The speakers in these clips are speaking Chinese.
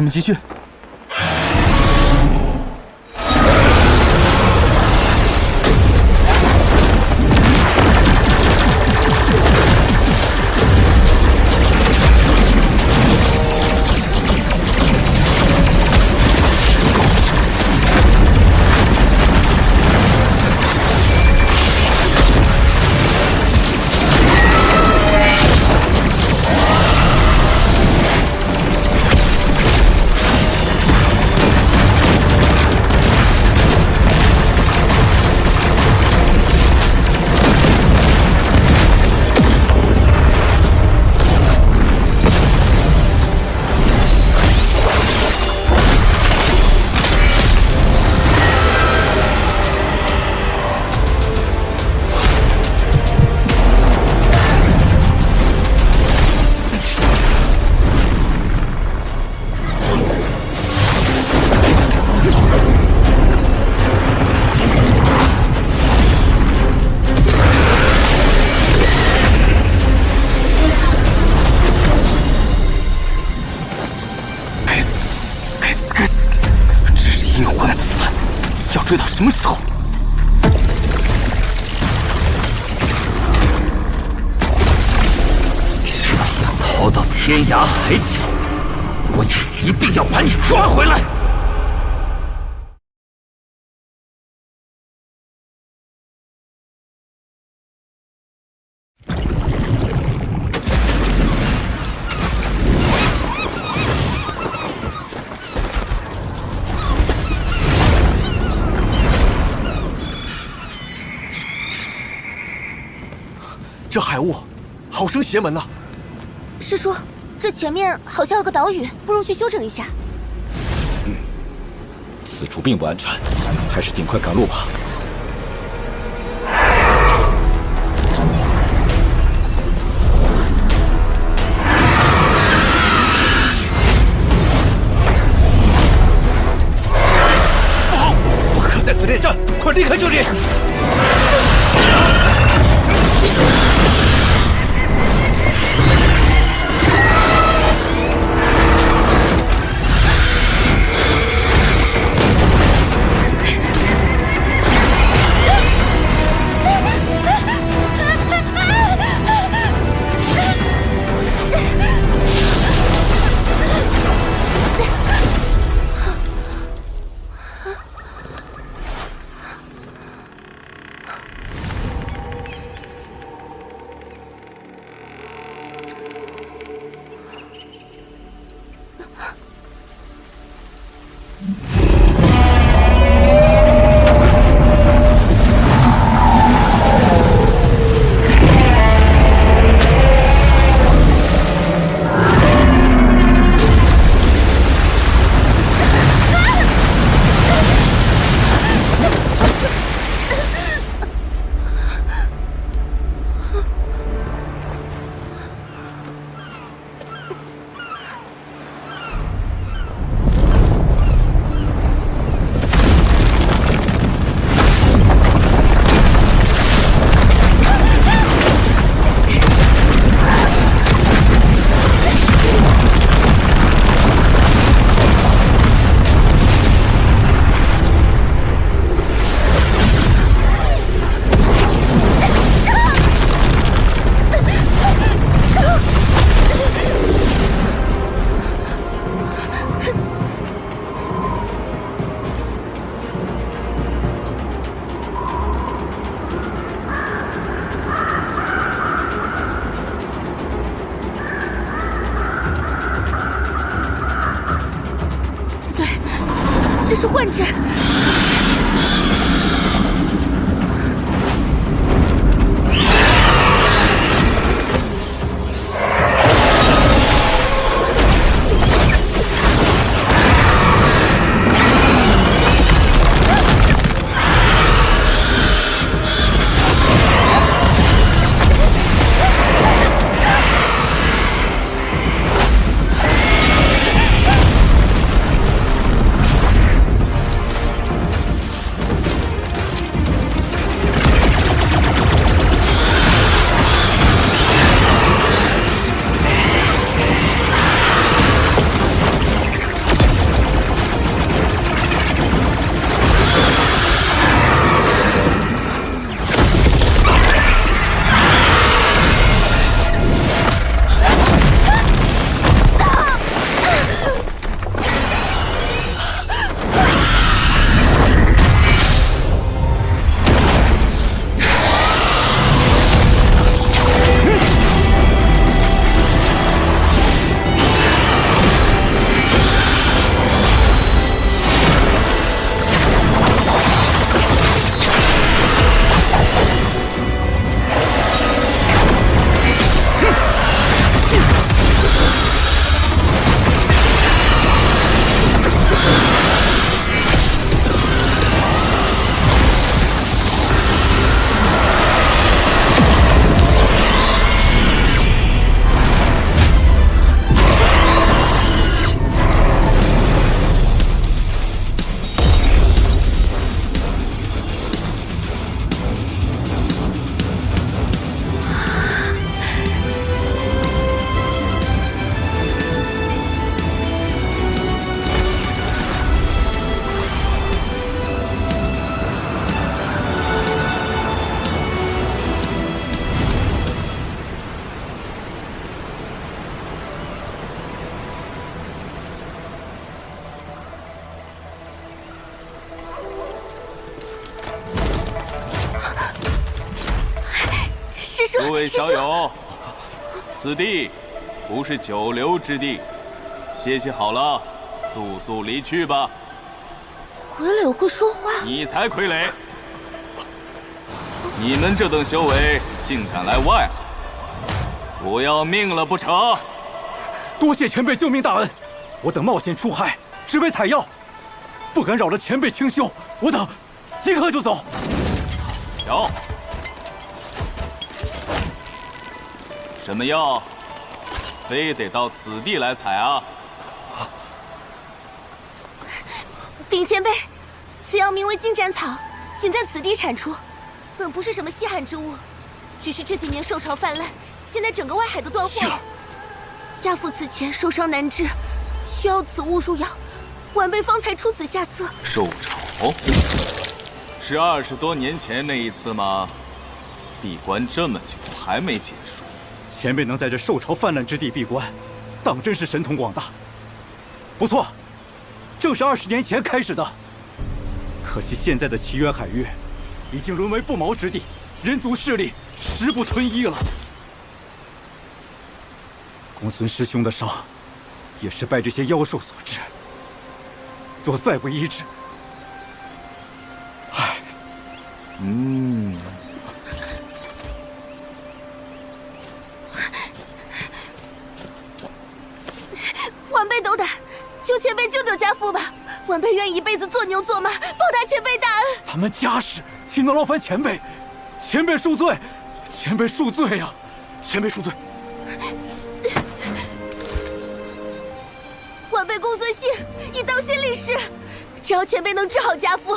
你们继续。追到什么时候？想逃到天涯海角，我也一定要把你抓回来！这海雾，好生邪门呐！师叔，这前面好像有个岛屿，不如去休整一下。此处并不安全，还是尽快赶路吧。不可在此恋战，快离开这里！诸位小友，此地不是久留之地，歇息好了，速速离去吧。傀儡会说话？你才傀儡！你们这等修为，竟敢来外行，不要命了不成？多谢前辈救命大恩，我等冒险出海，只为采药，不敢扰了前辈清修。我等即刻就走。药？什么药？非得到此地来采啊？顶前辈，此药名为金盏草，仅在此地产出，本不是什么稀罕之物，只是这几年兽潮泛滥，现在整个外海都断货了。家父此前受伤难治，需要此物入药，晚辈方才出此下策。兽潮是20多年前那一次吗？闭关这么久还没结束，前辈能在这兽潮泛滥之地闭关，当真是神通广大。不错，正是20年前开始的。可惜现在的奇缘海域，已经沦为不毛之地，人族势力时不存一了。公孙师兄的伤，也是拜这些妖兽所致。若再不医治，唉。晚辈斗胆，求前辈救救家父吧！晚辈愿一辈子做牛做马，报答前辈大恩。咱们家事岂能劳烦前辈？前辈恕罪，前辈恕罪呀！前辈恕罪。晚辈公孙信已当先立誓，只要前辈能治好家父，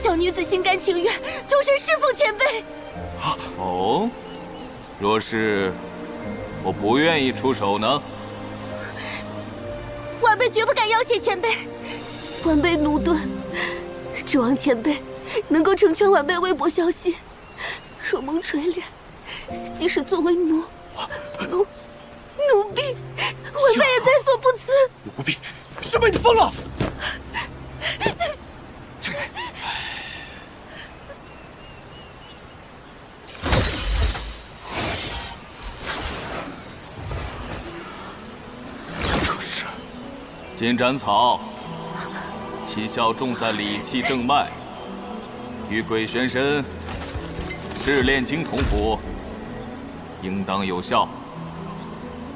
小女子心甘情愿，终身侍奉前辈。哦，若是我不愿意出手呢？晚辈绝不敢要挟前辈。晚辈奴钝，指望前辈能够成全晚辈微薄孝心。若蒙垂怜，即使作为奴婢，晚辈也在所不辞。奴婢，师妹你疯了！金盏草，其效重在理气正脉，与鬼玄参、赤炼精同服，应当有效。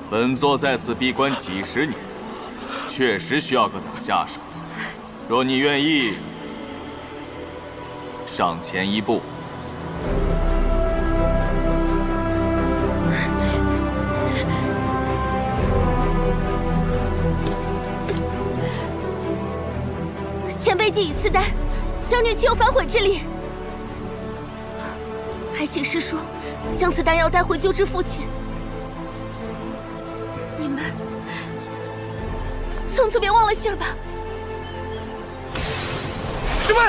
本座在此闭关几十年，确实需要个打下手。若你愿意，上前一步。前辈既已赐丹，小女岂有反悔之理？还请师叔将此丹药带回救治父亲。你们从此别忘了信儿吧。师妹。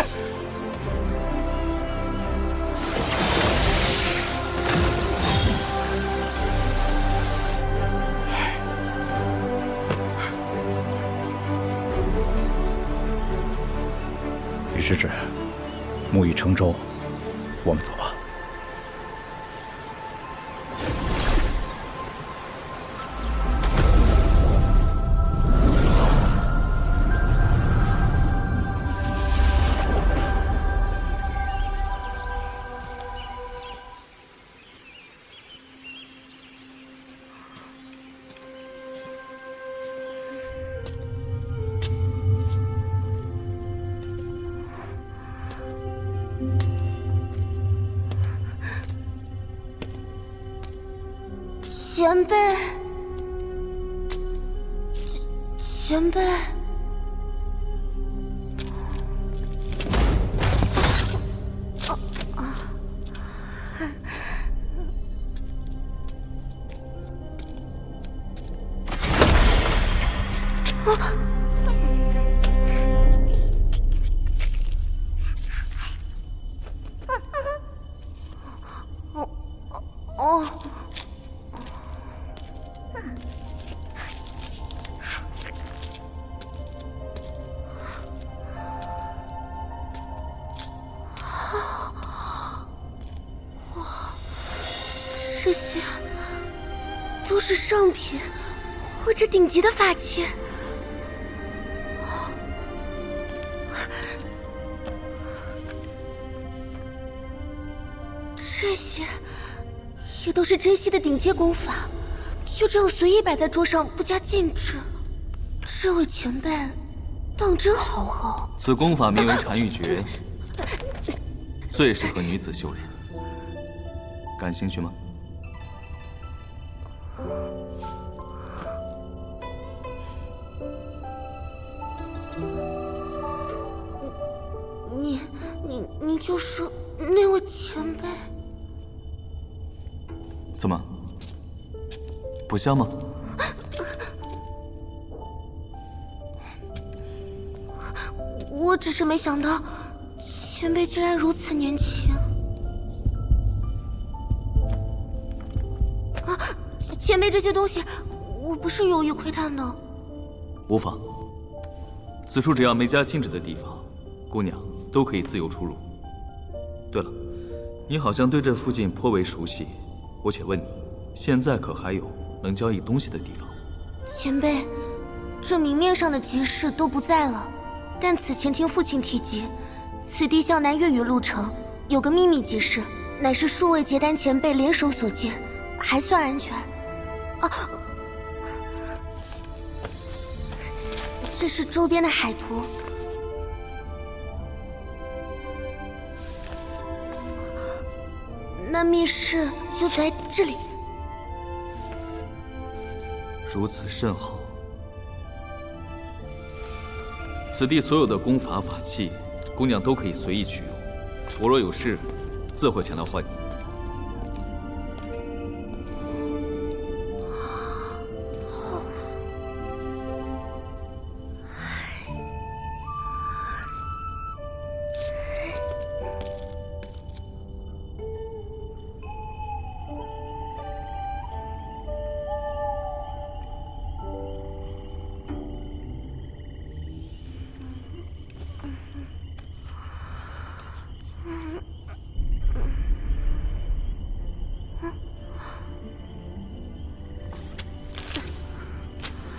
李师侄，木已成舟，我们走吧。前辈，前辈，这些都是上品或者顶级的法器。这些也都是珍稀的顶阶功法，就这样随意摆在桌上，不加禁制。这位前辈当真豪横。此功法名为禅玉诀，最适合女子修炼。感兴趣吗？你就是那位前辈？怎么，不像吗？我只是没想到，前辈居然如此年轻。啊，前辈这些东西，我不是有意窥探的。无妨，此处只要没加禁止的地方，姑娘都可以自由出入。对了，你好像对这附近颇为熟悉，我且问你，现在可还有能交易东西的地方？前辈，这明面上的集市都不在了，但此前听父亲提及，此地向南越雨路程有个秘密集市，乃是数位结丹前辈联手所建，还算安全。啊，这是周边的海图。那密室就在这里。如此甚好。此地所有的功法法器，姑娘都可以随意取用。我若有事，自会前来唤你。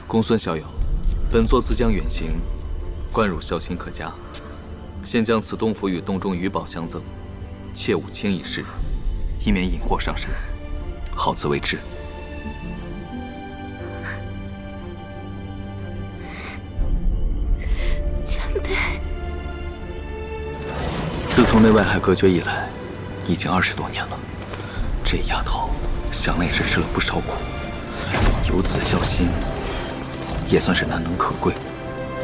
公孙小友，本座自将远行，冠汝孝心可嘉。现将此洞府与洞中余宝相赠，切勿轻易示人，以免引祸上身。好自为之。前辈，自从内外海隔绝以来，已经20多年了。这丫头想来也是吃了不少苦，有此孝心，也算是难能可贵。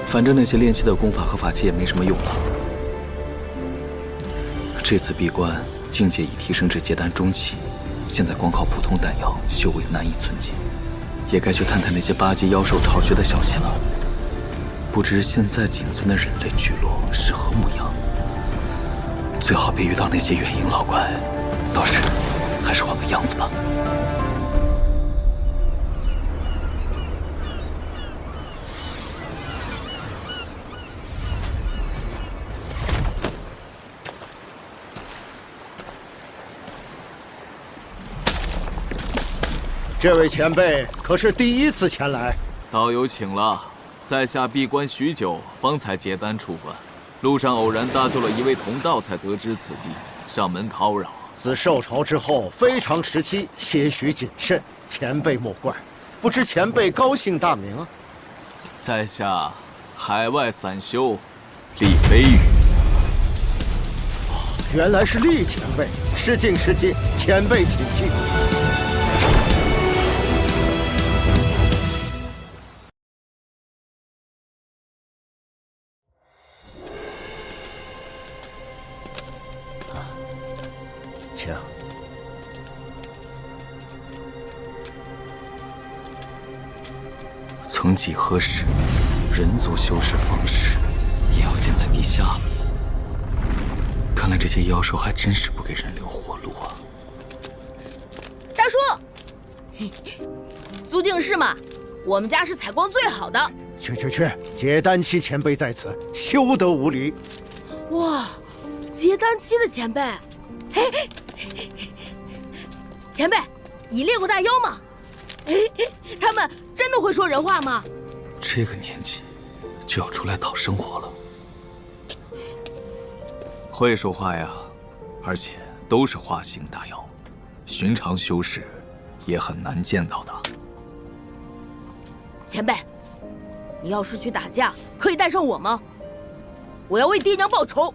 反正那些炼器的功法和法器也没什么用了。这次闭关境界已提升至结丹中期，现在光靠普通丹药修为难以存进，也该去探探那些8级妖兽巢穴的消息了。不知现在仅存的人类聚落是何模样？最好别遇到那些远影老怪，倒是还是换个样子吧。这位前辈可是第一次前来？道友请了，在下闭关许久，方才结丹出关，路上偶然搭救了一位同道，才得知此地，上门叨扰。自受潮之后，非常时期，些许谨慎，前辈莫怪。不知前辈高姓大名啊？在下海外散修，厉飞羽。原来是厉前辈，失敬失敬，前辈请进。请。曾几何时，人族修士方式也要建在地下了。看来这些妖兽还真是不给人留活路啊！大叔，租净室嘛，我们家是采光最好的。去，结丹期前辈在此，休得无礼。哇，结丹期的前辈，嘿，前辈，你猎过大妖吗？他们真的会说人话吗？这个年纪就要出来讨生活了。会说话呀，而且都是化形大妖，寻常修士也很难见到的。前辈，你要是去打架，可以带上我吗？我要为爹娘报仇。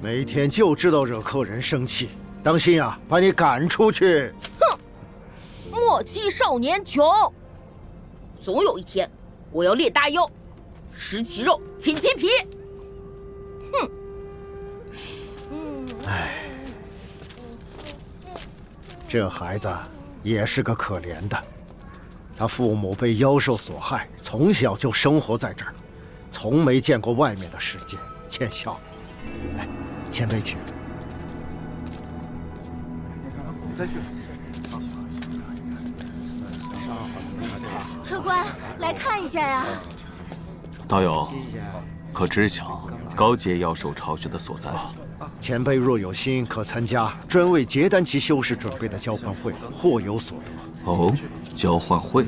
每天就知道惹客人生气，当心啊，把你赶出去！哼，莫欺少年穷。总有一天，我要猎大妖，食其肉，寝其皮。哼。唉，这孩子也是个可怜的，他父母被妖兽所害，从小就生活在这儿，从没见过外面的世界，见笑。来，前辈请。再去。客官，来看一下呀。道友，可知晓高阶妖兽巢穴的所在？前辈若有心，可参加专为结丹期修士准备的交换会，或有所得。哦，交换会。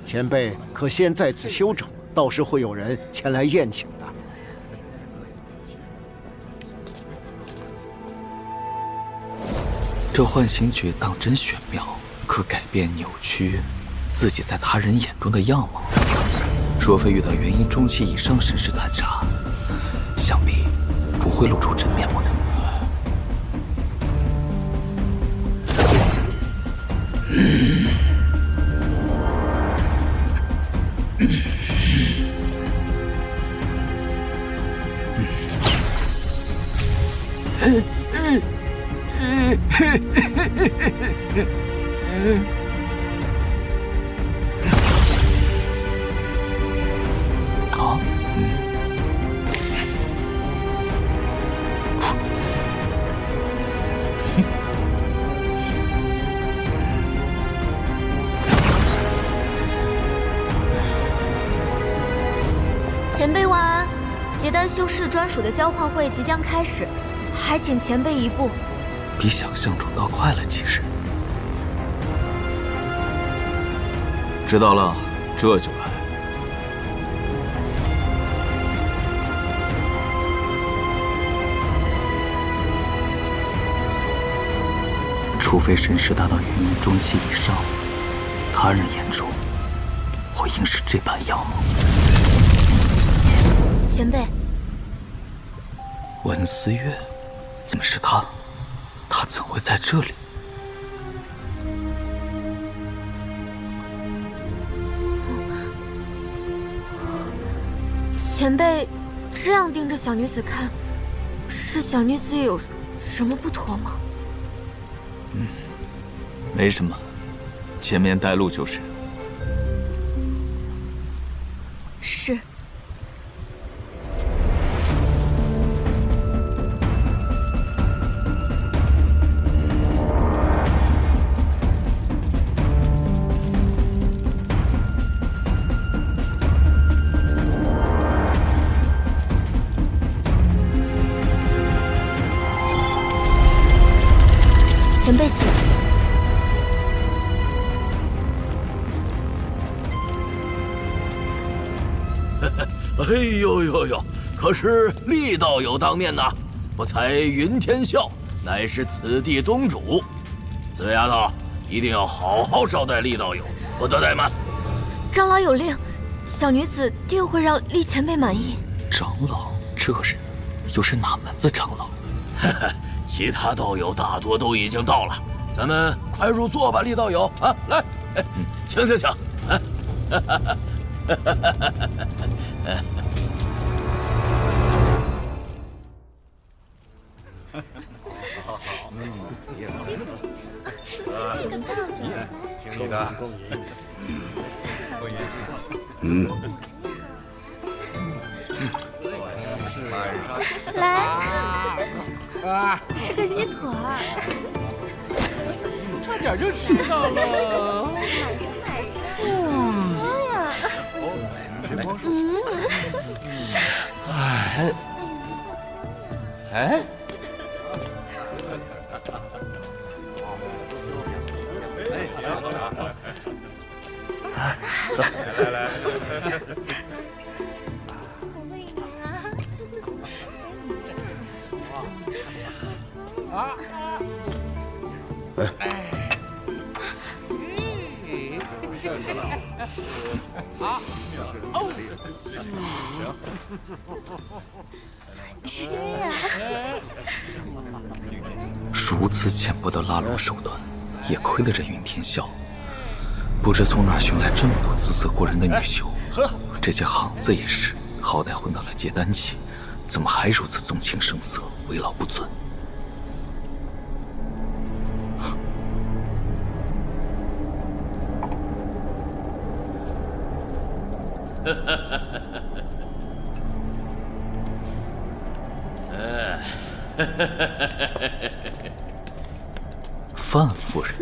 前辈可先在此休整，到时会有人前来宴请的。这幻形诀当真玄妙，可改变扭曲自己在他人眼中的样貌。若非遇到元婴中期以上神识探查，想必不会露出真面目的。前辈晚安，结丹修士专属的交换会即将开始，还请前辈一步。比想象中要快了几日。知道了，这就来。除非神识达到元婴中期以上，他人眼中我应是这般样貌。前辈，文思月，怎么是他？他怎会在这里？前辈这样盯着小女子看，是小女子有什么不妥吗？没什么，前面带路就是。是。前辈请。哎呦呦呦！可是厉道友当面呐，不才云天笑乃是此地宗主，死丫头一定要好好招待厉道友，不得怠慢。长老有令，小女子定会让厉前辈满意。长老，这人又是哪门子长老？其他道友大多都已经到了，咱们快入座吧，厉道友啊！来，请请请。听你的。来，吃个鸡腿儿。差点就吃到了。哎，吃呀！如此浅薄的拉拢手段，也亏得这云天笑。不知从哪儿寻来这么多姿色过人的女修。这些行子也是，好歹混到了结丹期，怎么还如此纵情声色，为老不尊？范夫人，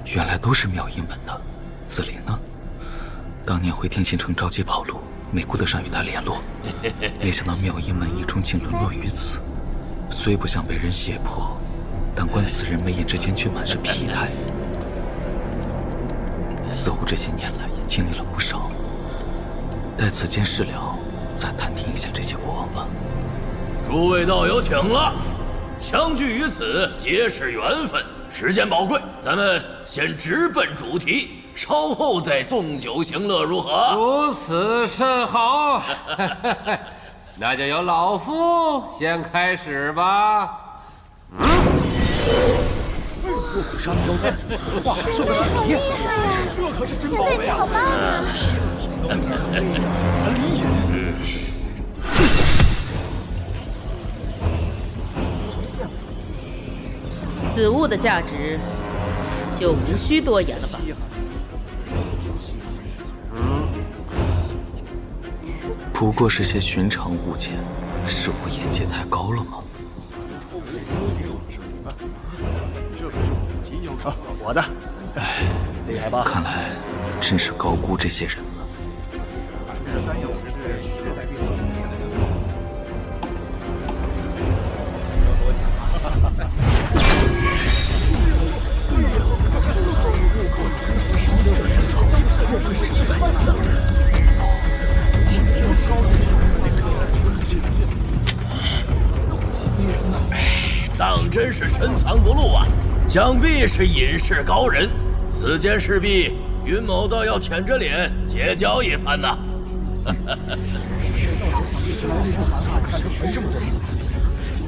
原来都是妙音门的。紫菱呢？当年回天心城召集跑路，没顾得上与他联络，没想到妙音门一终竟沦落于此。虽不想被人胁迫，但观此人眉眼之间却满是疲态，似乎这些年来也经历了不少。待此件事了，再探听一下这些过往吧。诸位道友请了，相聚于此，皆是缘分。时间宝贵，咱们先直奔主题，稍后再纵酒行乐，如何？如此甚好。那就由老夫先开始吧。杀了妖丹，化海兽的圣体，这可是真宝贝啊！好棒啊！此物的价值就无需多言了吧？不过是些寻常物件，是我眼界太高了吗？我的，厉害吧？看来真是高估这些人了。当真是深藏不露啊！想必是隐士高人，此间势必云某道要舔着脸结交一番呐。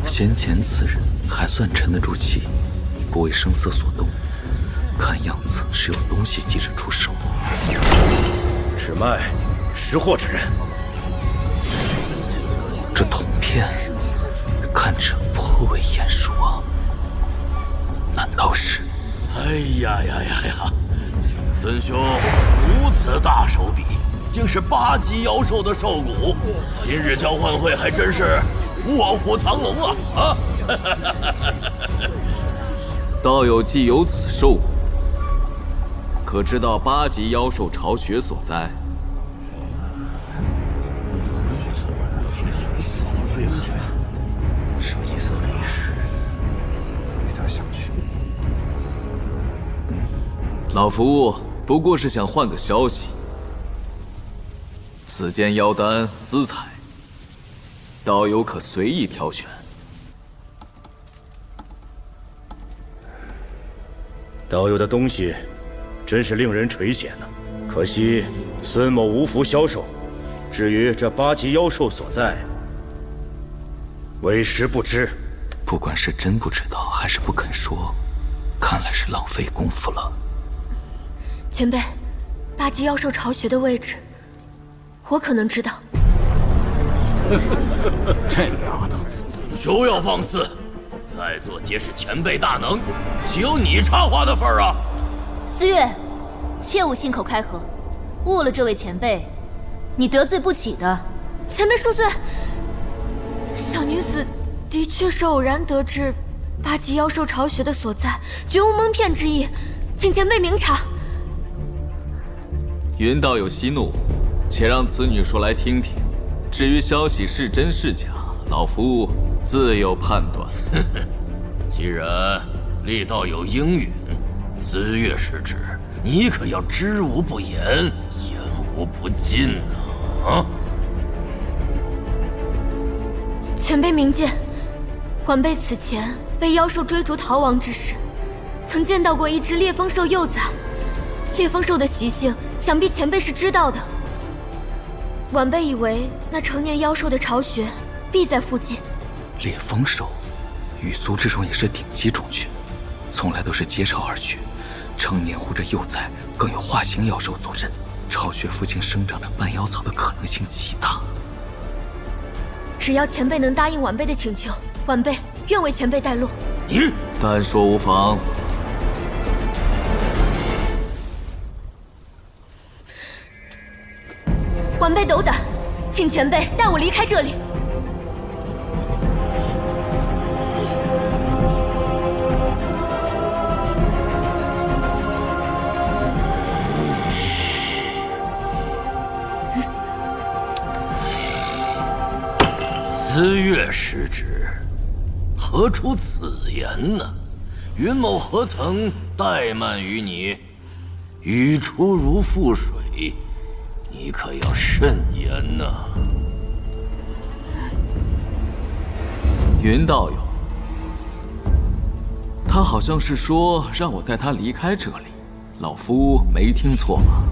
先前此人还算沉得住气，不为声色所动，看样子是有东西急着出手。赤脉，识货之人。这铜片看着颇为眼熟啊，难道是？哎呀呀呀呀！孙兄如此大手笔，竟是8级妖兽的兽骨，今日交换会还真是卧虎藏龙啊！啊！道友既有此兽骨，可知道8级妖兽巢穴所在？老夫不过是想换个消息。此间妖丹资材，道友可随意挑选。道友的东西真是令人垂涎呐，可惜孙某无福销售。至于这8级妖兽所在，为实不知。不管是真不知道，还是不肯说，看来是浪费功夫了。前辈，8级妖兽巢穴的位置，我可能知道。这丫头，休要放肆！在座皆是前辈大能，岂有你插话的份儿啊？思月，切勿信口开河，误了这位前辈，你得罪不起的。前辈恕罪。小女子的确是偶然得知8级妖兽巢穴的所在，绝无蒙骗之意，请前辈明察。云道友息怒，且让此女说来听听。至于消息是真是假，老夫自有判断。既然厉道友应允，思月是指，你可要知无不言，言无不尽啊！前辈明鉴，晚辈此前被妖兽追逐逃亡之时，曾见到过一只烈风兽幼崽。烈风兽的习性，想必前辈是知道的。晚辈以为那成年妖兽的巢穴必在附近。烈风兽，羽族之中也是顶级种群，从来都是结巢而居，成年或者幼崽更有化形妖兽坐镇。巢穴附近生长着半妖草的可能性极大。只要前辈能答应晚辈的请求，晚辈愿为前辈带路。你但说无妨。晚辈斗胆，请前辈带我离开这里。思月失职，何出此言呢？云某何曾怠慢于你？语出如覆水，你可要慎言呐！云道友，他好像是说让我带他离开这里，老夫没听错吧？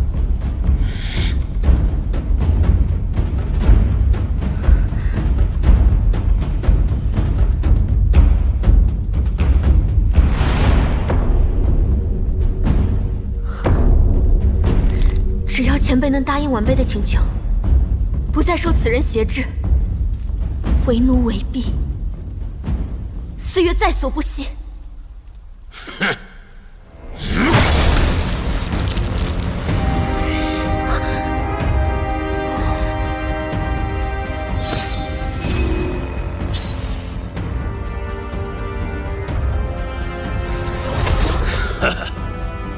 只要前辈能答应晚辈的请求，不再受此人挟制，为奴为婢，思月在所不惜。哼！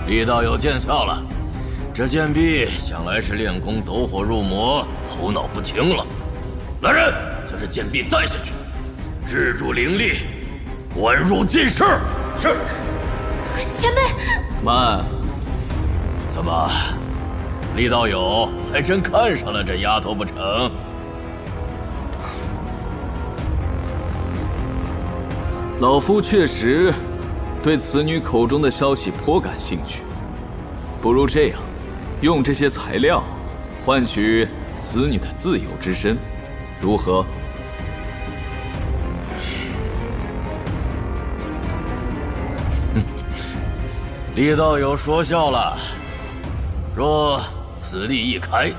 李道友见笑了。这贱婢想来是练功走火入魔，头脑不清了。来人，将这贱婢带下去，制住灵力，关入禁室。是。前辈，慢。怎么，李道友还真看上了这丫头不成？老夫确实对此女口中的消息颇感兴趣，不如这样。用这些材料换取此女的自由之身，如何？李道友说笑了。若此例一开，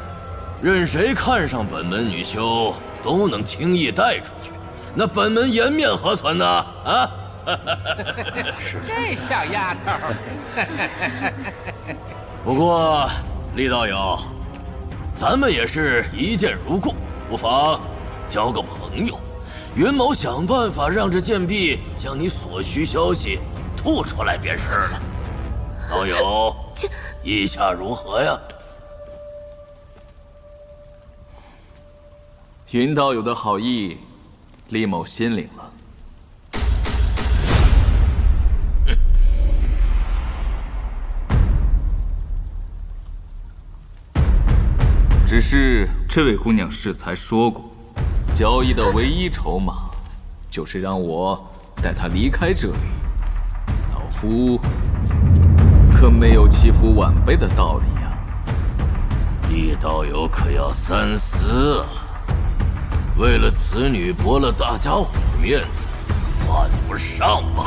任谁看上本门女修都能轻易带出去，那本门颜面何存呢？啊！是这小丫头。不过，厉道友，咱们也是一见如故，不妨交个朋友。云某想办法让这贱婢将你所需消息吐出来便是了。道友，意下如何呀？云道友的好意，厉某心领了。只是这位姑娘适才说过，交易的唯一筹码，就是让我带她离开这里。老夫可没有欺负晚辈的道理呀。厉道友可要三思啊！为了此女驳了大家伙面子，犯不上吧？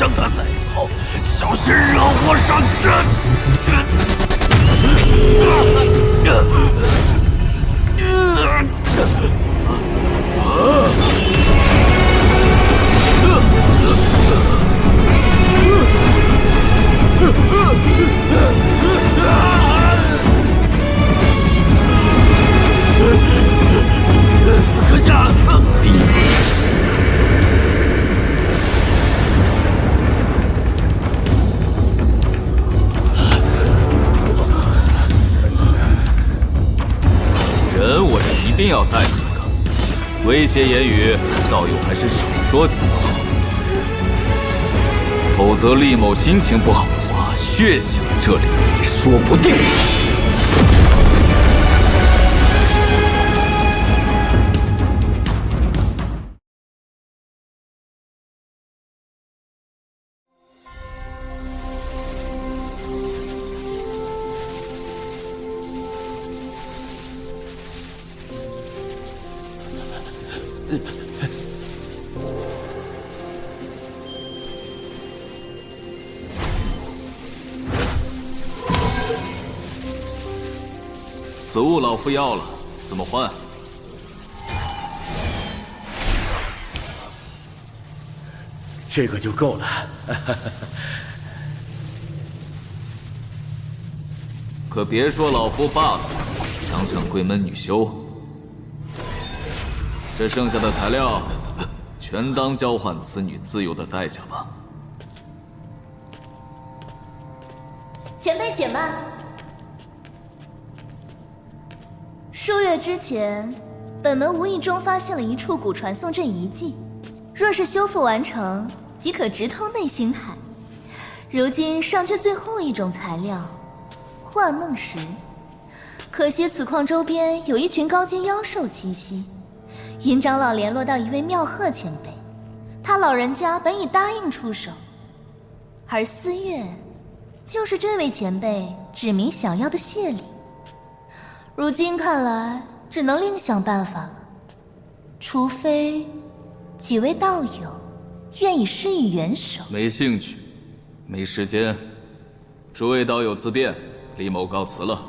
将他带走，小心惹祸上身。阁下，人我是一定要带这个，威胁言语，道友还是少说点好，否则厉某心情不好的话，血洗了这里也说不定。此物老夫要了，怎么换？这个就够了。可别说老夫罢了，想抢贵门女修。这剩下的材料，全当交换此女自由的代价吧。前辈且慢。数月之前，本门无意中发现了一处古传送阵遗迹，若是修复完成，即可直通内星海。如今尚缺最后一种材料——幻梦石。可惜此矿周边有一群高阶妖兽栖息。云长老联络到一位妙鹤前辈，他老人家本已答应出手，而思月就是这位前辈指明想要的谢礼。如今看来，只能另想办法了。除非几位道友愿意施以援手。没兴趣，没时间。诸位道友自便，李某告辞了。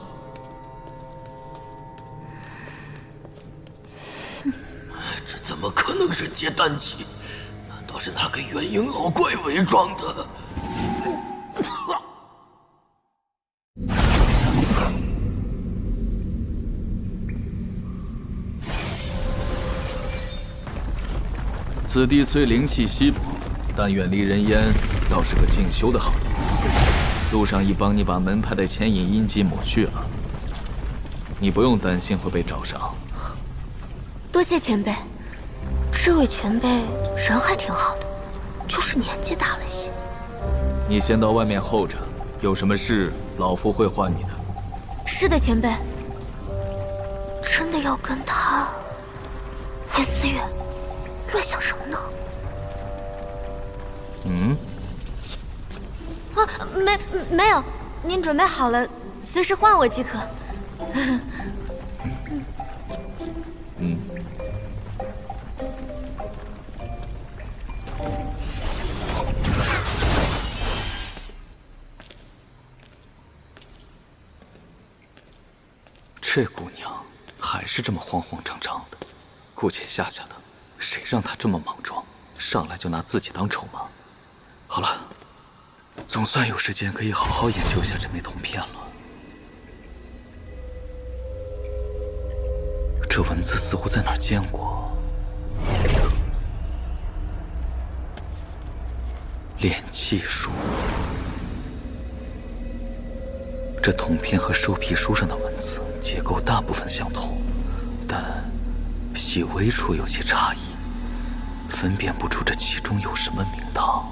这怎么可能是结丹期？难道是那个元婴老怪伪装的？此地虽灵气稀薄，但远离人烟，倒是个进修的好地方。路上已帮你把门派的牵引印记抹去了，你不用担心会被找上。多谢前辈，这位前辈人还挺好的，就是年纪大了些。你先到外面候着，有什么事老夫会唤你的。是的，前辈。真的要跟他温思月乱想什么呢？啊，没有，您准备好了，随时唤我即可。这姑娘还是这么慌慌张张的，姑且吓吓她。谁让她这么莽撞，上来就拿自己当筹码？好了，总算有时间可以好好研究一下这枚铜片了。这文字似乎在哪儿见过。炼气术。这铜片和收皮书上的文字结构大部分相同，但细微处有些差异，分辨不出这其中有什么名堂。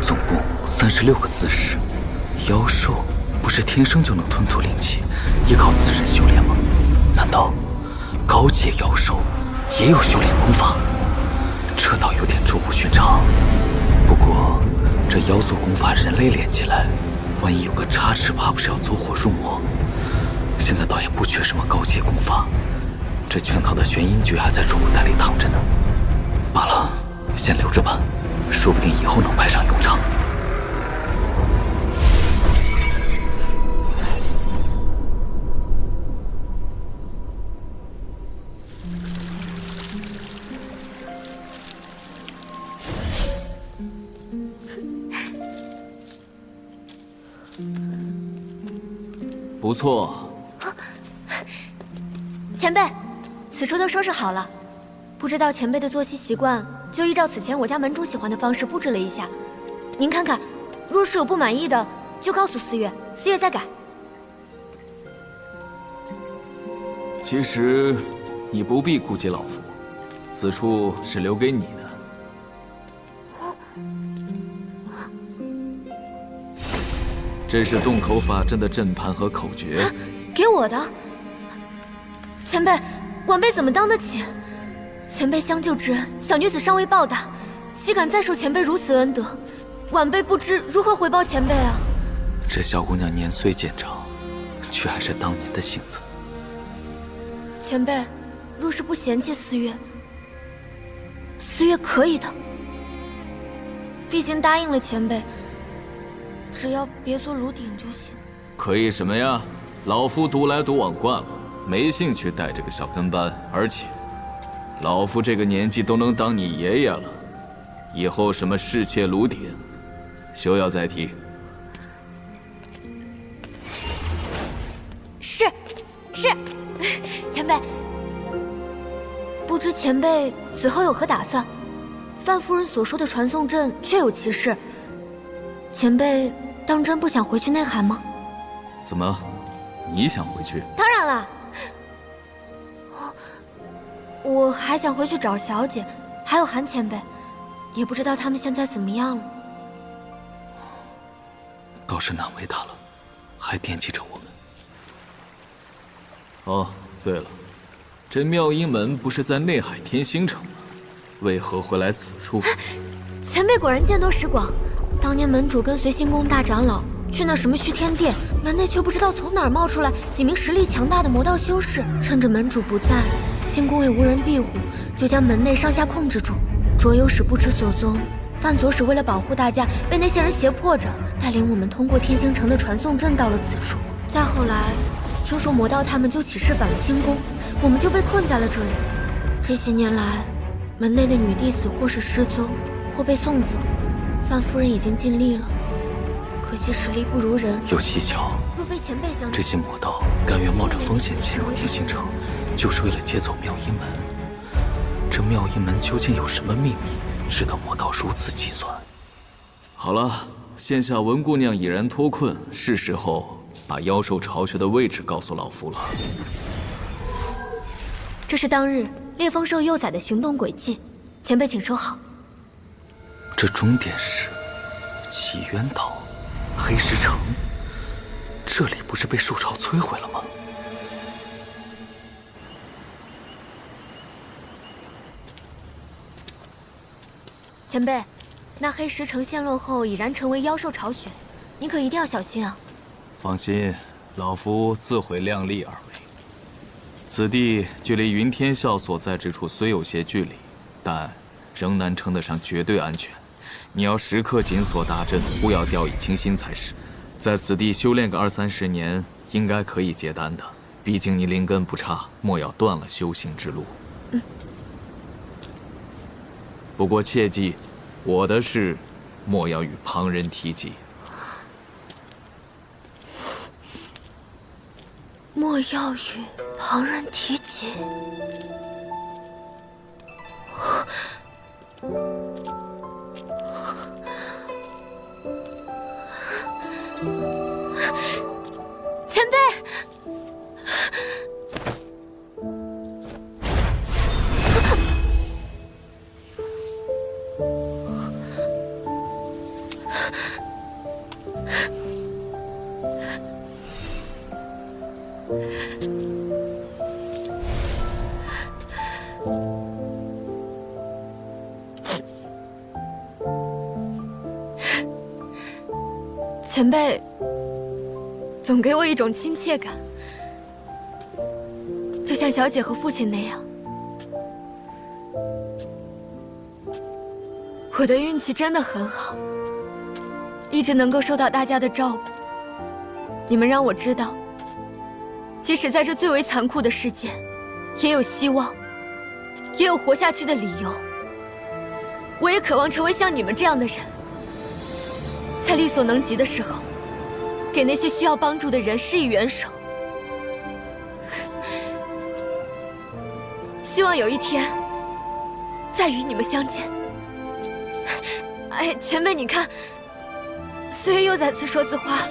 总共36个字式，妖兽不是天生就能吞吐灵气，依靠自身修炼吗？难道高阶妖兽也有修炼功法？这倒有点出乎寻常。不过，这妖族功法人类练起来，万一有个差池，怕不是要走火入魔。现在倒也不缺什么高阶功法，这全套的玄阴诀还在储物袋里躺着呢。罢了，先留着吧，说不定以后能派上用场。不错，前辈，此处都收拾好了。不知道前辈的作息习惯，就依照此前我家门主喜欢的方式布置了一下。您看看，若是有不满意的，就告诉四月，四月再改。其实你不必顾及老夫，此处是留给你的。这是洞口法阵的阵盘和口诀，给我的。前辈，晚辈怎么当得起？前辈相救之恩，小女子尚未报答，岂敢再受前辈如此恩德？晚辈不知如何回报前辈啊！这小姑娘年岁渐长，却还是当年的性子。前辈，若是不嫌弃四月，四月可以的。毕竟答应了前辈。只要别做炉鼎就行。可以什么呀？老夫独来独往惯了，没兴趣带这个小跟班。而且，老夫这个年纪都能当你爷爷了，以后什么侍妾炉鼎，休要再提。是，前辈。不知前辈此后有何打算？范夫人所说的传送阵确有其事，前辈。当真不想回去内涵吗？怎么，你想回去？当然了，我还想回去找小姐，还有韩前辈，也不知道他们现在怎么样了。倒是难为他了，还惦记着我们。哦，对了，这妙音门不是在内海天星城吗？为何会来此处？前辈果然见多识广。当年门主跟随星宫大长老去那什么虚天殿，门内却不知道从哪儿冒出来几名实力强大的魔道修士。趁着门主不在，星宫也无人庇护，就将门内上下控制住。卓有使不知所踪，范左使为了保护大家，被那些人胁迫着，带领我们通过天星城的传送阵到了此处。再后来，听说魔道他们就起事反了星宫，我们就被困在了这里。这些年来，门内的女弟子或是失踪，或被送走。范夫人已经尽力了，可惜实力不如人。有蹊跷，若非前辈相助，这些魔道甘愿冒着风险潜入天星城，就是为了劫走妙音门。这妙音门究竟有什么秘密，使得魔道如此计算？好了，现下文姑娘已然脱困，是时候把妖兽巢穴的位置告诉老夫了。这是当日烈风兽幼崽的行动轨迹，前辈请收好。这终点是祈渊岛、黑石城，这里不是被兽巢摧毁了吗？前辈，那黑石城陷落后已然成为妖兽巢穴，您可一定要小心啊！放心，老夫自会量力而为。此地距离云天啸所在之处虽有些距离，但仍难称得上绝对安全。你要时刻紧锁大阵，不要掉以轻心才是。在此地修炼个20-30年，应该可以接单的。毕竟你灵根不差，莫要断了修行之路。不过切记，我的事莫要与旁人提及。莫要与旁人提及。前辈，前辈总给我一种亲切感，就像小姐和父亲那样。我的运气真的很好，一直能够受到大家的照顾。你们让我知道，即使在这最为残酷的世界，也有希望，也有活下去的理由。我也渴望成为像你们这样的人，在力所能及的时候，给那些需要帮助的人施以援手。希望有一天再与你们相见。哎，前辈，你看，四月又再次说字画了。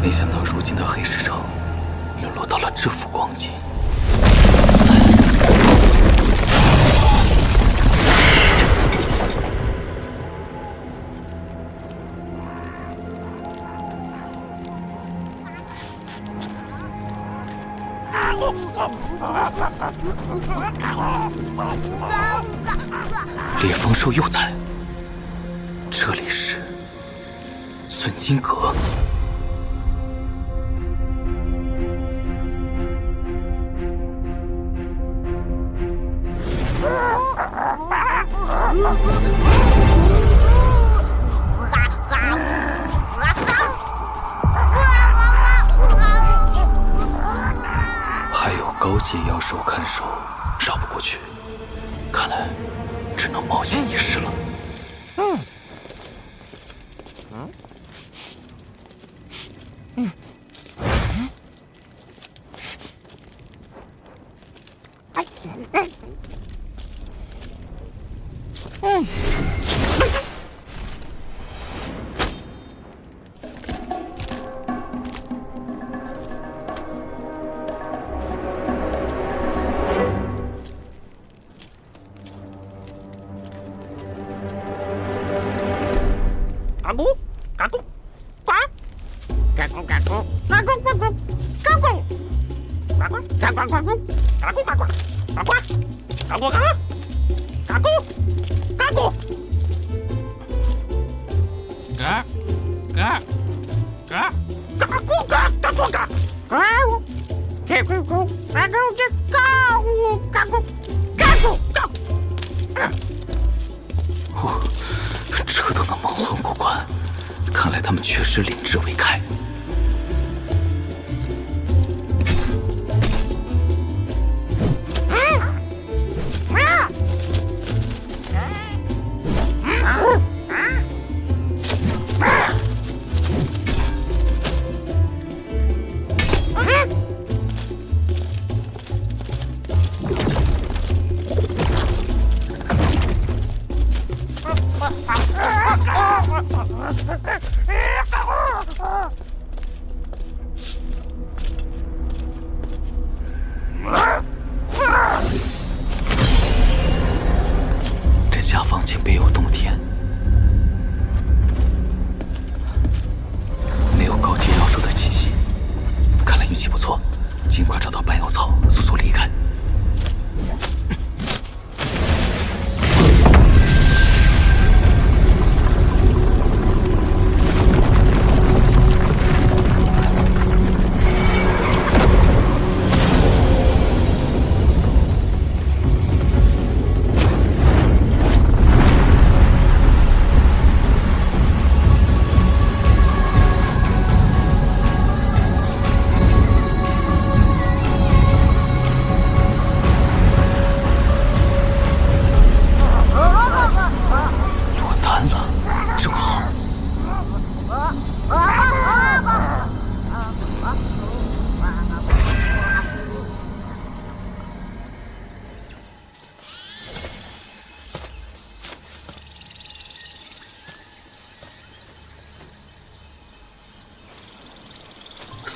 没想到如今的黑石城沦落到了这副光景。烈风兽又在，这里是寸金阁。还有高阶妖兽看守，绕不过去，看来只能冒险一试了。这都能蒙混过关，看来他们确实领智未开。这下方竟别有洞天，没有高级妖兽的气息，看来运气不错，尽快找到半妖草，速速离开。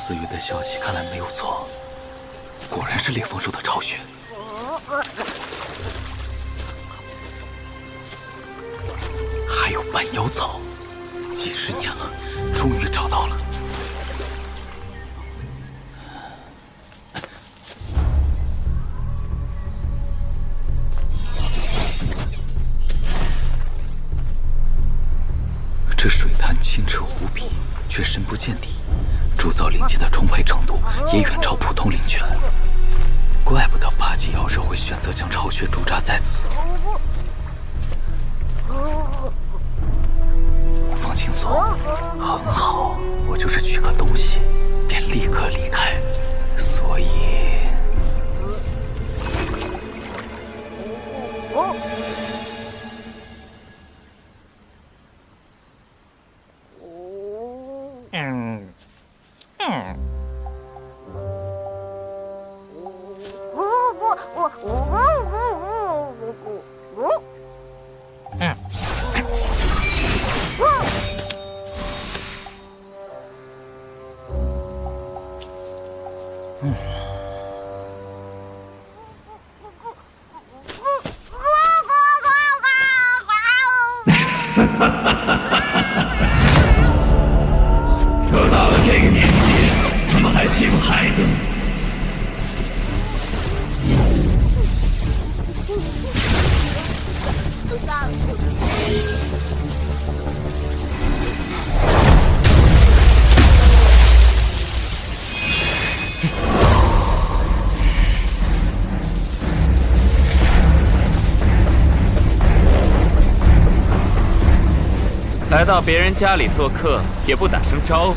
思雨的消息看来没有错，果然是烈风兽的巢穴。还有半妖草，几十年了，终于找到了。这水潭清澈无比，却深不见底，铸造灵气的充沛程度也远超普通灵泉。怪不得8级妖兽会选择将巢穴驻扎在此。放轻松，很好。我就是取个东西，便立刻离开，所以。都到了这个年纪，怎么还欺负孩子？来到别人家里做客，也不打声招呼。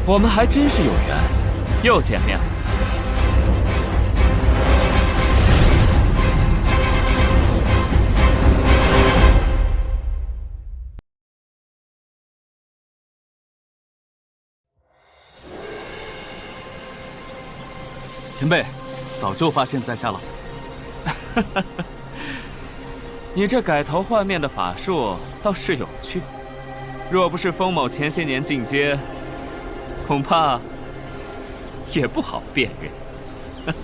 我们还真是有缘，又见面了。前辈，早就发现在下了。你这改头换面的法术倒是有趣，若不是风某前些年进阶，恐怕也不好辨认。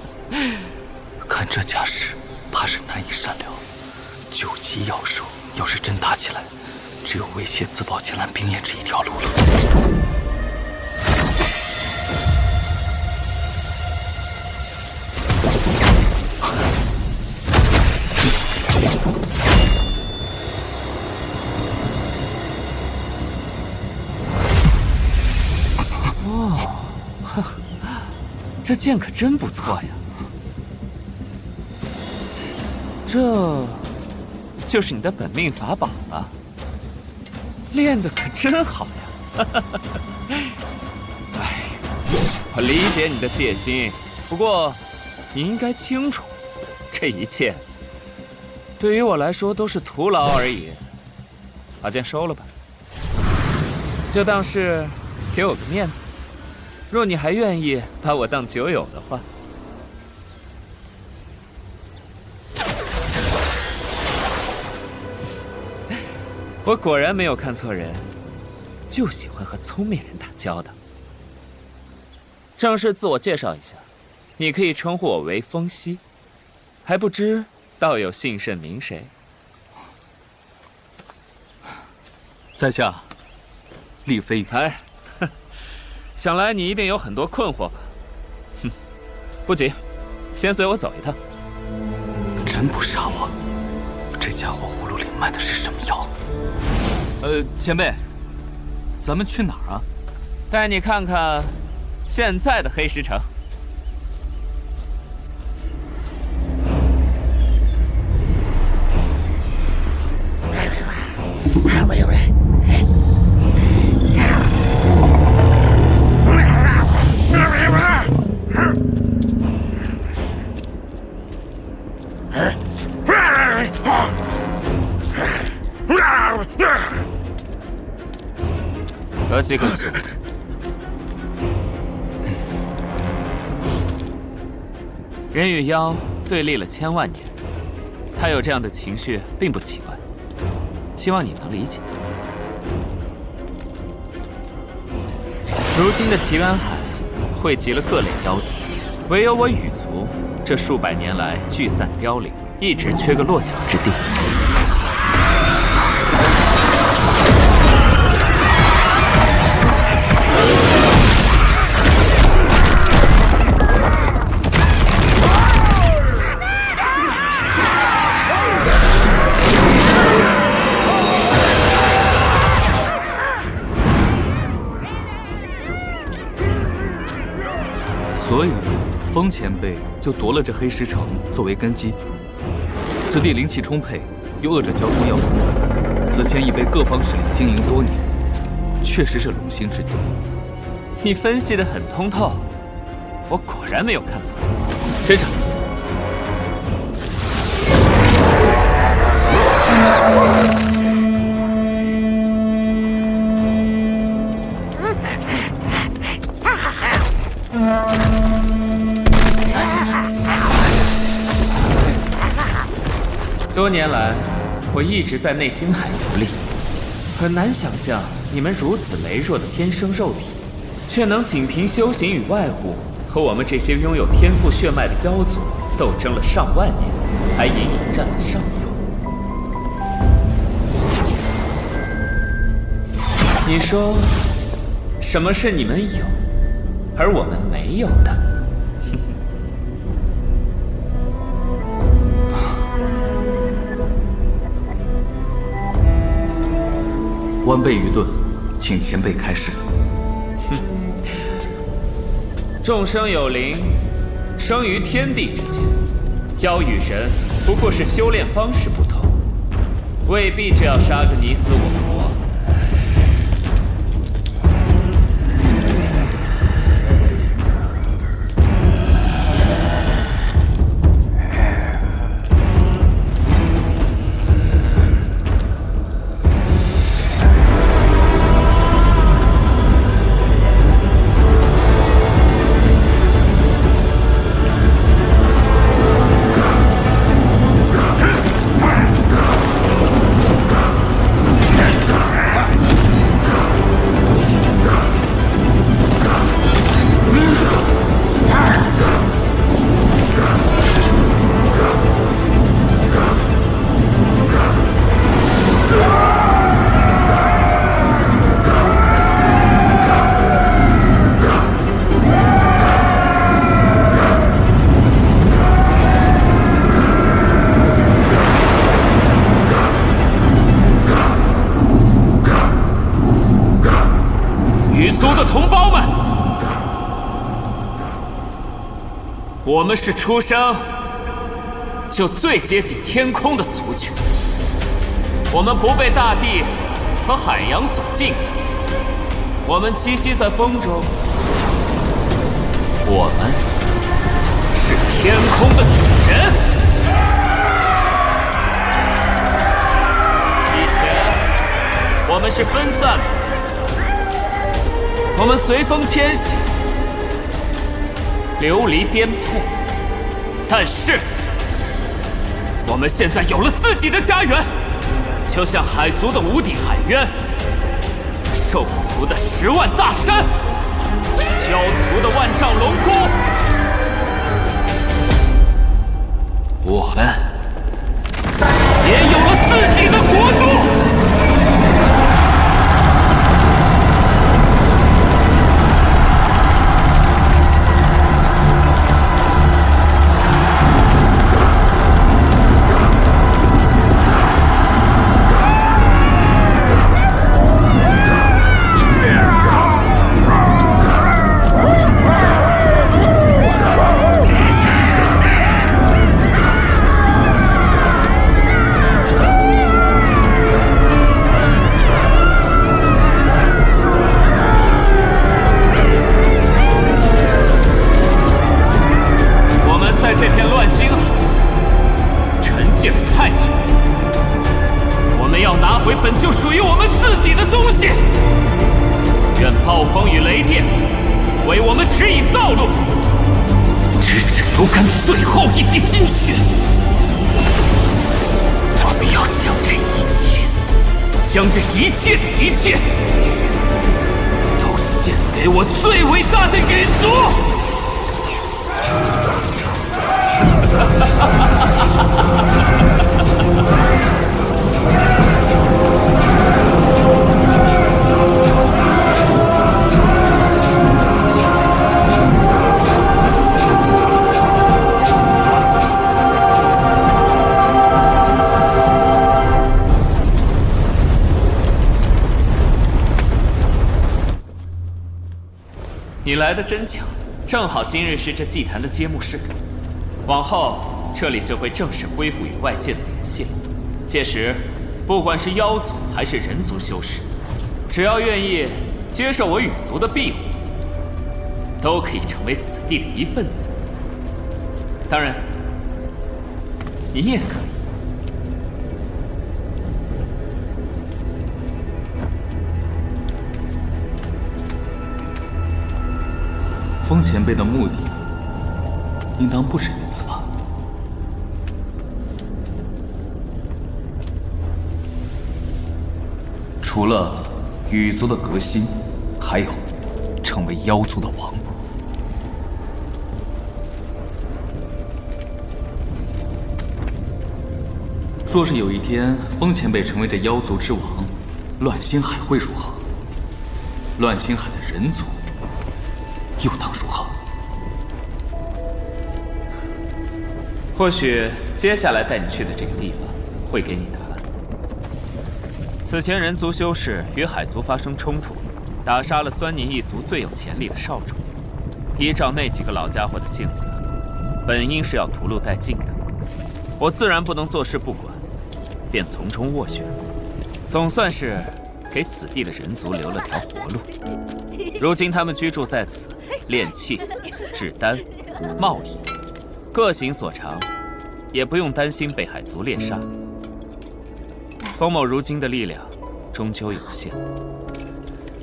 看这架势，怕是难以善了。9级妖兽要是真打起来，只有威胁自爆前蓝冰焰这一条路了。这剑可真不错呀！这就是你的本命法宝了，练得可真好呀！哎，我理解你的戒心，不过你应该清楚，这一切对于我来说都是徒劳而已。把剑收了吧，就当是给我个面子。若你还愿意把我当酒友的话，我果然没有看错人，就喜欢和聪明人打交道。正式自我介绍一下，你可以称呼我为风息，还不知道友姓甚名谁？在下厉飞羽。哎，想来你一定有很多困惑吧？哼，不急，先随我走一趟。真不傻我，这家伙葫芦里卖的是什么药？前辈，咱们去哪儿啊？带你看看现在的黑石城。可惜可惜。人与妖对立了千万年，他有这样的情绪并不奇怪，希望你能理解。如今的奇缘海汇集了各类妖族，唯有我羽族这数百年来聚散凋零，一直缺个落脚之地。所以，风前辈就夺了这黑石城作为根基。此地灵气充沛，又扼着交通要冲，此前已被各方势力经营多年，确实是龙兴之地。你分析得很通透，我果然没有看错。先生，多年来，我一直在内星海游历，很难想象你们如此羸弱的天生肉体，却能仅凭修行与外物，和我们这些拥有天赋血脉的妖族斗争了上万年，还隐隐占了上风。你说，什么是你们有，而我们没有的？弯背愚钝，请前辈开示。众生有灵，生于天地之间，妖与人不过是修炼方式不同，未必就要杀个你死我活。我们是出生就最接近天空的族群，我们不被大地和海洋所禁，我们栖息在风中，我们是天空的主人。以前我们是分散的，我们随风迁徙，流离颠沛，但是我们现在有了自己的家园，就像海族的无底海渊，兽族的10万大山，蛟族的万丈龙宫，我们也有了自己的国度。本就属于我们自己的东西。愿暴风与雷电为我们指引道路，直至流干最后一滴心血。我们要将这一切，将这一切的一切，都献给我最伟大的羽族！你来的真巧，正好今日是这祭坛的揭幕式，往后这里就会正式恢复与外界的联系了。届时，不管是妖族还是人族修士，只要愿意接受我羽族的庇护，都可以成为此地的一份子。当然，你也可以。风前辈的目的，应当不止于此吧？除了羽族的革新，还有成为妖族的王。若是有一天风前辈成为这妖族之王，乱星海会如何？乱星海的人族又当如何？或许接下来带你去的这个地方会给你答案。此前人族修士与海族发生冲突，打杀了酸泥一族最有潜力的少主。依照那几个老家伙的性子，本应是要屠戮殆尽的，我自然不能坐视不管，便从中斡旋，总算是给此地的人族留了条活路。如今他们居住在此，炼器、制丹、贸易，各行所长，也不用担心被海族猎杀。风某如今的力量终究有限，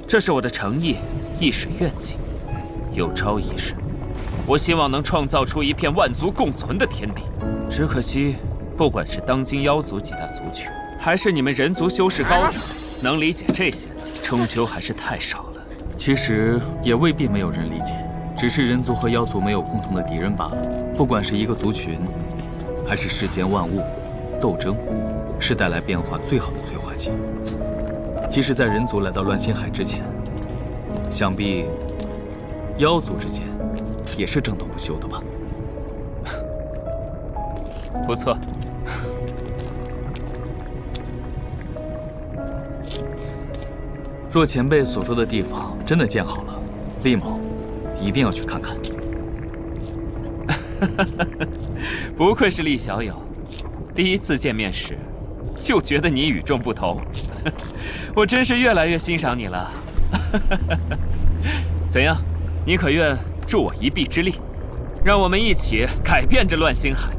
这是我的诚意，亦是愿景。有朝一日，我希望能创造出一片万族共存的天地。只可惜，不管是当今妖族几大族群，还是你们人族修士高等，能理解这些的，终究还是太少了。其实也未必没有人理解，只是人族和妖族没有共同的敌人罢了。不管是一个族群，还是世间万物，斗争是带来变化最好的催化剂。即使在人族来到乱星海之前，想必妖族之间也是争斗不休的吧？不错。若前辈所说的地方真的建好了，厉某一定要去看看。不愧是厉小友，第一次见面时就觉得你与众不同，我真是越来越欣赏你了。怎样，你可愿助我一臂之力，让我们一起改变这乱星海？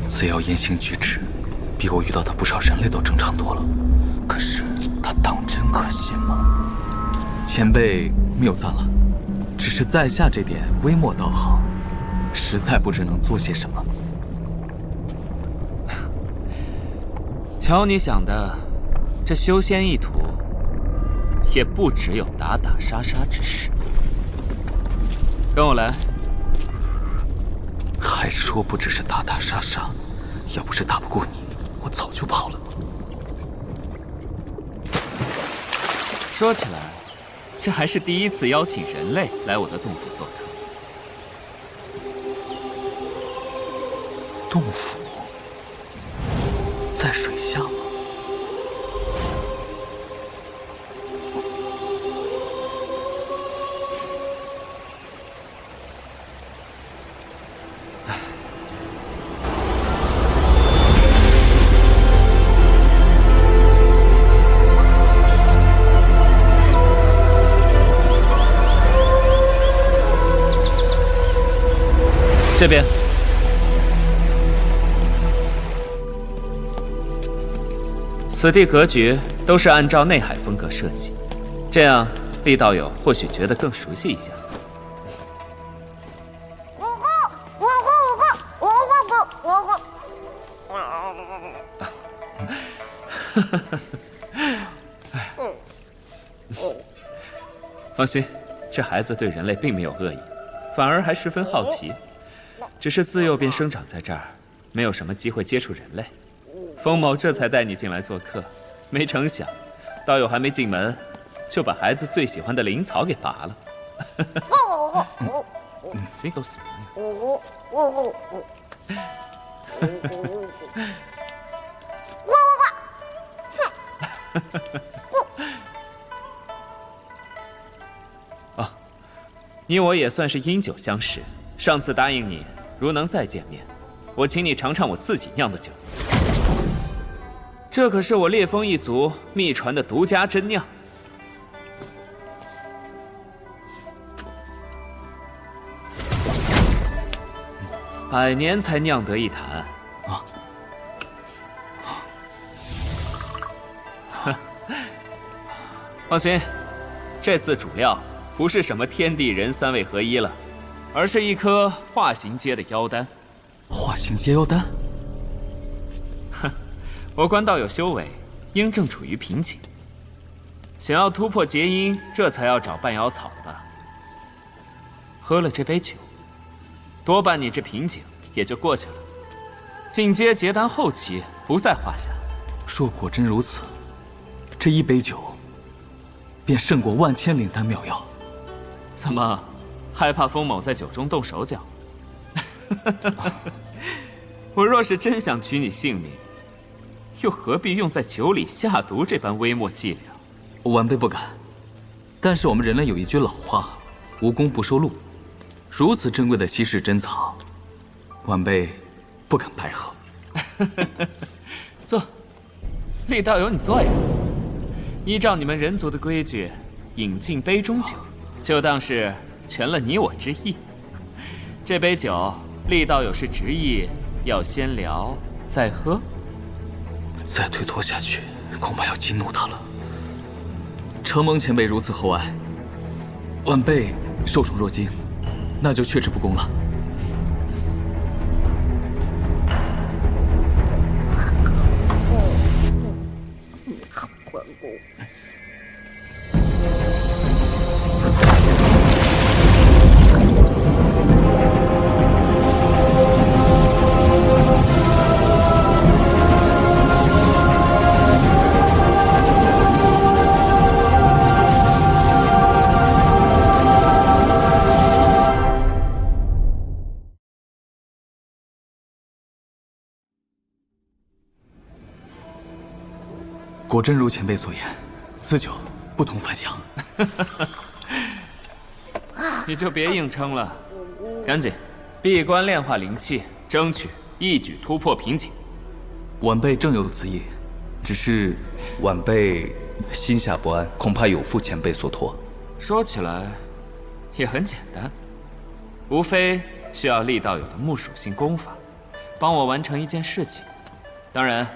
此妖言行举止，比我遇到的不少人类都正常多了。可是他当真可信吗？前辈谬赞了，只是在下这点微末道行，实在不知能做些什么。瞧你想的，这修仙一途也不只有打打杀杀之事。跟我来。还说不只是打打杀杀，要不是打不过你，我早就跑了。说起来，这还是第一次邀请人类来我的洞府做客。洞府在水下吗？这边，此地格局都是按照内海风格设计，这样厉道友或许觉得更熟悉一下。放心，这孩子对人类并没有恶意，反而还十分好奇，只是自幼便生长在这儿，没有什么机会接触人类。风某这才带你进来做客，没成想，道友还没进门，就把孩子最喜欢的灵草给拔了。这个什么？哦，你我也算是因酒相识。上次答应你，如能再见面，我请你尝尝我自己酿的酒。这可是我烈风一族秘传的独家真酿。100年才酿得一坛啊！放心，这次主料不是什么天地人3位合一了，而是一颗化形阶的妖丹。化形阶妖丹？哼，我观道友修为应正处于瓶颈，想要突破结因，这才要找半妖草的吧？喝了这杯酒，多半你这瓶颈也就过去了，进阶结丹后期不在话下。若果真如此，这一杯酒便胜过万千灵丹妙药。怎么，害怕风某在酒中动手脚？我若是真想取你性命，又何必用在酒里下毒这般微末伎俩？晚辈不敢，但是我们人类有一句老话，无功不受禄。如此珍贵的稀世珍草，晚辈不敢白喝。坐，厉道友，你坐呀。依照你们人族的规矩，饮尽杯中酒，就当是全了你我之意。这杯酒，厉道友是执意要先聊再喝。再推脱下去，恐怕要激怒他了。承蒙前辈如此厚爱，晚辈受宠若惊，那就却之不恭了。果真如前辈所言，此酒不同凡响。你就别硬撑了，赶紧闭关炼化灵气，争取一举突破瓶颈。晚辈正有此意，只是晚辈心下不安，恐怕有负前辈所托。说起来也很简单，无非需要厉道友的木属性功法，帮我完成一件事情。当然，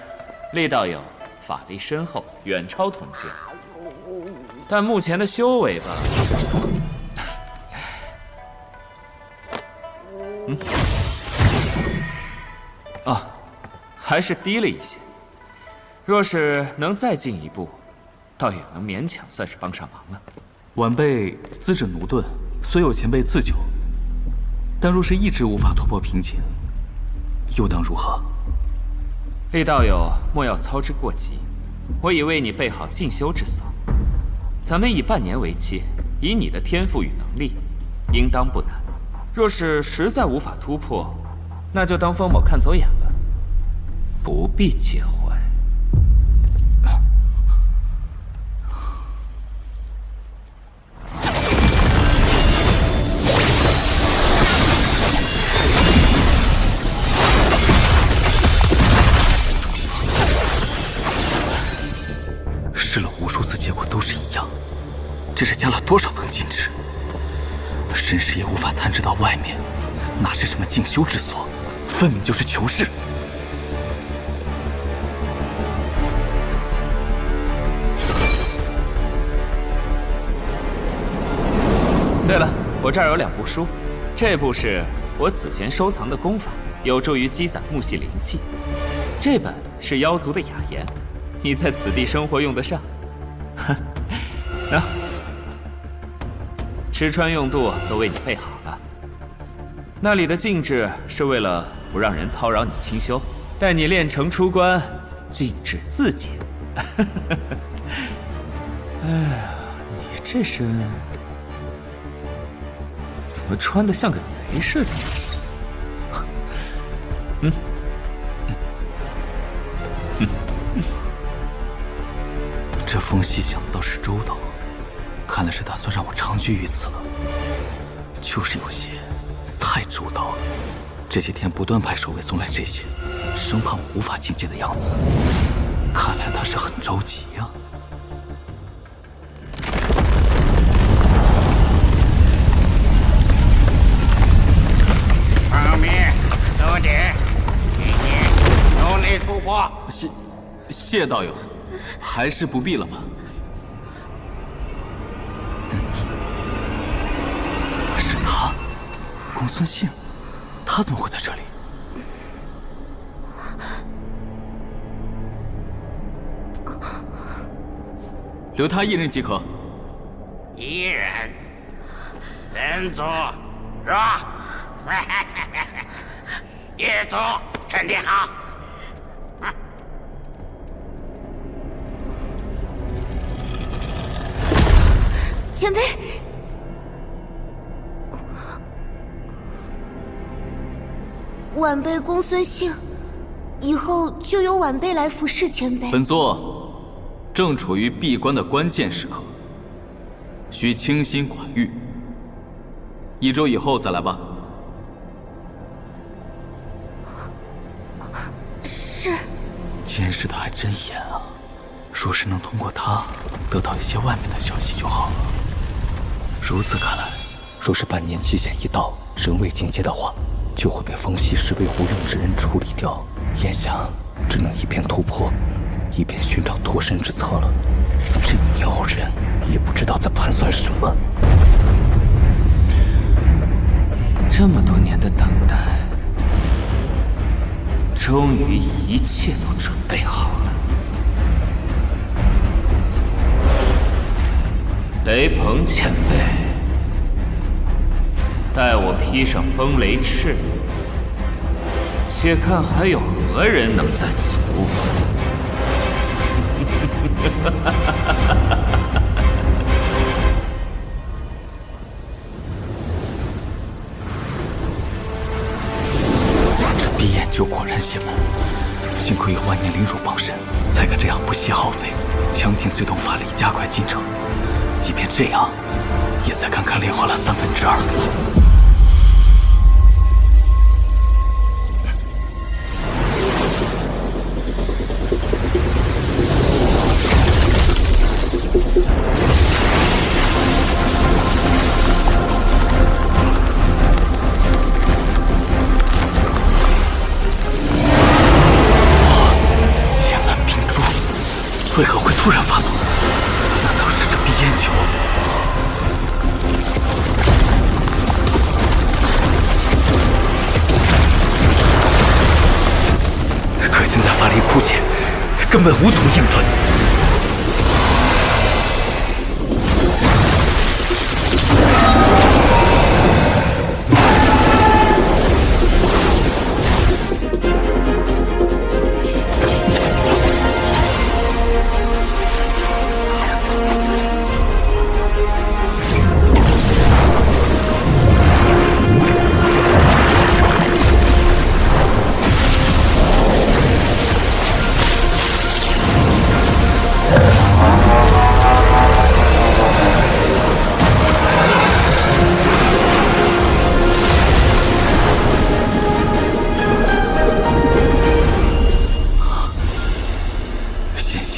厉道友法力深厚，远超同阶，但目前的修为吧，还是低了一些。若是能再进一步，倒也能勉强算是帮上忙了。晚辈资质驽钝，虽有前辈赐酒，但若是一直无法突破瓶颈，又当如何？厉道友莫要操之过急，我已为你备好进修之所。咱们以半年为期，以你的天赋与能力，应当不难。若是实在无法突破，那就当风某看走眼了，不必介怀。试了无数次，结果都是一样。这是加了多少层禁制？神识也无法探知到外面，哪是什么进修之所，分明就是囚室。我这儿有2部书，这部是我此前收藏的功法，有助于积攒木系灵气；这本是妖族的雅言，你在此地生活用得上。那吃穿用度都为你备好了。那里的禁制是为了不让人叨扰你清修，待你练成出关，禁制自解。哎呀，你这身怎么穿得像个贼似的？这风息想的倒是周到，看来是打算让我长居于此了。就是有些太周到了，这些天不断派守卫送来这些，生怕我无法进阶的样子。看来他是很着急呀。方面多点，今天努力突破。谢道友，还是不必了吧。是他，公孙信，他怎么会在这里？留他一人即可。1人，人族弱，越族身体好。前辈，晚辈公孙姓，以后就由晚辈来服侍前辈。本座正处于闭关的关键时刻，需清心寡欲。1周以后再来吧。是。监视的还真严啊！若是能通过他得到一些外面的消息就好了。如此看来，若是半年期限一到，仍未进阶的话，就会被风息视为无用之人处理掉。眼下只能一边突破，一边寻找脱身之策了。这妖人也不知道在盘算什么。这么多年的等待，终于一切都准备好了。雷鹏前辈，待我披上风雷翅，且看还有何人能再阻我。这闭眼就果然邪门，幸亏有万年灵乳傍身，才敢这样不惜耗费，强行催动法力加快进程。即便这样，也才刚刚炼化了2/3。千蓝冰珠为何会突然发作？难道是这闭眼球？可现在法力枯竭，根本无从应对。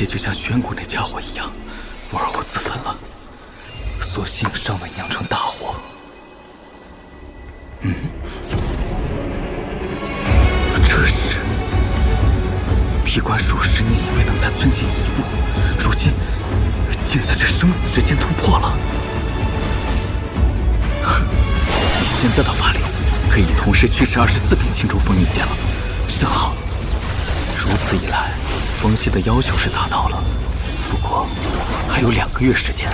就像玄谷那家伙一样，玩火自焚了，所幸尚未酿成大祸。这是闭关数10年，以为能再遵行一步，如今竟在这生死之间突破了。同时驱使24柄青竹风逆剑了，甚好。如此一来，风息的要求是达到了，不过还有2个月时间，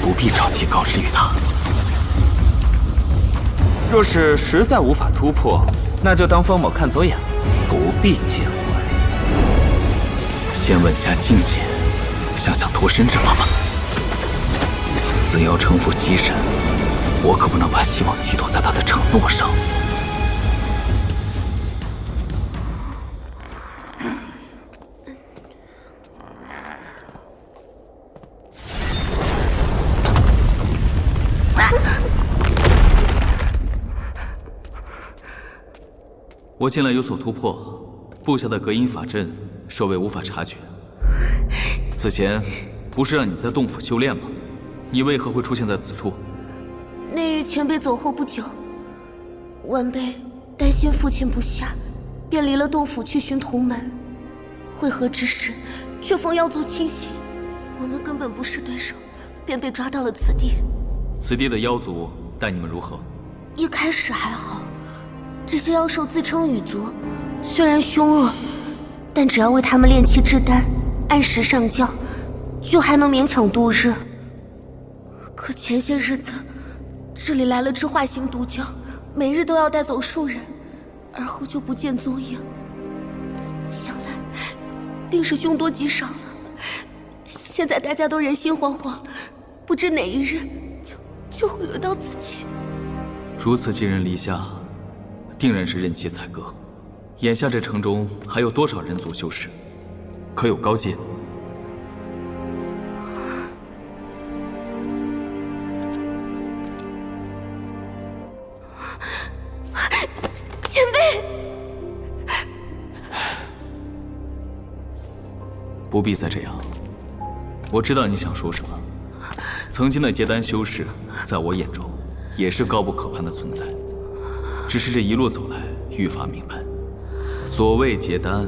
不必着急告知于他。若是实在无法突破，那就当风某看走眼了，不必介怀。先稳下境界，想想脱身之法吧。死要城府极深，我可不能把希望寄托在他的承诺上。我近来有所突破，布下的隔音法阵，守卫无法察觉。此前不是让你在洞府修炼吗？你为何会出现在此处？那日前辈走后不久，晚辈担心父亲不下，便离了洞府去寻同门。会合之时，却逢妖族侵袭，我们根本不是对手，便被抓到了此地。此地的妖族待你们如何？一开始还好，这些妖兽自称羽族，虽然凶恶，但只要为他们炼气制丹，按时上教，就还能勉强度日。可前些日子，这里来了只化形毒蛟，每日都要带走数人，而后就不见踪影。想来，定是凶多吉少了。现在大家都人心惶惶，不知哪一日就会轮到自己。如此寄人篱下，定然是任其宰割。眼下这城中还有多少人族修士？可有高阶？前辈，不必再这样。我知道你想说什么。曾经的结丹修士，在我眼中也是高不可攀的存在。只是这一路走来，愈发明白，所谓结丹，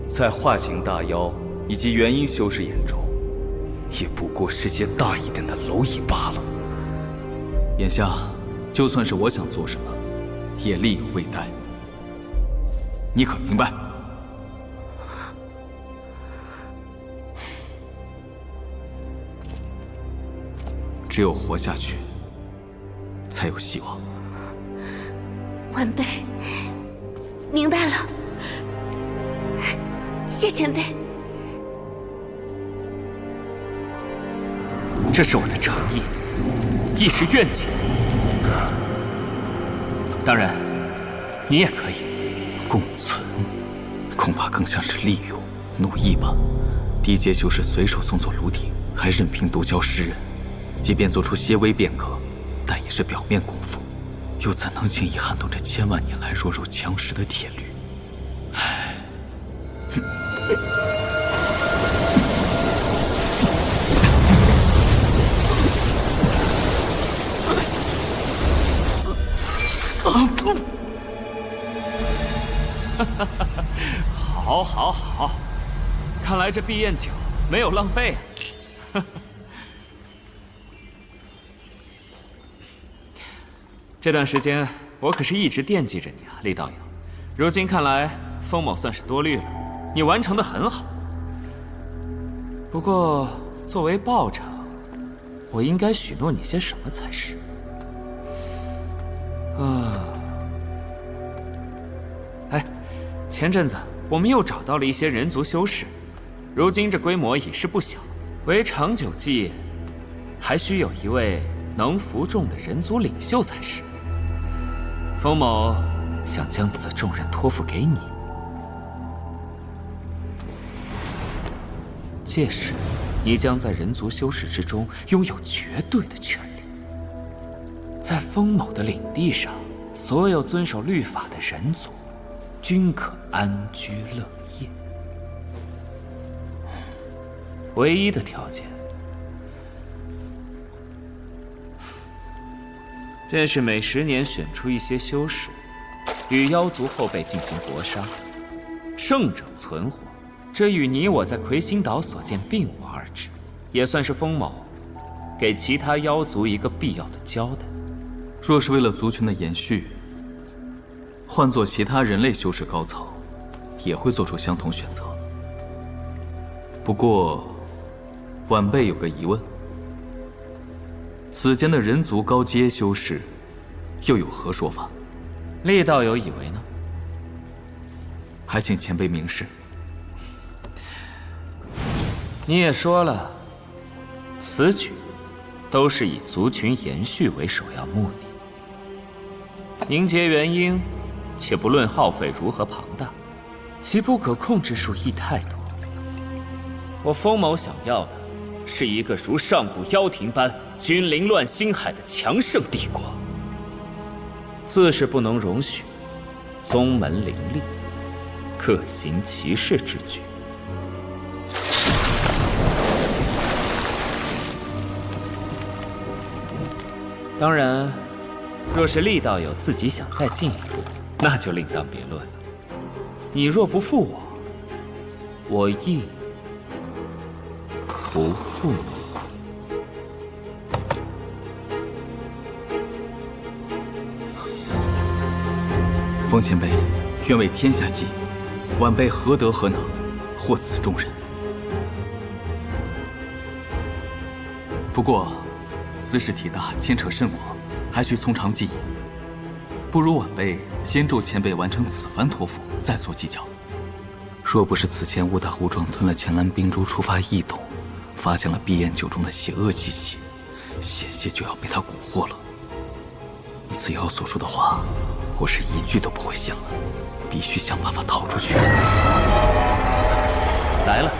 在化形大妖以及元婴修士眼中，也不过是些大一点的蝼蚁罢了。眼下，就算是我想做什么，也力有未逮。你可明白？只有活下去，才有希望。晚辈明白了，谢前辈。这是我的诚意，亦是愿景。当然，你也可以共存，恐怕更像是利用、奴役吧。低阶修士随手送作炉鼎，还任凭毒蛟食人，即便做出些微变革，但也是表面功夫，又怎能轻易撼动这千万年来弱肉强食的铁律？唉，好，好，好！看来这碧焰酒没有浪费。这段时间我可是一直惦记着你啊，厉道友。如今看来，风某算是多虑了，你完成的很好。不过，作为报酬，我应该许诺你些什么才是？哎，前阵子我们又找到了一些人族修士，如今这规模已是不小，为长久计，还需有一位能服众的人族领袖才是。风某想将此重任托付给你，届时你将在人族修士之中拥有绝对的权利。在风某的领地上，所有遵守律法的人族均可安居乐业。唯一的条件，便是每10年选出一些修士，与妖族后辈进行搏杀，胜者存活。这与你我在魁星岛所见并无二致，也算是风某给其他妖族一个必要的交代。若是为了族群的延续，换做其他人类修士高层，也会做出相同选择。不过，晚辈有个疑问：此间的人族高阶修士，又有何说法？厉道友以为呢？还请前辈明示。你也说了，此举都是以族群延续为首要目的。凝结元婴，且不论耗费如何庞大，其不可控之数亦太多。我封某想要的，是一个如上古妖庭般君临乱星海的强盛帝国，自是不能容许宗门林立，各行其事之举。当然，若是厉道友自己想再进一步，那就另当别论了。你若不负我，我亦不负你。风前辈愿为天下计，晚辈何德何能，获此重任？不过，兹事体大，牵扯甚广，还需从长计议。不如晚辈先助前辈完成此番托付，再做计较。若不是此前误打误撞吞了乾蓝冰珠，触发异动，发现了碧焰酒中的邪恶气息，险些就要被他蛊惑了。此妖所说的话，我是一句都不会信了，必须想办法逃出去。来了。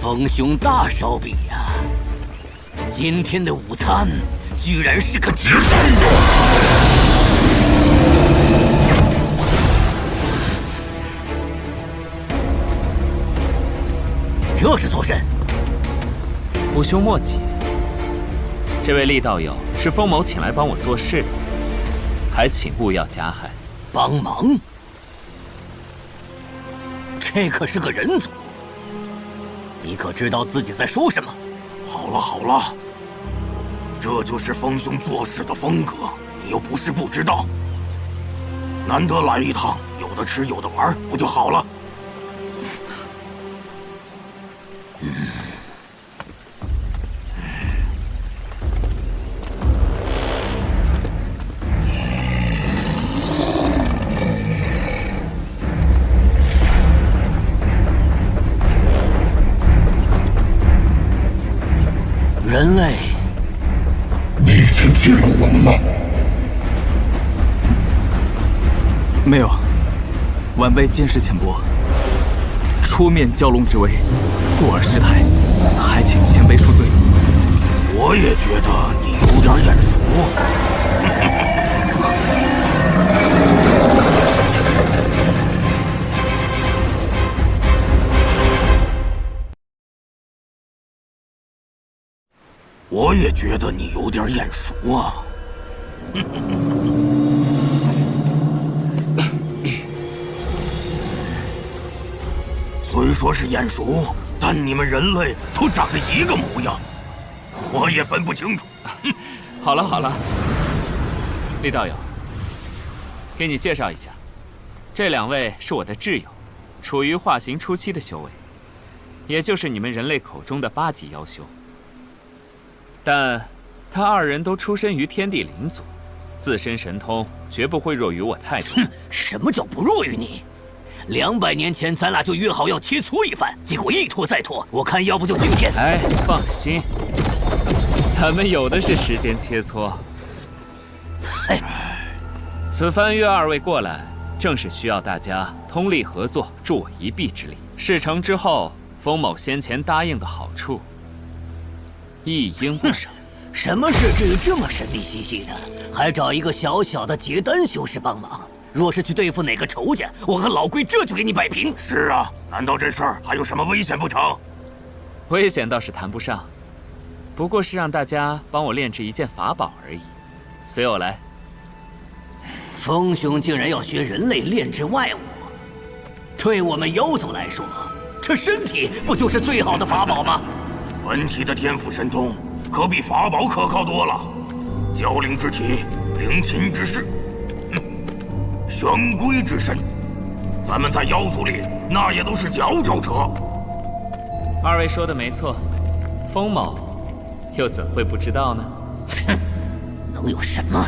风兄大手笔呀！今天的午餐居然是个直升的！这是做甚？吾兄莫急，这位厉道友是风某请来帮我做事的，还请勿要加害。帮忙？这可是个人族。你可知道自己在说什么？好了好了，这就是风兄做事的风格，你又不是不知道。难得来一趟，有的吃有的玩，不就好了？人类，你已经见过我们吗？没有，晚辈见识浅薄，出面蛟龙之威，故而失态，还请前辈恕罪。我也觉得你有点眼熟。我也觉得你有点眼熟啊！虽说是眼熟，但你们人类都长得一个模样，我也分不清楚。好了好了，厉道友，给你介绍一下，这两位是我的挚友，处于化形初期的修为，也就是你们人类口中的8级妖修。但他二人都出身于天地灵族，自身神通绝不会弱于我太多。什么叫不弱于你？ 200年前咱俩就约好要切磋一番，结果一拖再拖，我看要不就今天。哎，放心，咱们有的是时间切磋。哎，此番约2位过来，正是需要大家通力合作，助我一臂之力。事成之后，封某先前答应的好处，一应不少。什么事至于这么神秘兮兮的，还找一个小小的结丹修士帮忙？若是去对付哪个仇家，我和老龟这就给你摆平。是啊，难道这事儿还有什么危险不成？危险倒是谈不上，不过是让大家帮我炼制一件法宝而已。随我来。风兄竟然要学人类炼制外物，对我们妖族来说，这身体不就是最好的法宝吗？本体的天赋神通可比法宝可靠多了。蛟灵之体，灵禽之势，玄龟之身，咱们在妖族里那也都是佼佼者。2位说的没错，风某又怎会不知道呢？哼，能有什么？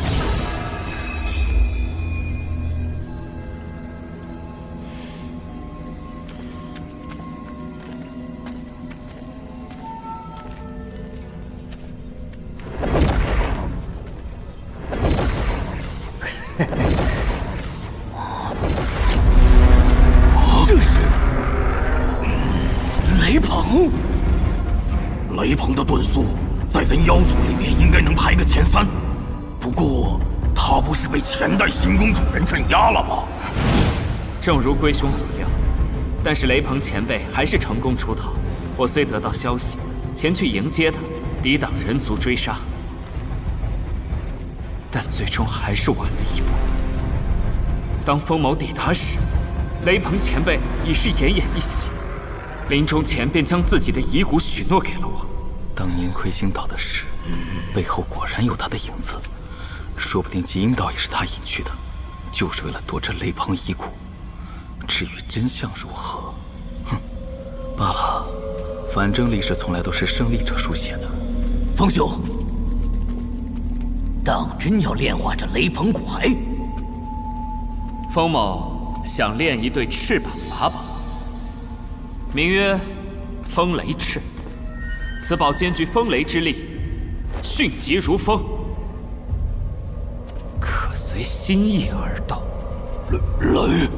这是雷鹏。雷鹏的遁速在咱妖族里面应该能排个前3，不过他不是被前代新宫主人镇压了吗？正如龟兄所料，但是雷鹏前辈还是成功出逃。我虽得到消息，前去迎接他，抵挡人族追杀，但最终还是晚了一步。当风某抵达时，雷鹏前辈已是奄奄一息，临终前便将自己的遗骨许诺给了我。当年魁星岛的事，背后果然有他的影子，说不定极阴岛也是他引去的，就是为了夺这雷鹏遗骨。至于真相如何，哼，罢了，反正历史从来都是胜利者书写的。风兄，当真要炼化这雷鹏骨骸？风某想炼一对翅膀法宝，名曰风雷翅。此宝兼具风雷之力，迅疾如风，可随心意而动。雷，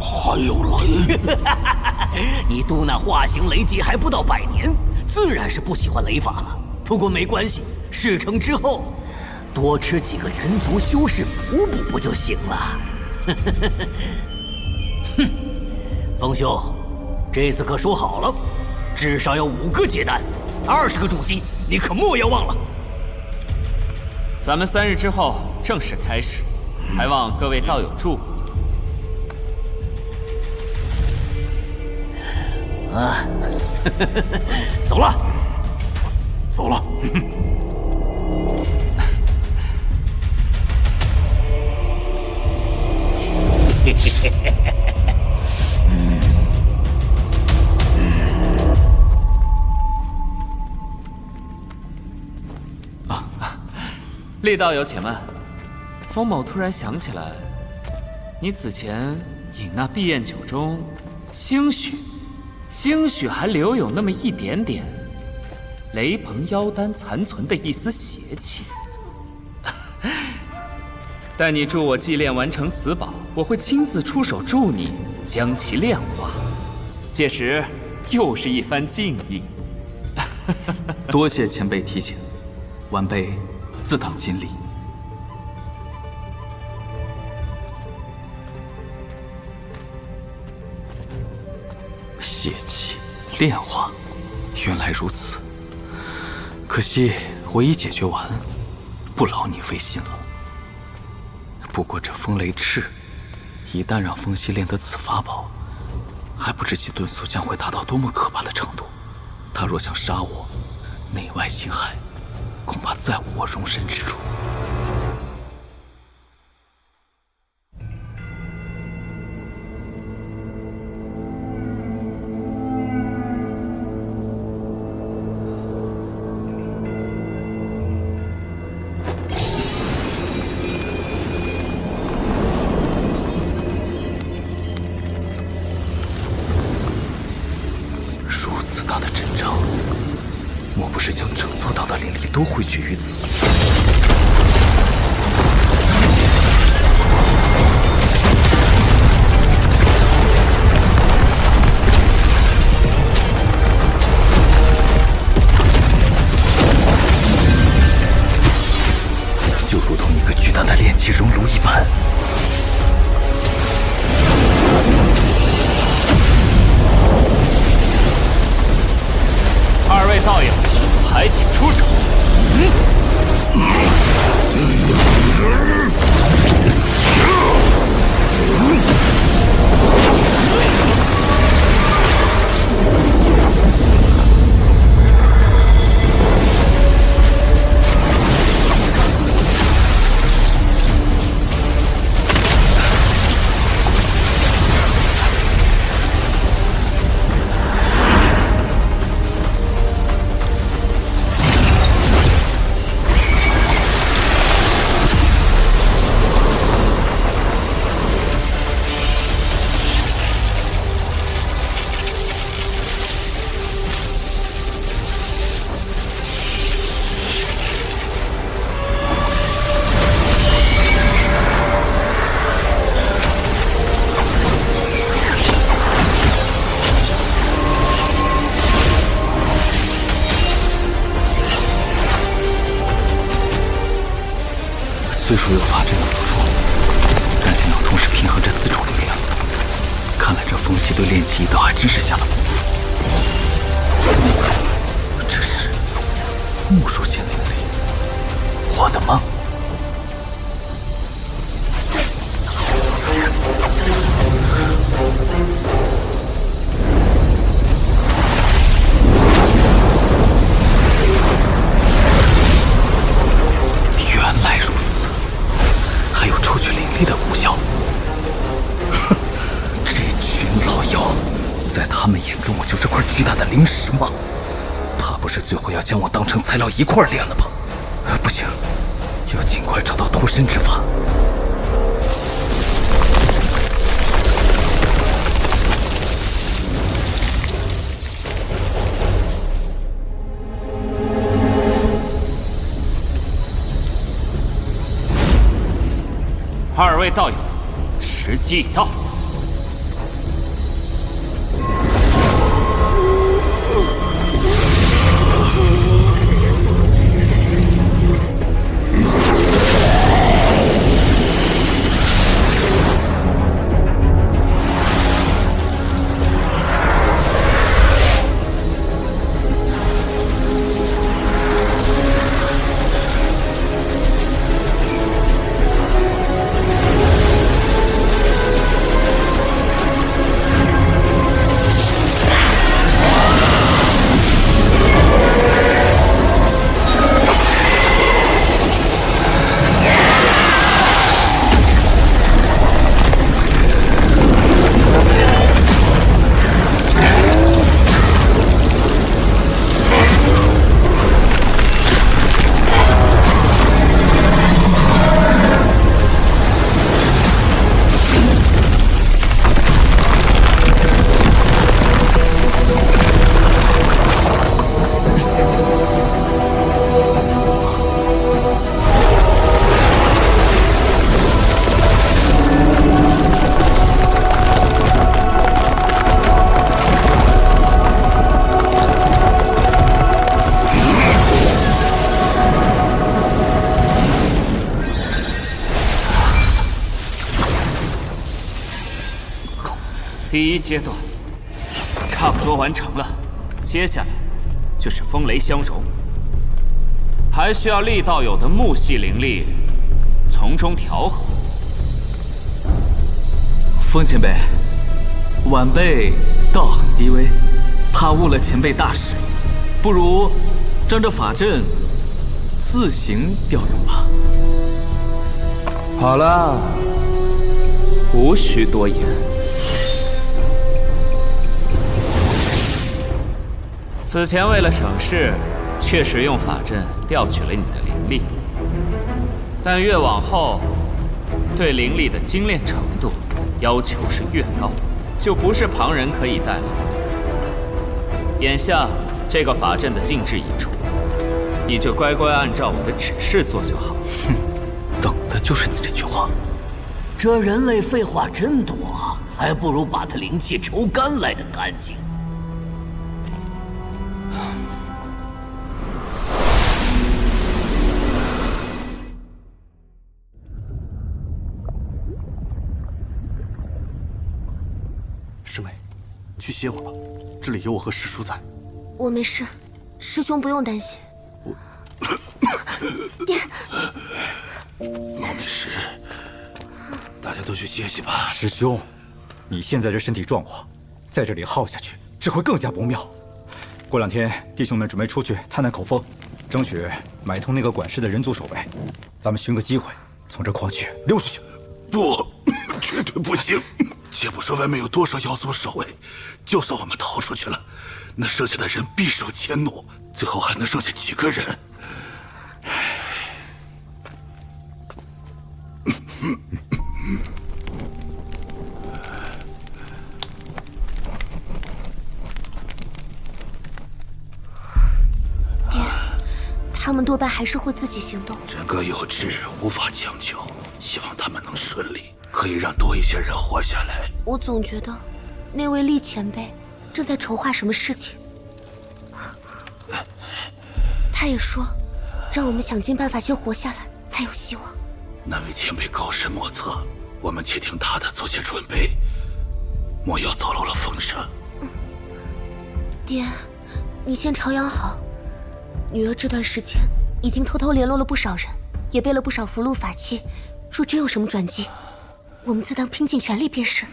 还有雷？你渡那化形雷劫还不到100年，自然是不喜欢雷法了。不过没关系，事成之后，多吃几个人族修士补补不就行了？哼，风兄，这次可说好了，至少要5个结丹，20个筑基，你可莫要忘了。咱们3日之后正式开始，还望各位道友助我。啊，走了，走了。厉道友且慢。风某突然想起来，你此前饮那碧焰酒中，兴许还留有那么一点点雷鹏妖丹残存的一丝邪气。待你助我祭炼完成此宝，我会亲自出手助你将其炼化，届时又是一番敬意。多谢前辈提醒，晚辈自当尽力。邪气炼化，原来如此。可惜我已解决完，不劳你费心了。不过这风雷翅，一旦让风息炼得此法宝，还不知其遁速将会达到多么可怕的程度。他若想杀我，内外侵害，恐怕再无我容身之处。的灵力都汇聚于此。就如同一个巨大的炼气熔炉一般。二位道友，还请出手。虽说有法阵的辅助，但想要同时平衡这4种力量，看来这风息对炼气一道还真是下了功夫。这是木属性灵力，我的吗？原来如此，还有抽取灵力的功效。哼，这群老妖，在他们眼中我就是块巨大的灵石吗？怕不是最后要将我当成材料一块炼了吧？不行，要尽快找到脱身之法。二位道友，时机已到。第一阶段差不多完成了，接下来就是风雷相融，还需要厉道友的木系灵力从中调和。风前辈，晚辈道行低微，怕误了前辈大事，不如将这法阵自行调用吧。好了，无需多言。此前为了省事，确实用法阵调取了你的灵力，但越往后，对灵力的精炼程度要求是越高，就不是旁人可以代劳。眼下这个法阵的禁制已除，你就乖乖按照我的指示做就好。哼，等的就是你这句话。这人类废话真多，还不如把他灵气抽干来的干净。师妹，去歇会吧，这里有我和师叔在。我没事，师兄不用担心。爹，我没事，大家都去歇歇吧。师兄，你现在这身体状况，在这里耗下去只会更加不妙。过2天，弟兄们准备出去探探口风，争取买通那个管事的人族守卫。咱们寻个机会从这矿区溜出去。不，绝对不行！且不说外面有多少妖族守卫，就算我们逃出去了，那剩下的人必受迁怒，最后还能剩下几个人？爹，他们多半还是会自己行动。人各有志，无法强求。希望他们能顺利，可以让多一些人活下来。我总觉得，那位厉前辈正在筹划什么事情。他也说，让我们想尽办法先活下来，才有希望。那位前辈高深莫测，我们且听他的做些准备，莫要走漏了风声。爹，你先调养好。女儿这段时间已经偷偷联络了不少人，也备了不少符箓法器。若真有什么转机，我们自当拼尽全力便是。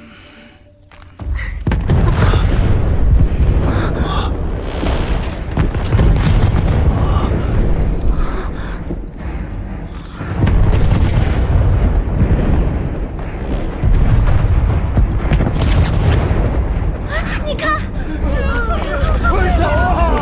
你看，快走啊！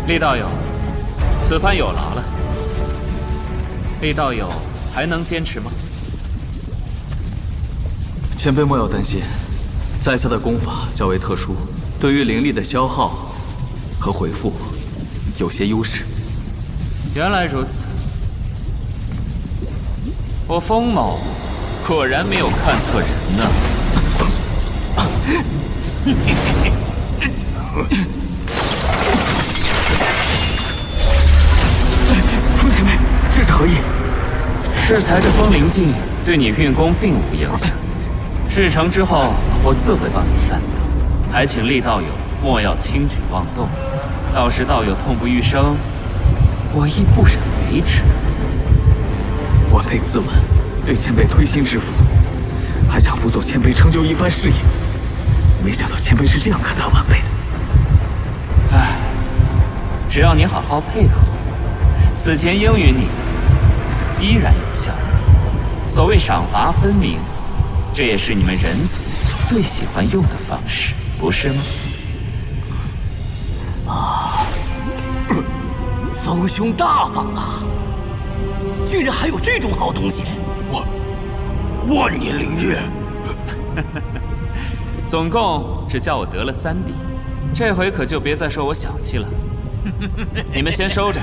厉道友，此番有劳了。厉道友还能坚持吗？前辈莫要担心，在下的功法较为特殊，对于灵力的消耗和回复有些优势。原来如此，我风某果然没有看错人呢。风前辈，这是何意？适才的风灵镜对你运功并无影响，事成之后我自会帮你散掉。还请厉道友莫要轻举妄动，到时道友痛不欲生，我亦不忍为之。晚辈自刎，对前辈推心置腹，还想辅佐前辈成就一番事业，没想到前辈是这样看待晚辈的。唉，只要你好好配合，此前应允你的依然有效。所谓赏罚分明，这也是你们人族最喜欢用的方式，不是吗？啊，风兄大方啊！竟然还有这种好东西！万年灵液，总共只叫我得了3滴，这回可就别再说我小气了。你们先收着，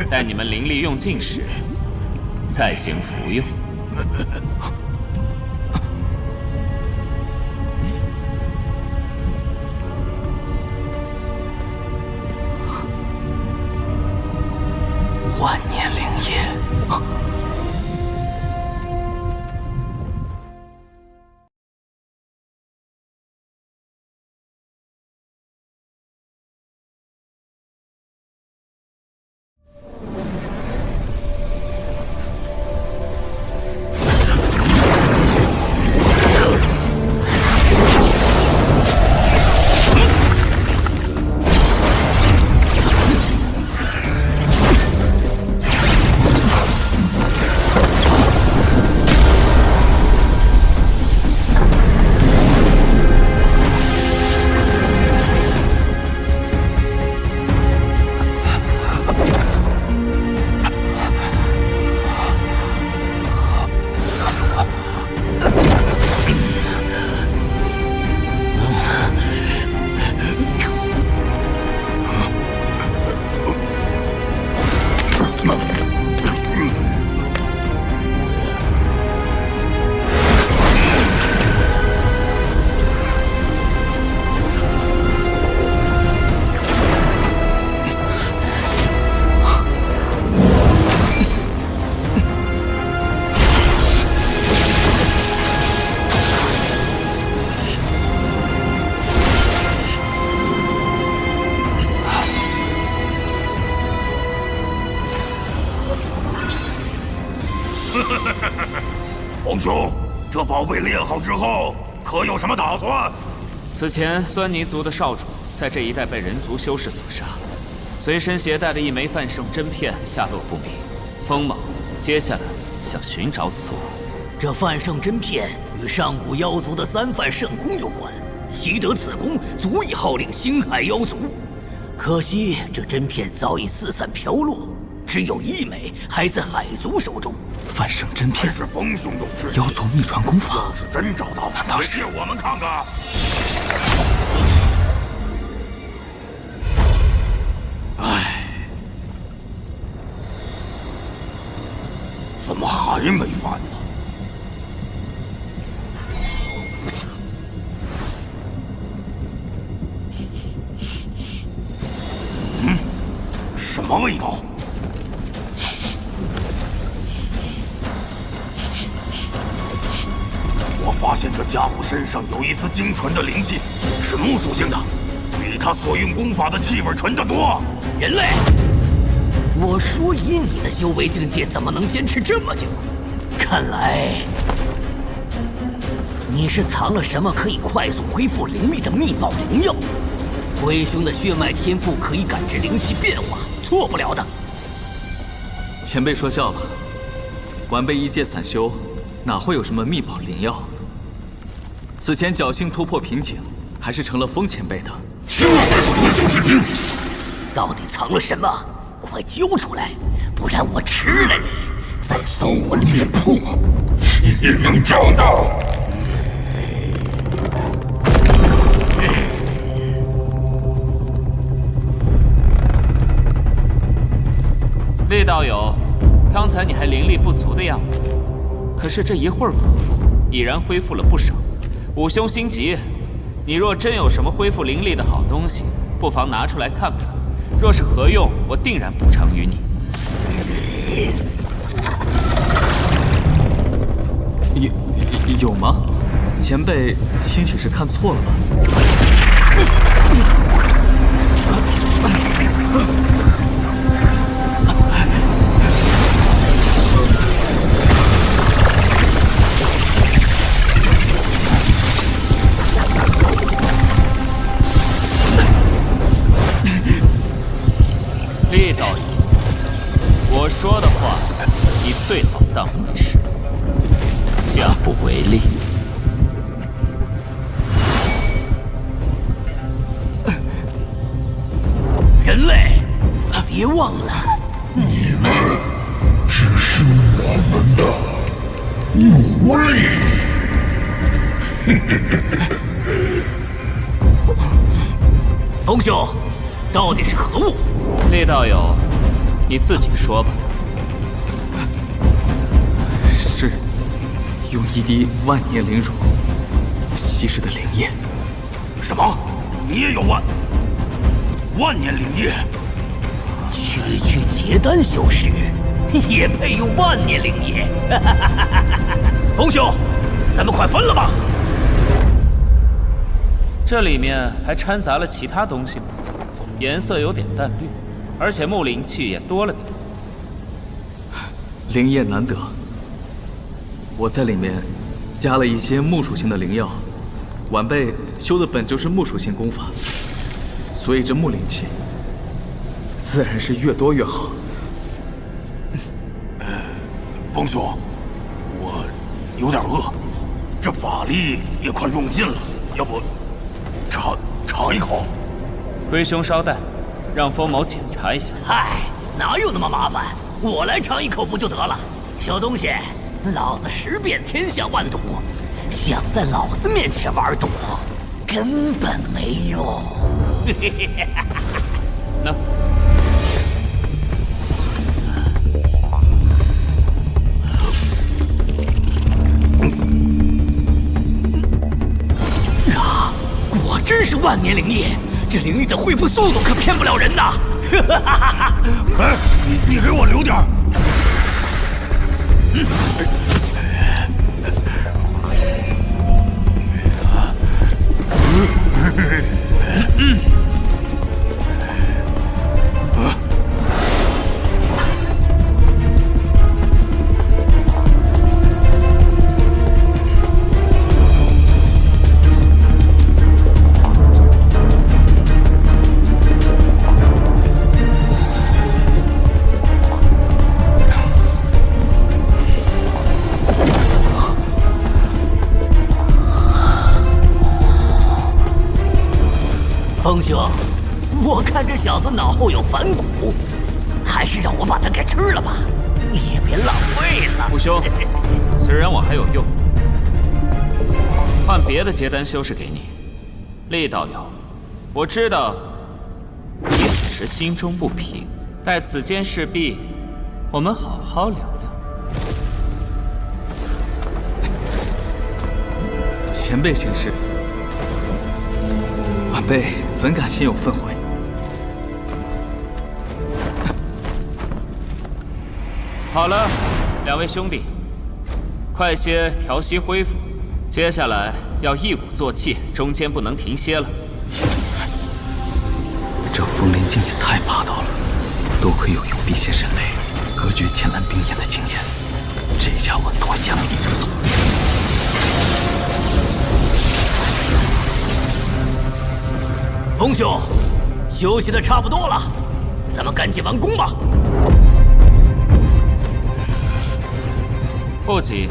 待你们灵力用尽时，再行服用。万年灵液。冯兄，这宝贝炼好之后，可有什么打算？此前酸泥族的少主在这一带被人族修士所杀，随身携带的一枚范圣真片下落不明。风某接下来想寻找此物。这范圣真片与上古妖族的三范圣功有关，习得此功，足以号令星海妖族。可惜这真片早已四散飘落，只有一枚还在海族手中。范圣真片是风兄有志气，妖族秘传功法，要是真找到，难道是借我们看看？唉，怎么还没翻呢？什么味道？我发现这家伙身上有一丝精纯的灵气，是木属性的，比他所用功法的气味纯得多。人类，我说以你的修为境界，怎么能坚持这么久？看来你是藏了什么可以快速恢复灵力的秘宝灵药。龟兄的血脉天赋可以感知灵气变化，错不了的。前辈说笑了，晚辈一介散修，哪会有什么秘宝灵药？此前侥幸突破瓶颈，还是成了风前辈的。这才是不幸之地！到底藏了什么？快揪出来，不然我吃了你！在搜魂店铺也能找到。厉道友，刚才你还灵力不足的样子，可是这一会儿功夫，已然恢复了不少。武兄心急，你若真有什么恢复灵力的好东西，不妨拿出来看看。若是合用，我定然补偿于你。有吗？前辈兴许是看错了吧？厉道友，我说的话，你最好当回事，下不为例。人类，别忘了，你们只是我们的奴隶。风兄，到底是何物？厉道友，你自己说吧。是用一滴万年灵乳稀释的灵液。什么？你也有万年灵液？区区结丹修士，也配用万年灵液？冯兄，咱们快分了吧！这里面还掺杂了其他东西吗？颜色有点淡绿，而且木灵气也多了点。灵液难得，我在里面加了一些木属性的灵药。晚辈修的本就是木属性功法，所以这木灵气自然是越多越好。风兄，我有点饿，这法力也快用尽了，要不尝一口？龟兄稍待，让风某检查一下。嗨，哪有那么麻烦？我来尝一口不就得了？小东西，老子识遍天下万赌，想在老子面前玩赌，根本没用。那果真是万年灵液，这灵力的恢复速度可骗不了人呐！哎，你给我留点儿。风兄，我看这小子脑后有反骨，还是让我把他给吃了吧，也别浪费了。父兄，此人我还有用，换别的结丹修士给你。厉道友，我知道你此时心中不平，待此间事毕，我们好好聊聊。前辈行事，晚辈怎敢心有愤悔？好了，两位兄弟，快些调息恢复，接下来要一鼓作气，中间不能停歇了。这风灵镜也太霸道了，多亏有永碧仙神雷隔绝千兰冰焰的经验，这下我多想你。风兄，休息的差不多了，咱们赶紧完工吧。不急，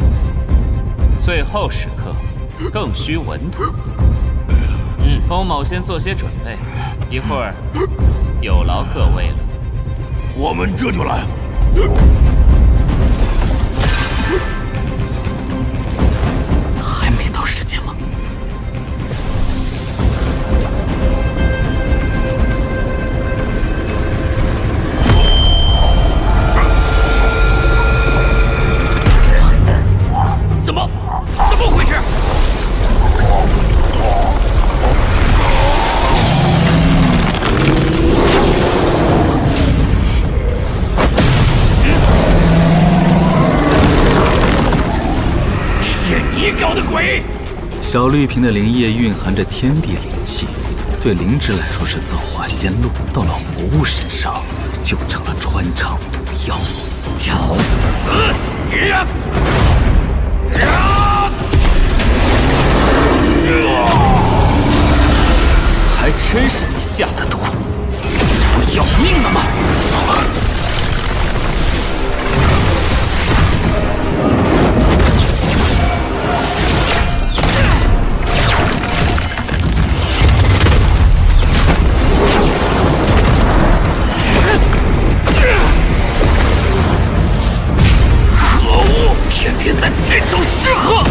最后时刻更需稳妥。风某先做些准备，一会儿有劳各位了。我们这就来。还没到时间吗？怎么回事？是你搞的鬼！小绿瓶的灵液蕴含着天地灵气，对灵芝来说是造化仙露，到了活物身上就成了穿肠毒药。找死！还真是你下的毒，不要命了吗？可恶！天天在这种时候。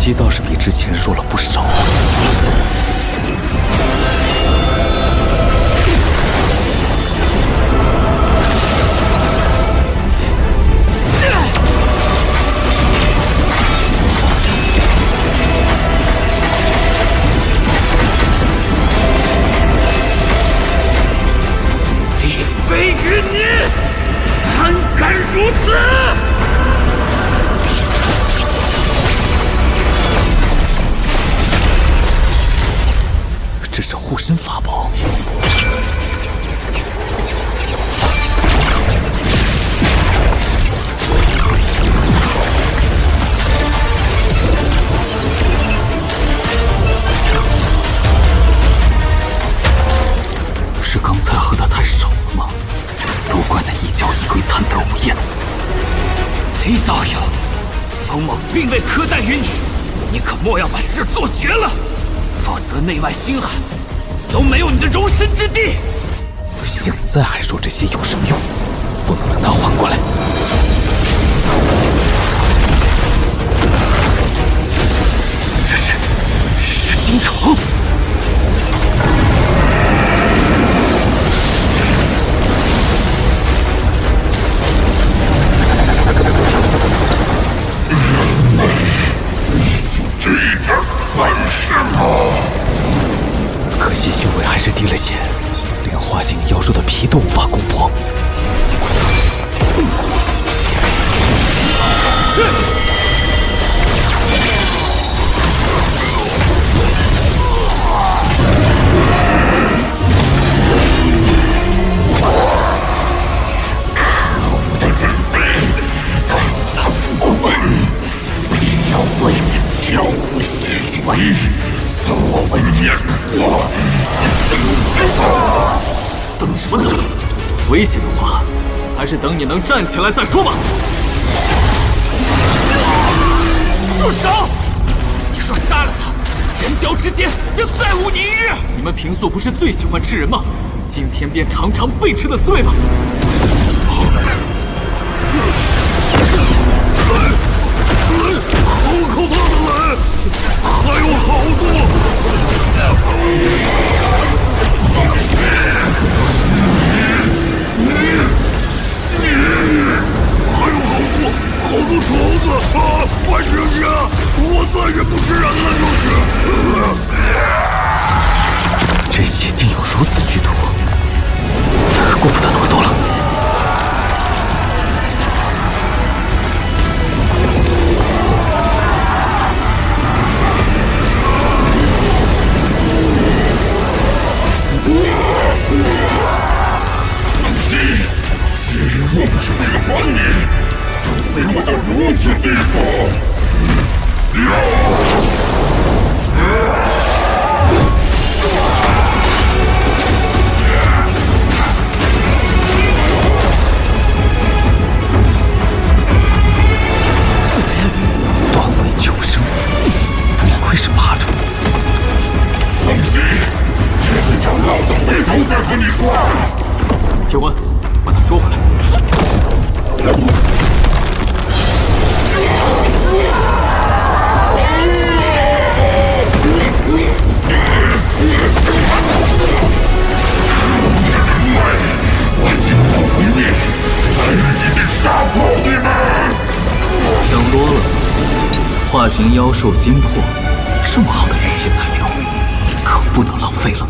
击倒是比之前弱了不少。立碑于你，安敢如此！这是护身法宝。是刚才喝的太少了吗？都怪那一骄一贵贪得无厌。雷道友，宗某并未苛待于你，你可莫要把事做绝了。否则内外兴汉都没有你的容身之地。现在还说这些有什么用？不能等他缓过来。这是京城。可惜修为还是低了些，连化境妖兽的皮都无法攻破。等什么等？危险的话，还是等你能站起来再说吧。住手！你说杀了他，人交之间就再无宁日。你们平素不是最喜欢吃人吗？今天便尝尝被吃的滋味吧。好可怕的人，还有好多。还有好多虫子啊！快停下！我再也不吃人了，就是。这血竟有如此剧毒，顾不得那么多了。我不是为了帮你，被落到如此地步。断尾求生，不愧是霸主。放心，这次找老子回头再和你说。铁官，把他捉回来。想多了，化形妖兽精魄，这么好的炼器材料，可不能浪费了。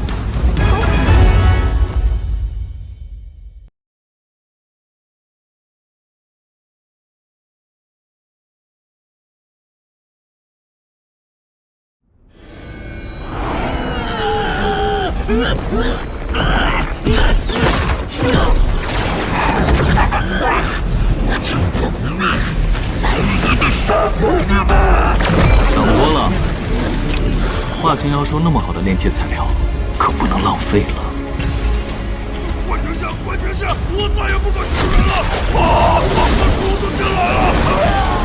想多了，化形妖兽那么好的炼器材料，可不能浪费了。快停下！快停下！我再也不敢吃人了！啊！把我猪都进来了！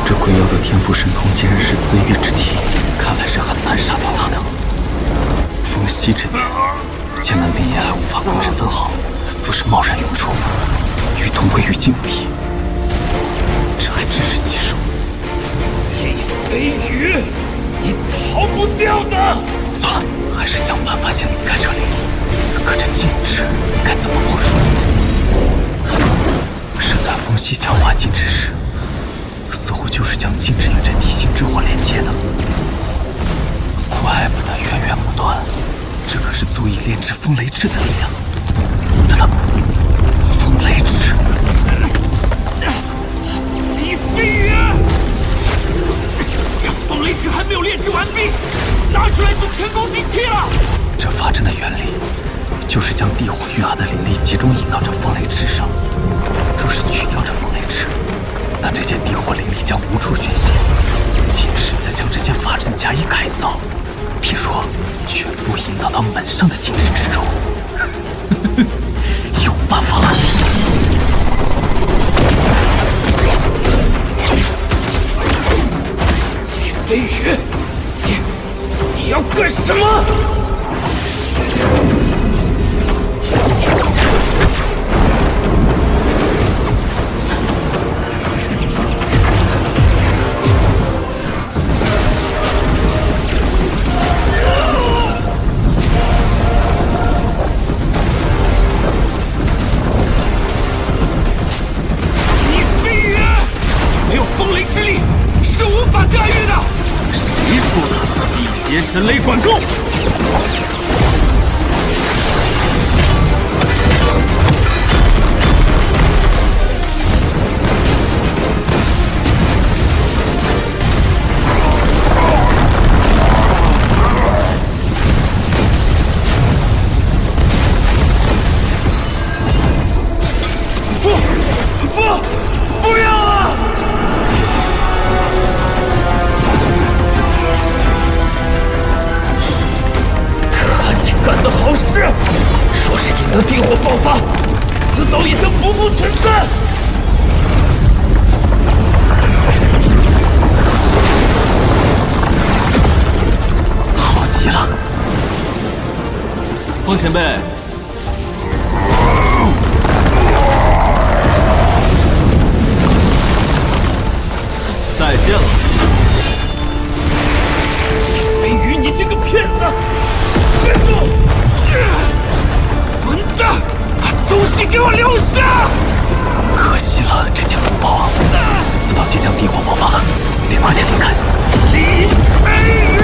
这鬼妖的天赋神通竟然是自愈之体，看来是很难杀掉他的。风息这边，剑南冰也还无法攻占分毫，若是贸然涌出，与同归于尽无异。这还真是棘手。飞羽，你逃不掉的。算了，还是想办法先离开这里。可这禁制该怎么破除？是在风息强化禁制时，似乎就是将禁制与这地心之火连接的。怪不得源源不断，这可是足以炼制风雷制的力量。等等，风雷制。李飞宇，这风雷制还没有炼制完毕，拿出来就前功尽弃了。这法阵的原理，就是将地火蕴含的灵力集中引到这风雷制上。若是去掉这风雷制，那这些地火灵力将无处宣泄。即使再将这些法阵加以改造，譬如全部引导到门上的禁制之中，有办法了。李飞宇，你要干什么？邪神雷管够！不要啊！干的好事！说是引得地火爆发，此早已将不复存在。好极了，风前辈，再见了。飞宇，你这个骗子！别住！混蛋，把东西给我留下！可惜了，这件不保。此道即将地火爆发了，得快点离开。李飞宇！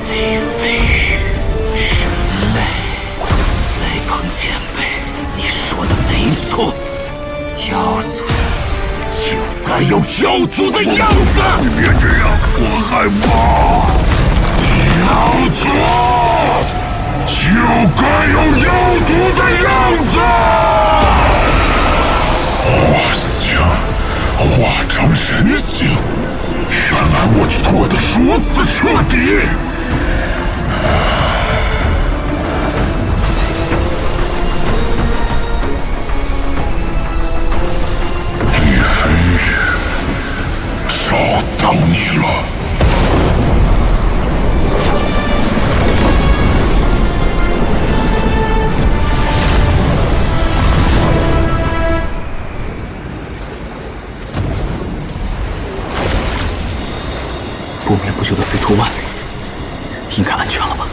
雷飞羽，神雷，雷鹏前辈，你说的没错，妖族就该有妖族的样子。你别这样，我害怕。妖族就该有妖族的样子。化形，化成人形，原来我错得如此彻底。李飞羽，找到你了。不眠不休的飞出万里，应该安全了吧？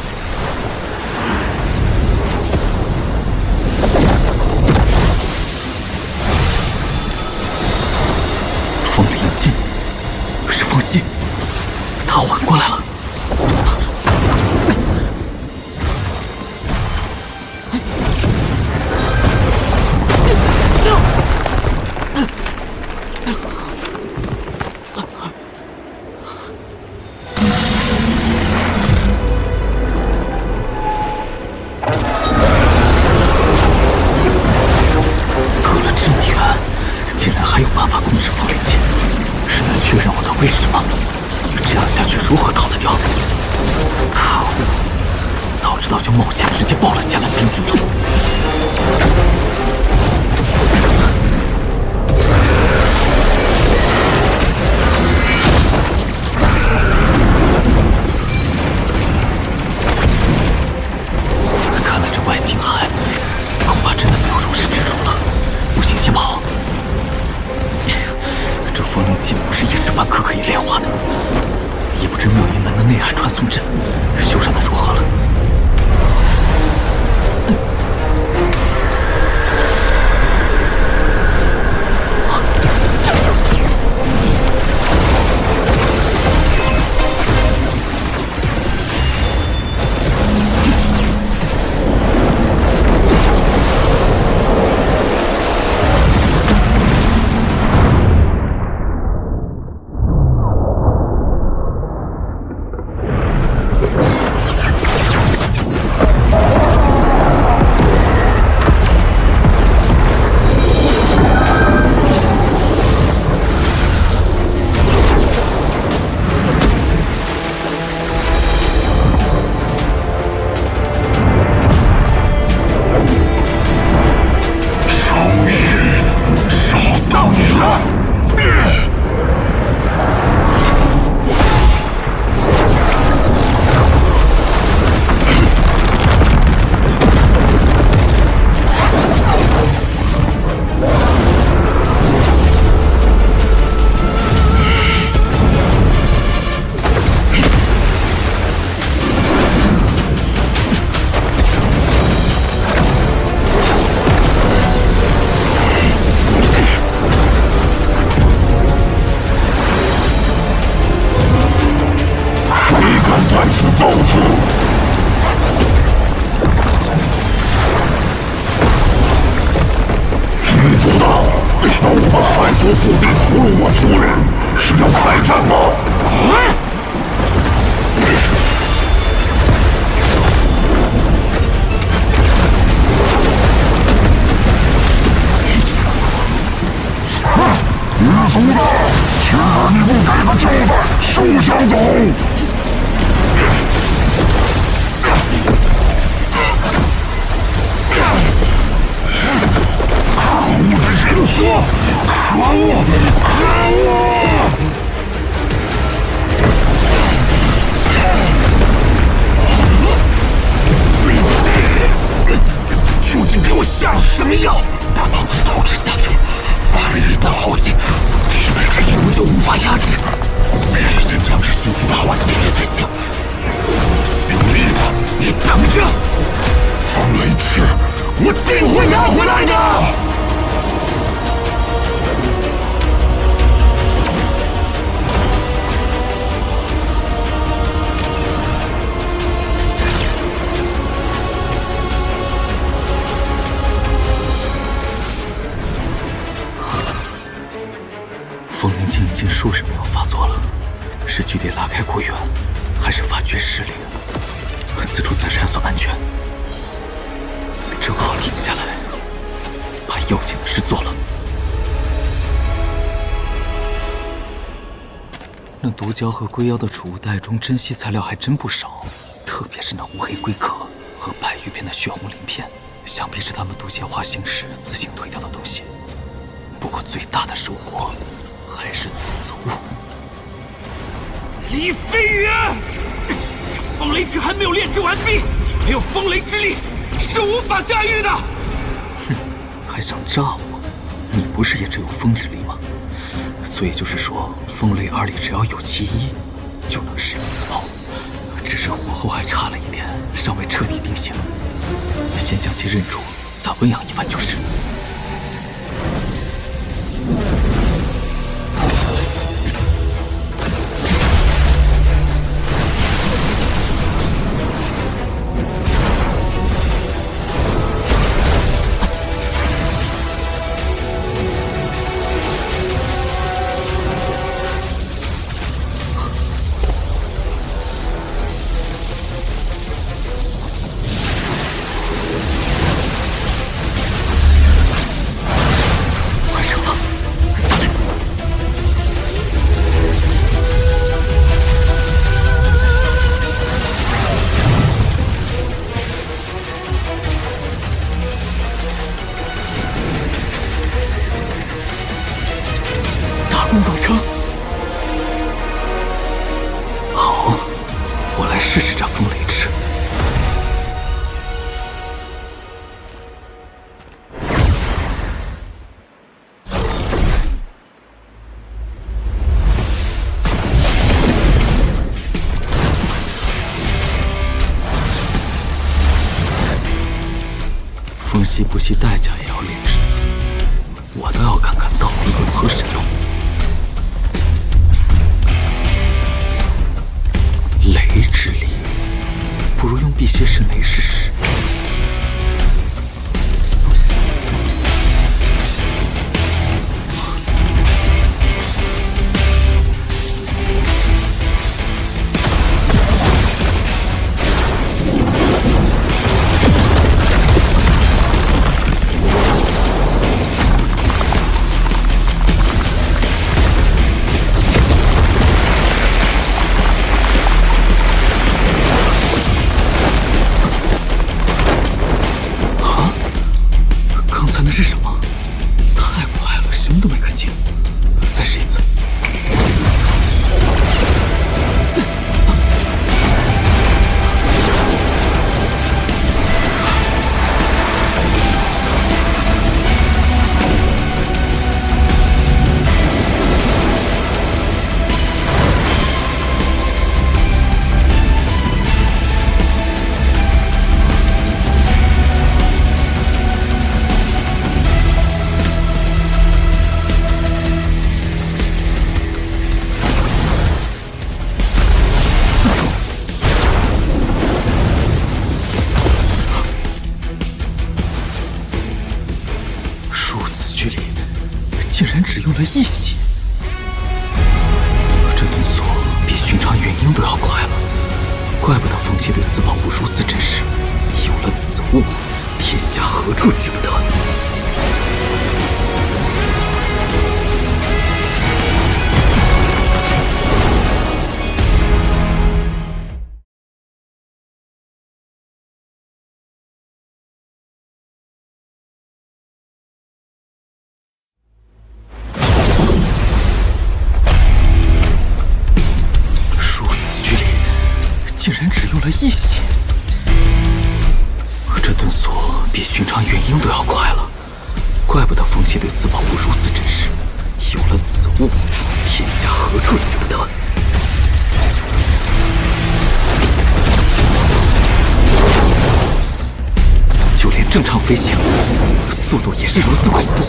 风临近，是风息，他缓过来了。为什么？这样下去如何逃得掉？可恶！早知道就冒险直接爆了迦南天主了。看来这外星海恐怕真的没有容身之处了。不行，先跑。这风灵剑不是一时半刻可以炼化的，也不知妙音门的内海传送阵修缮的如何了。此处暂时还算安全，正好停下来，把要紧的事做了。那毒蛟和龟妖的储物袋中珍稀材料还真不少，特别是那乌黑龟壳和白玉片的血红鳞片，想必是他们渡劫化形时自行退掉的东西。不过最大的收获还是此物。李飞宇，这风雷池还没有炼制完毕，你没有风雷之力是无法驾驭的。哼，还想诈我？你不是也只有风之力吗？所以就是说，风雷二里只要有其一，就能使用此炮。只是火候还差了一点，尚未彻底定型。先将其认住，再温养一番就是。风息不惜代价也要炼制此，我倒要看看到底有何神用。雷之力，不如用辟邪神雷试试。是什么？太快了，什么都没看清。再试一次。竟然只用了一血，这顿锁比寻常元婴都要快了，怪不得风气对此宝物如此珍视。有了此物，天下何处去不得？竟然只用了一血，这顿锁比寻常元婴都要快了，怪不得风气对此宝物如此珍视。有了此物，天下何处去不得？就连正常飞行，速度也是如此恐怖。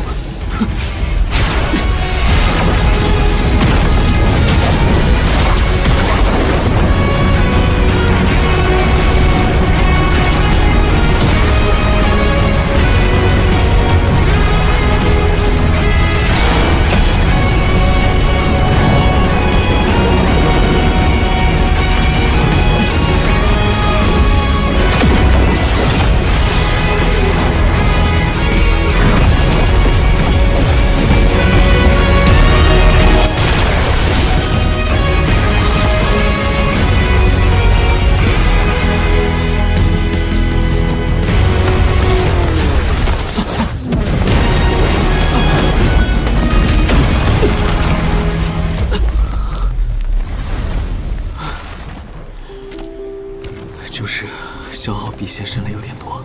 就是消耗比先生了有点多，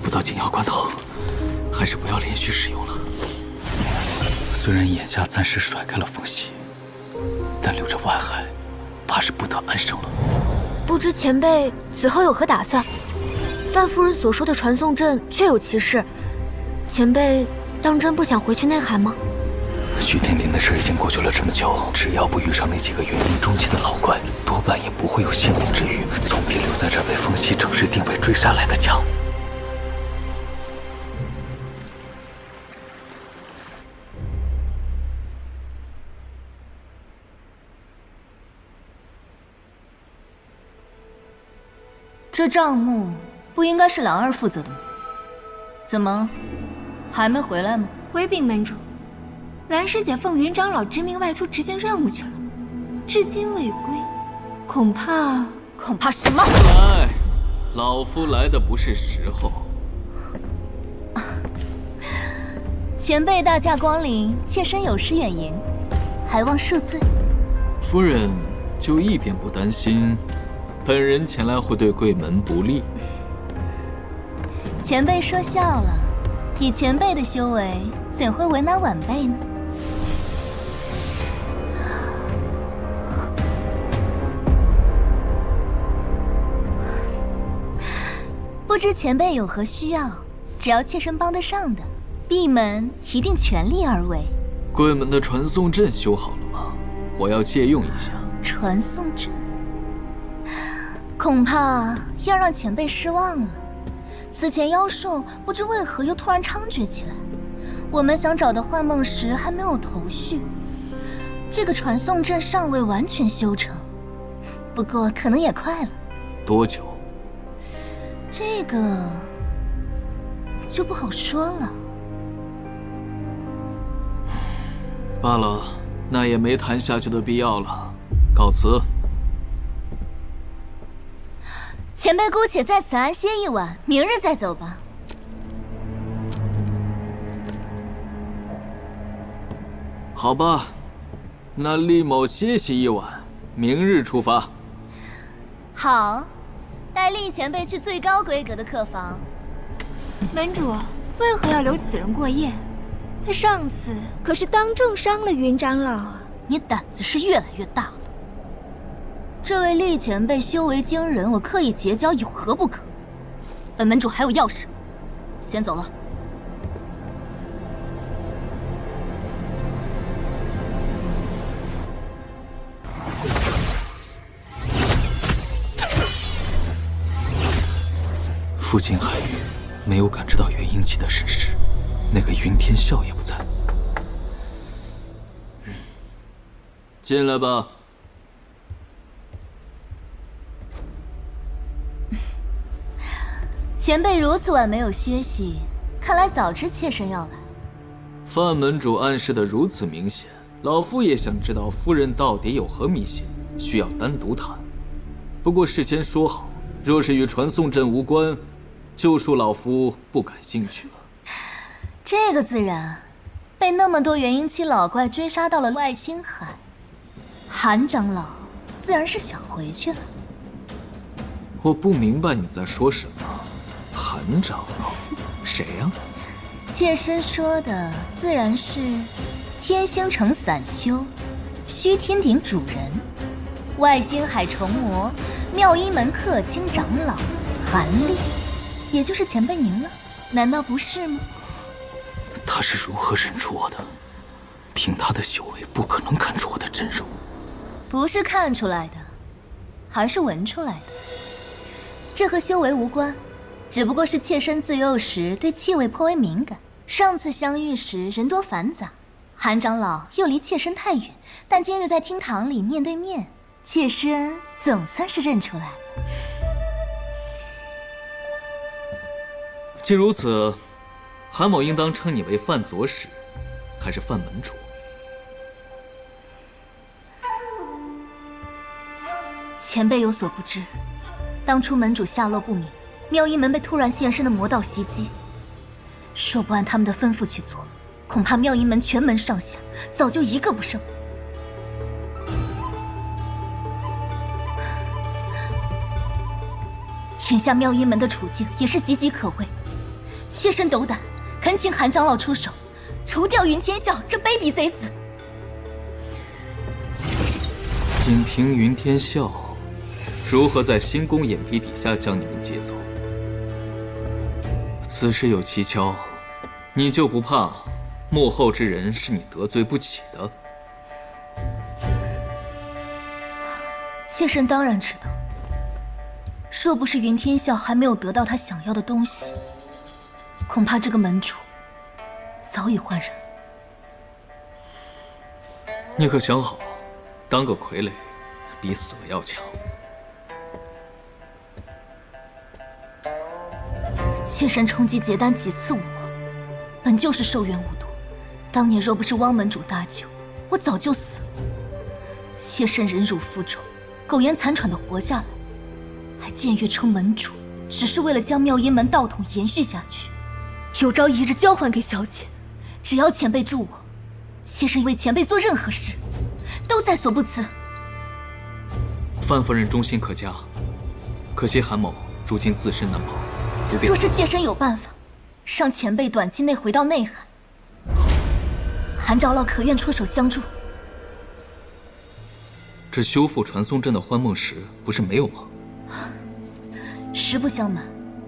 不到紧要关头，还是不要连续使用了。虽然眼下暂时甩开了风息，但留着外海，怕是不得安生了。不知前辈此后有何打算？范夫人所说的传送阵确有其事，前辈当真不想回去内海吗？徐天庭的事已经过去了这么久，只要不遇上那几个元婴中期的老怪，多半也不会有性命之虞，总比留在这被风息整日定位追杀来的强。这账目不应该是兰儿负责的吗？怎么还没回来吗？回禀门主，兰师姐奉云长老之命外出执行任务去了，至今未归，恐怕什么？来，老夫来的不是时候。前辈大驾光临，妾身有失远迎，还望恕罪。夫人就一点不担心本人前来会对贵门不利？前辈说笑了，以前辈的修为，怎会为难晚辈呢？不知前辈有何需要，只要妾身帮得上的，闭门一定全力而为。贵门的传送阵修好了吗？我要借用一下。传送阵，恐怕要让前辈失望了。此前妖兽不知为何又突然猖獗起来，我们想找的幻梦石还没有头绪，这个传送阵尚未完全修成，不过可能也快了。多久？这个就不好说了。罢了，那也没谈下去的必要了，告辞。前辈姑且在此安歇一晚，明日再走吧。好吧，那厉某歇息一晚，明日出发。好，带厉前辈去最高规格的客房。门主为何要留此人过夜？他上次可是当众伤了云长老啊！你胆子是越来越大了。这位厉前辈修为惊人，我刻意结交有何不可？本门主还有要事，先走了。附近海域没有感知到元婴期的神识，那个云天啸也不在。进来吧。前辈如此晚没有歇息，看来早知妾身要来。范门主暗示的如此明显，老夫也想知道夫人到底有何秘辛，需要单独谈。不过事先说好，若是与传送阵无关，就恕老夫不感兴趣了。这个自然，被那么多元婴期老怪追杀到了外星海，韩长老自然是想回去了。我不明白你在说什么。韩长老，谁呀？妾身说的自然是天星城散修，虚天鼎主人，外星海虫魔妙音门客卿长老韩烈，也就是前辈您了，难道不是吗？他是如何认出我的？凭他的修为，不可能看出我的真容。不是看出来的，而是闻出来的。这和修为无关，只不过是妾身自幼时对气味颇为敏感。上次相遇时人多繁杂，韩长老又离妾身太远，但今日在厅堂里面对面，妾身总算是认出来了。既如此，韩某应当称你为范左使，还是范门主？前辈有所不知，当初门主下落不明，妙音门被突然现身的魔道袭击，若不按他们的吩咐去做，恐怕妙音门全门上下早就一个不剩。眼下妙音门的处境也是岌岌可危，妾身斗胆，恳请韩长老出手，除掉云天笑这卑鄙贼子。仅凭云天笑，如何在新宫眼皮底下将你们劫走？此事有蹊跷，你就不怕幕后之人是你得罪不起的？妾身当然知道，若不是云天笑还没有得到他想要的东西，恐怕这个门主早已换人。你可想好，当个傀儡比死了要强。妾身冲击结丹几次无果，本就是受冤无度。当年若不是汪门主搭救，我早就死了。妾身忍辱负重，苟延残喘的活下来，还僭越称门主，只是为了将妙音门道统延续下去。有朝一日交还给小姐，只要前辈助我，妾身为前辈做任何事，都在所不辞。范夫人忠心可嘉，可惜韩某如今自身难保。若是妾身有办法，让前辈短期内回到内海，韩长老可愿出手相助？这修复传送阵的欢梦石不是没有吗？实不相瞒，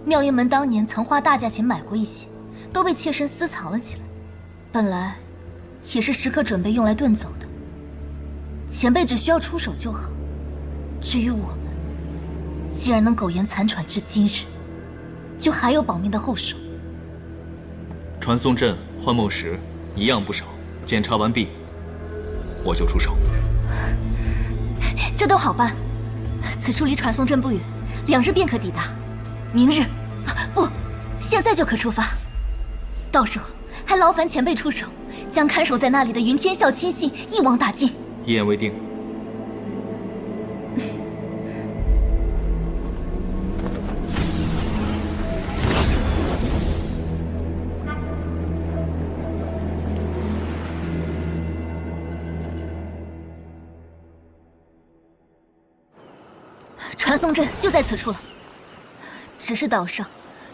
妙音门当年曾花大价钱买过一些，都被妾身私藏了起来。本来也是时刻准备用来遁走的，前辈只需要出手就好。至于我们，既然能苟延残喘至今日，就还有保命的后手。传送阵、幻梦石一样不少，检查完毕，我就出手。这都好办，此处离传送阵不远，2日便可抵达。明日，不，现在就可出发。到时候还劳烦前辈出手，将看守在那里的云天笑亲信一网打尽。一言为定。传送阵就在此处了，只是岛上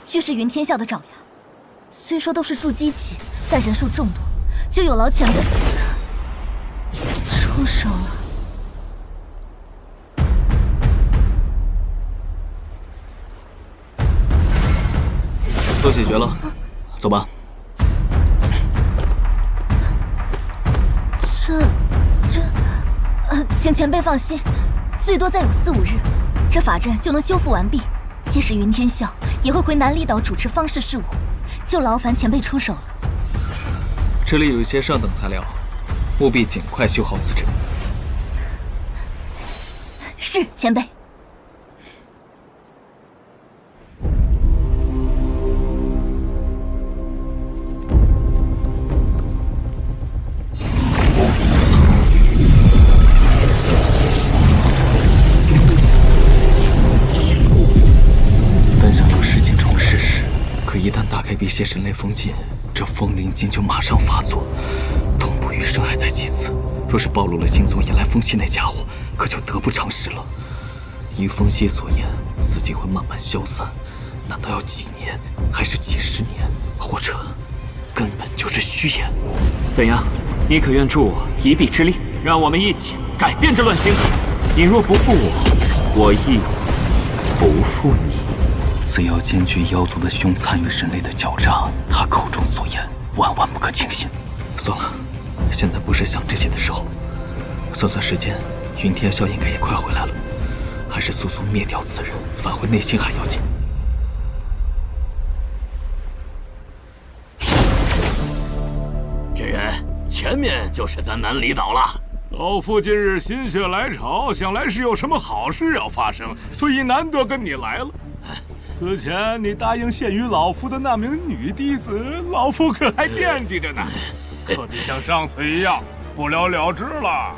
俱是云天笑的爪牙，虽说都是筑基期，但人数众多，就有劳前辈出手了。都解决了，走吧。请前辈放心，最多再有4、5日，这法阵就能修复完毕。届时云天笑也会回南离岛主持方氏事务，就劳烦前辈出手了。这里有一些上等材料，务必尽快修好此阵。是，前辈。一旦打开辟邪神雷封禁，这风灵境就马上发作，痛不欲生还在其次。若是暴露了行踪，引来风息那家伙，可就得不偿失了。依风息所言，此境会慢慢消散，难道要几年，还是几十年，或者根本就是虚言？怎样？你可愿助我一臂之力，让我们一起改变这乱星？你若不负我，我亦不负你。此妖兼具妖族的凶残与人类的狡诈，他口中所言万万不可轻信。算了，现在不是想这些的时候。算算时间，云天笑应该也快回来了，还是速速灭掉此人，返回内星海要紧。真人，前面就是咱南离岛了。老夫今日心血来潮，想来是有什么好事要发生，所以难得跟你来了。此前你答应献于老夫的那名女弟子，老夫可还惦记着呢，可别像上次一样不了了之了。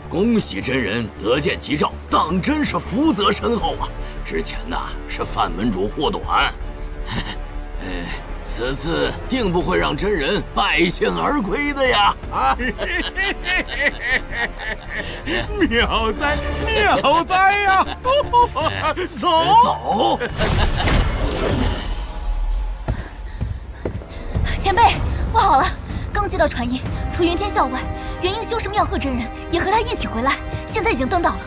恭喜真人得见吉兆，当真是福泽深厚啊！之前呐是范门主祸短，此次定不会让真人败兴而归的呀！啊！妙哉，妙哉呀！走走！前辈，不好了！刚接到传音，除云天校外，元婴修士妙鹤真人也和他一起回来，现在已经登岛了。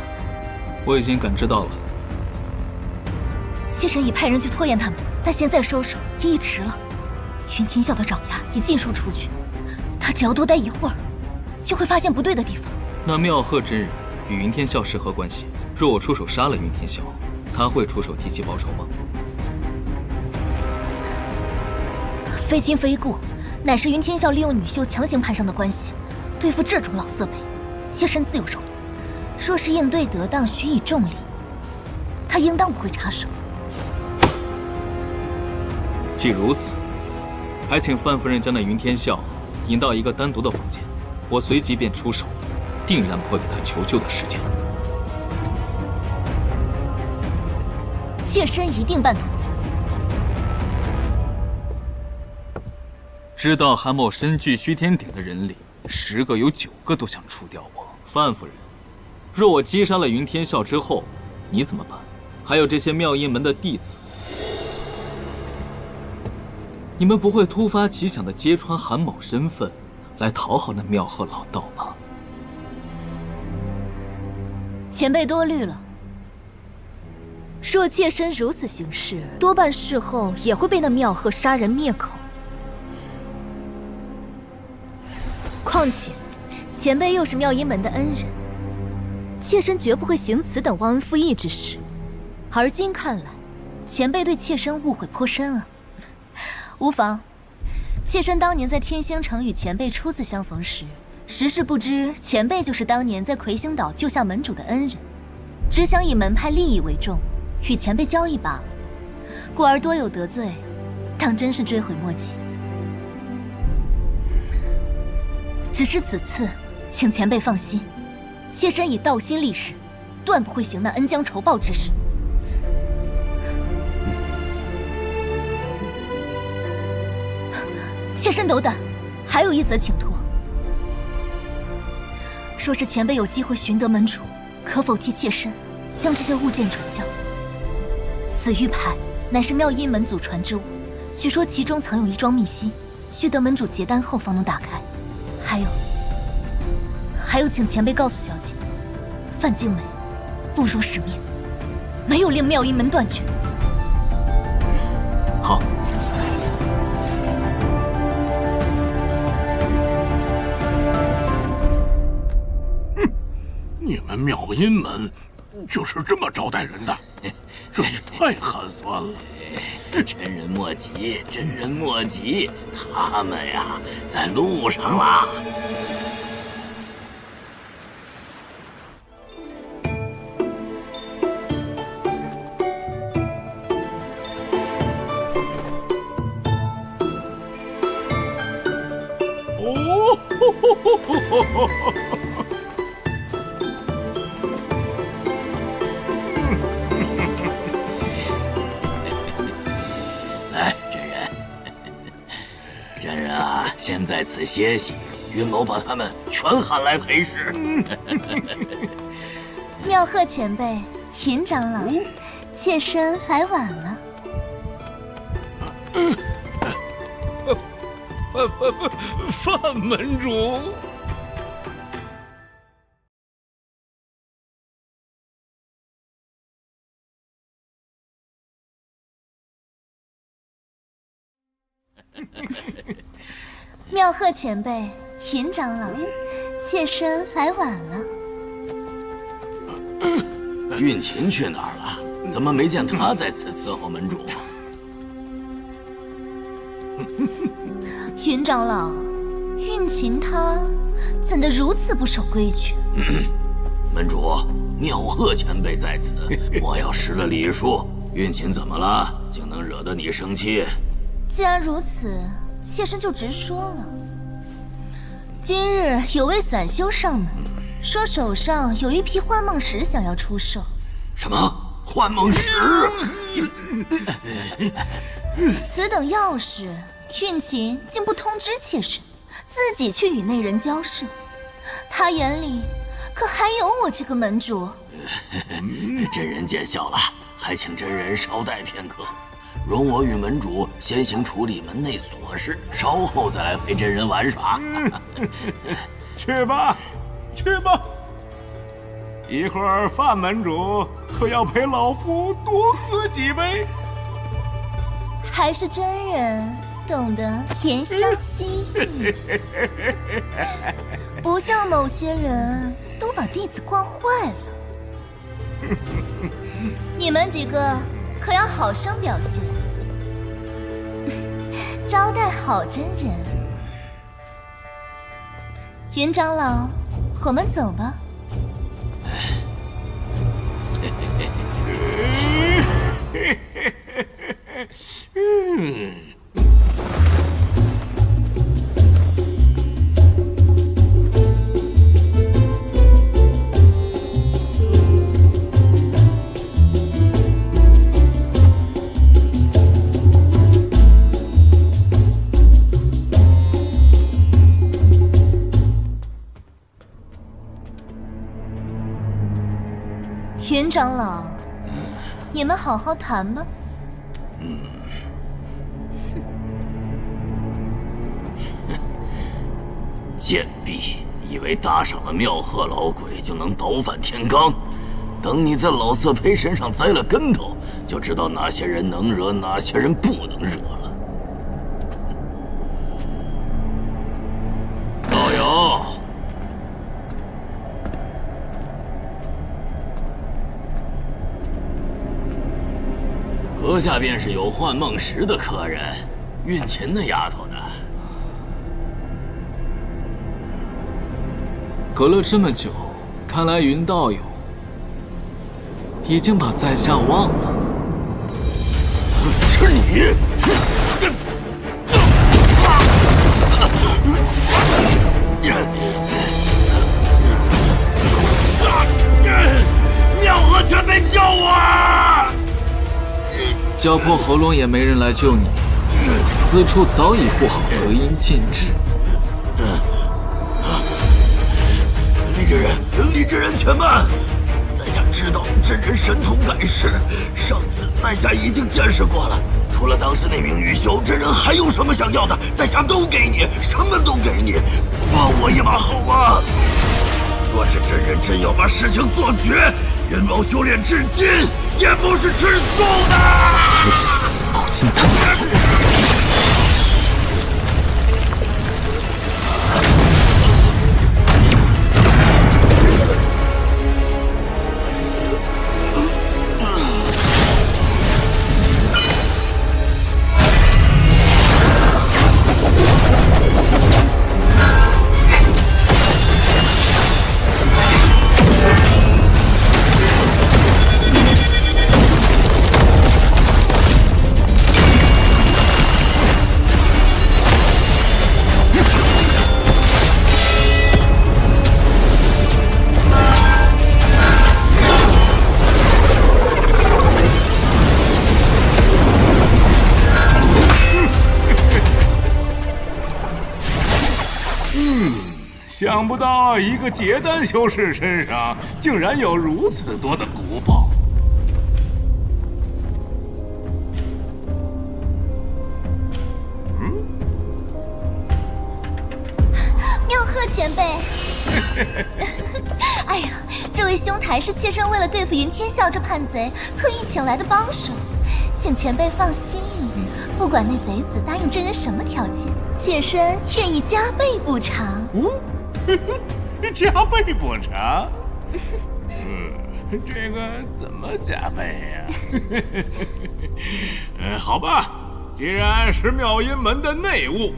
我已经感知到了。妾身已派人去拖延他们，但现在收手也已迟了。云天校的爪牙已尽数出去，他只要多待一会儿，就会发现不对的地方。那妙鹤真人与云天笑是何关系？若我出手杀了云天笑，他会出手替其报仇吗？非亲非故，乃是云天笑利用女修强行攀上的关系，对付这种老色胚，妾身自有手段。若是应对得当，许以重礼，他应当不会插手。既如此，还请范夫人将那云天笑引到一个单独的房间，我随即便出手，定然不会给他求救的时间。妾身一定办妥。知道韩某身具虚天鼎的人里，10个有9个都想除掉我。范夫人，若我击杀了云天笑之后，你怎么办？还有这些妙音门的弟子，你们不会突发奇想的揭穿韩某身份，来讨好那妙鹤老道吧？前辈多虑了。若妾身如此行事，多半事后也会被那妙鹤杀人灭口。况且，前辈又是妙音门的恩人，妾身绝不会行此等忘恩负义之事。而今看来，前辈对妾身误会颇深啊。无妨，妾身当年在天星城与前辈初次相逢时，实是不知前辈就是当年在魁星岛救下门主的恩人，只想以门派利益为重，与前辈交易罢了，故而多有得罪，当真是追悔莫及。只是此次，请前辈放心，妾身已道心立誓，断不会行那恩将仇报之事。妾身斗胆，还有一则请托。若是前辈有机会寻得门主，可否替妾身将这些物件转交？此玉牌乃是妙音门祖传之物，据说其中藏有一桩秘辛，需得门主结丹后方能打开。还有，请前辈告诉小姐，范静美不辱使命，没有令妙音门断绝。好。你们妙音门就是这么招待人的？这也太寒酸了。真人莫急，真人莫急，他们呀在路上啦。来，真人啊，先在此歇息。云某把他们全喊来陪侍。妙鹤前辈，云长老，妾身来晚了。范门主。妙鹤前辈，云长老，妾身来晚了。运琴去哪儿了？怎么没见他在此伺候门主？云长老，运琴他怎的如此不守规矩？门主，妙鹤前辈在此，莫要失了礼数。运琴怎么了？竟能惹得你生气？既然如此，妾身就直说了。今日有位散修上门，说手上有一批幻梦石想要出售。什么幻梦石？此等钥匙，运琴竟不通知妾身，自己去与那人交涉。他眼里可还有我这个门主？真人见笑了，还请真人稍待片刻，容我与门主先行处理门内琐事，稍后再来陪真人玩耍。去吧，去吧。一会儿范门主可要陪老夫多喝几杯。还是真人懂得怜香惜玉，不像某些人都把弟子惯坏了。你们几个可要好生表现，招待好真人。云长老，我们走吧。云长老，你们好好谈吧。贱婢以为搭上了妙鹤老鬼就能倒反天罡，等你在老色胚身上栽了跟头，就知道哪些人能惹，哪些人不能惹了。道友，阁下便是有幻梦石的客人，运琴那丫头呢？隔了这么久，看来云道友已经把在下忘了。是你！妙鹤前辈救我！叫破喉咙也没人来救你，此处早已布好隔音禁制。李真人，且慢！在下知道真人神通盖世，上次在下已经见识过了。除了当时那名女修，真人还有什么想要的？在下都给你，什么都给你，放我一马好吗？若是真人真要把事情做绝，云猫修炼至今也不是吃素的。还想自傲金丹族？想不到一个结丹修士身上竟然有如此多的古宝。妙鹤前辈，哎呀，这位兄台是妾身为了对付云天笑这叛贼，特意请来的帮手，请前辈放心，不管那贼子答应真人什么条件，妾身愿意加倍补偿。加倍补偿？这个怎么加倍呀？好吧，既然是妙音门的内务，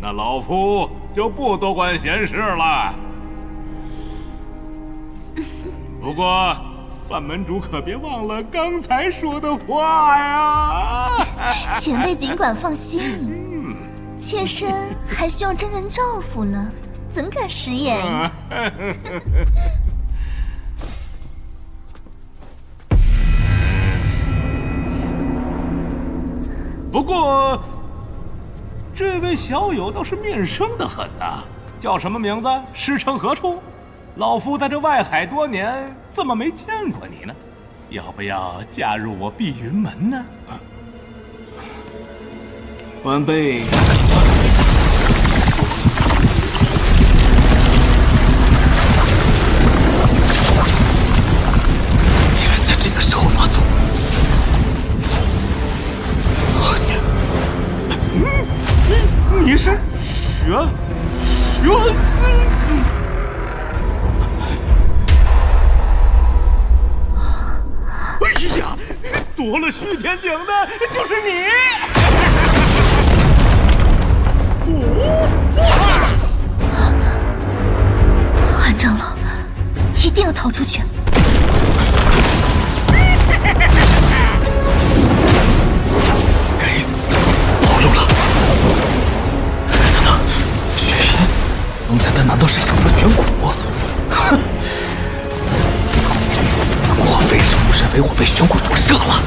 那老夫就不多管闲事了。不过，范门主可别忘了刚才说的话呀！前辈尽管放心，妾身还需要真人照拂呢。怎敢食言？不过，这位小友倒是面生的很呐，叫什么名字？师承何处？老夫在这外海多年，怎么没见过你呢？要不要加入我碧云门呢？晚辈。竟然在这个时候发作，好像……你是玄？哎呀，夺了虚天鼎的就是你！韩长老，一定要逃出去！该死，跑路了！等等，玄，刚才他难道是想说玄古？哼！莫非是误认为我被玄古夺舍了？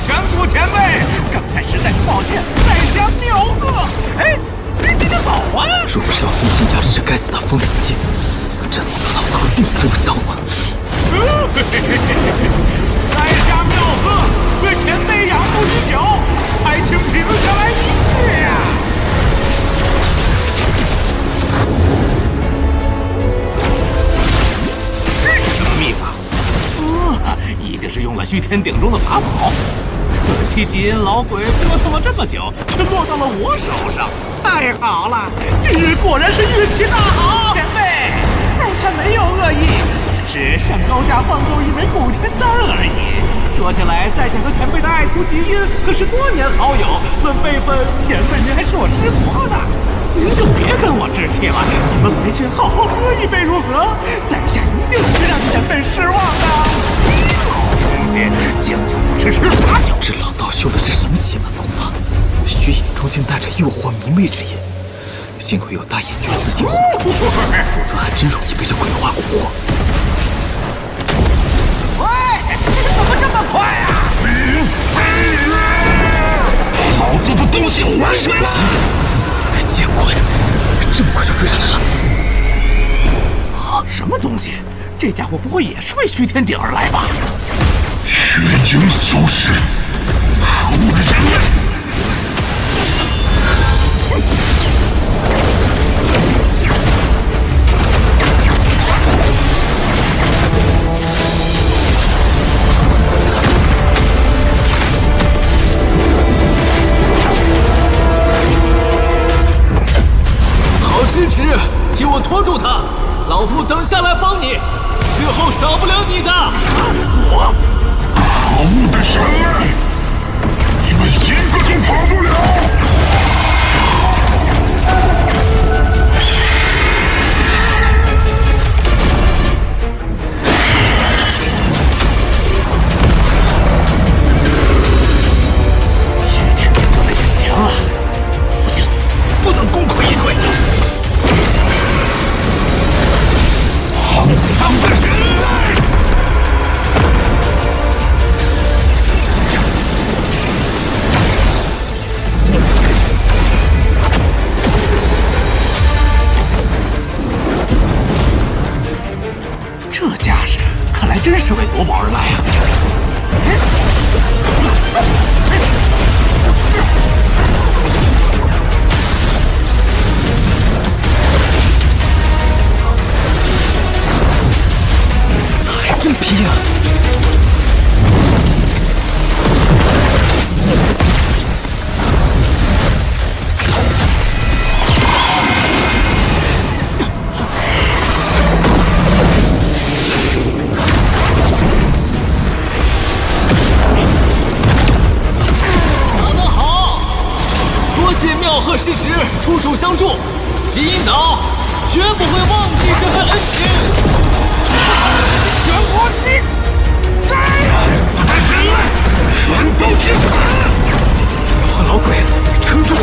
玄古前辈，刚才实在是抱歉，在下谬恶。哎，你就走啊！若不是要分心压制这该死的风灵剑，这死老头定追不上我。在下妙贺，为前辈仰慕已久，还请评下来一试呀！什么秘法？一定是用了虚天鼎中的法宝。可惜吉恩老鬼折腾了这么久，却落到了我手上。太好了，今日果然是运气大好。前辈，在下没有恶意，只是想高价换购一枚古天丹而已。说起来，在下和前辈的爱徒吉恩可是多年好友，论辈分，前辈您还是我师伯的。您就别跟我置气了，咱们回去好好喝一杯如何？在下一定不会让前辈失望的。将就不吃吃罚酒。这老道修的是什么邪门功法？虚影中竟带着诱惑迷魅之音，幸亏有大眼诀自行护住，否则还真容易被这鬼话蛊惑。喂，怎么这么快啊？老子的东西还是不行！见鬼，这么快就追上来了！啊，什么东西？这家伙不会也是为虚天鼎而来吧？虚影消失，可恶的人类！好师侄，替我拖住他，老夫等下来帮你，之后少不了你的。我。可恶的人类！你们一个都跑不了！虚天鼎就在眼前了，不行，不能功亏一篑。肮脏的人类！这架势看来真是为夺宝而来啊！还真拼啊！妙贺师侄出手相助，吉阴岛绝不会忘记这份恩情。玄武，你该死的人类，全都去死！老鬼，撑住了！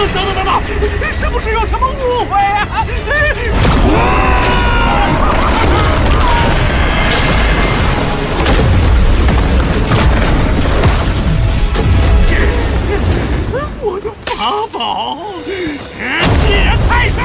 等，是不是有什么误会啊？我的法宝，欺人太甚！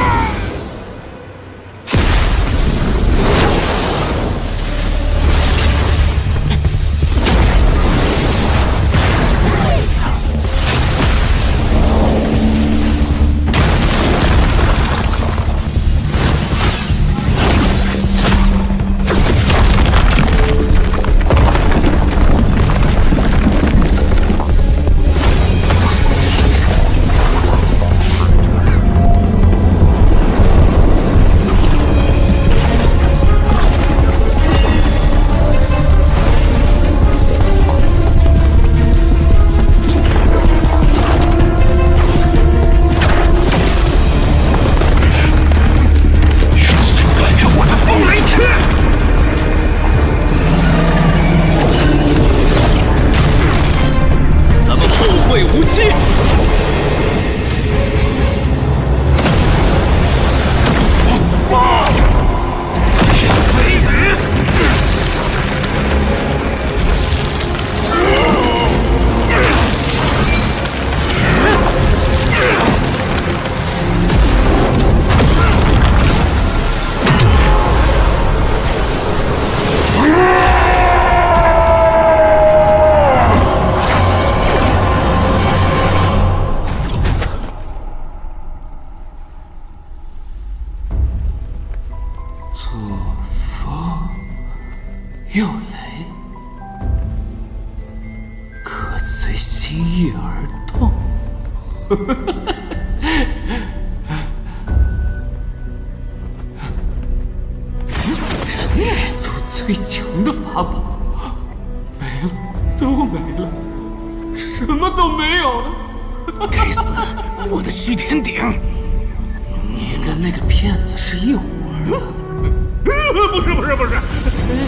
有雷，可随心意而动。人类族最强的法宝没了，都没了，什么都没有了。该死，我的虚天鼎！你跟那个骗子是一伙的。不是，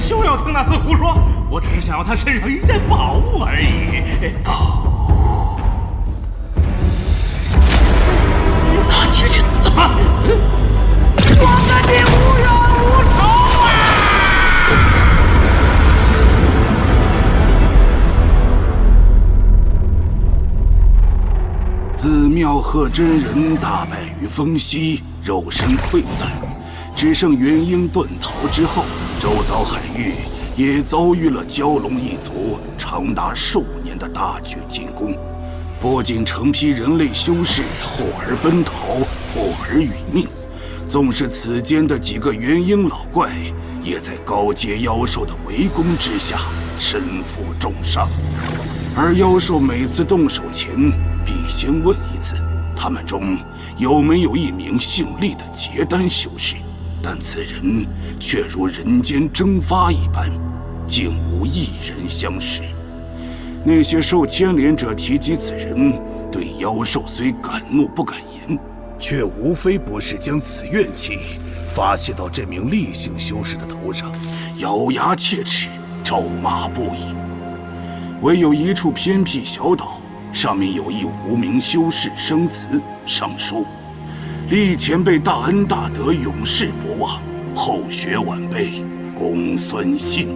休要听那厮胡说！我只是想要他身上一件宝物而已。宝物？那你去死吧！我跟你无冤无仇啊！自妙鹤真人大败于风息，肉身溃散。只剩元婴遁逃之后，周遭海域也遭遇了蛟龙一族长达数年的大举进攻，不仅成批人类修士或而奔逃，或而殒命，纵使此间的几个元婴老怪，也在高阶妖兽的围攻之下身负重伤。而妖兽每次动手前，必先问一次，他们中有没有一名姓厉的结丹修士。但此人却如人间蒸发一般，竟无一人相识。那些受牵连者提及此人，对妖兽虽敢怒不敢言，却无非不是将此怨气发泄到这名厉姓修士的头上，咬牙切齿，咒骂不已。唯有一处偏僻小岛，上面有一无名修士生祠，上书：厉前辈大恩大德，永世不忘，后学晚辈公孙信。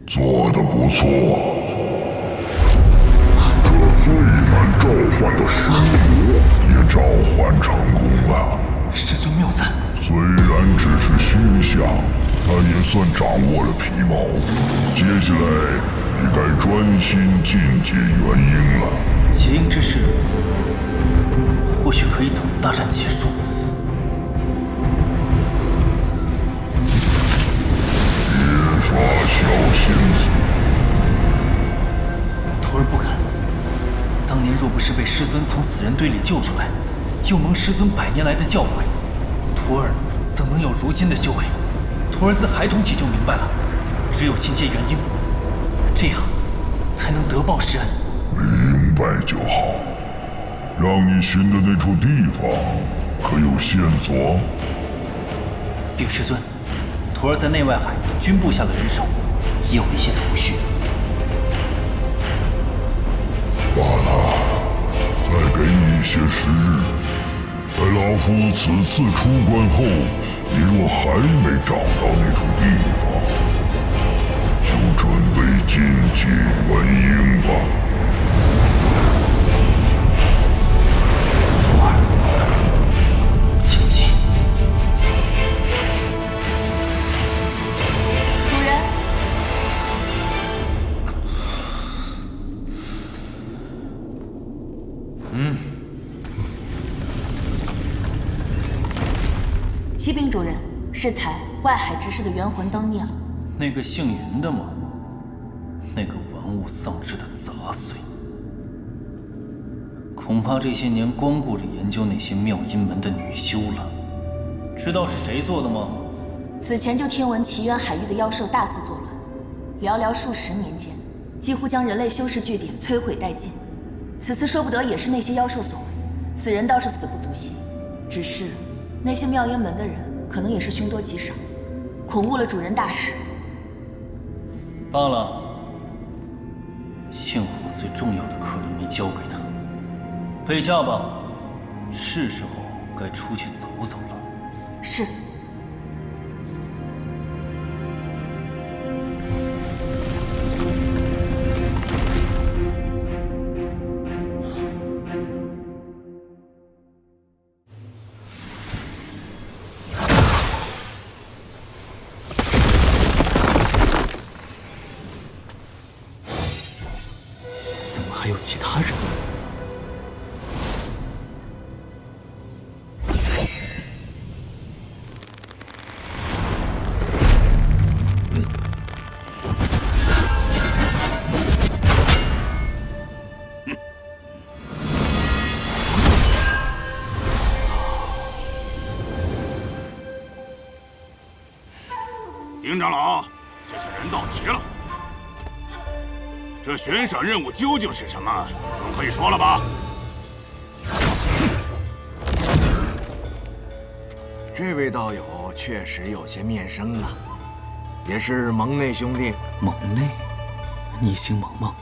做得不错，这最难召唤的尸魔也召唤成功了。师尊谬赞。虽然只是虚像，但也算掌握了皮毛。接下来你该专心进阶元婴了。结婴之事，或许可以等大战结束。别耍小心思。徒儿不敢。当年若不是被师尊从死人堆里救出来，又蒙师尊100年来的教诲，徒儿怎能有如今的修为？徒儿自孩童起就明白了，只有进阶元婴，这样才能得报师恩。明白就好。让你寻的那处地方，可有线索？禀师尊，徒儿在内外海均布下了人手，已有一些头绪。罢了，再给你一些时日。待老夫此次出关后，你若还没找到那处地方，就准备进阶元婴吧。徒儿，请进。主人。启禀主人，适才外海之事的元魂灯灭了。那个姓云的吗？那个玩物丧志的杂碎，恐怕这些年光顾着研究那些妙音门的女修了。知道是谁做的吗？此前就听闻奇缘海域的妖兽大肆作乱，寥寥数10年间，几乎将人类修士据点摧毁殆尽。此次说不得也是那些妖兽所为，此人倒是死不足惜。只是那些妙音门的人，可能也是凶多吉少，恐误了主人大事。罢了，幸好最重要的客人没交给他。备驾吧，是时候该出去走走了。是。怎么还有其他人？丁长老，这些人到齐了。这悬赏任务究竟是什么？总可以说了吧？这位道友确实有些面生啊，也是蒙内兄弟。蒙内，你姓蒙吗？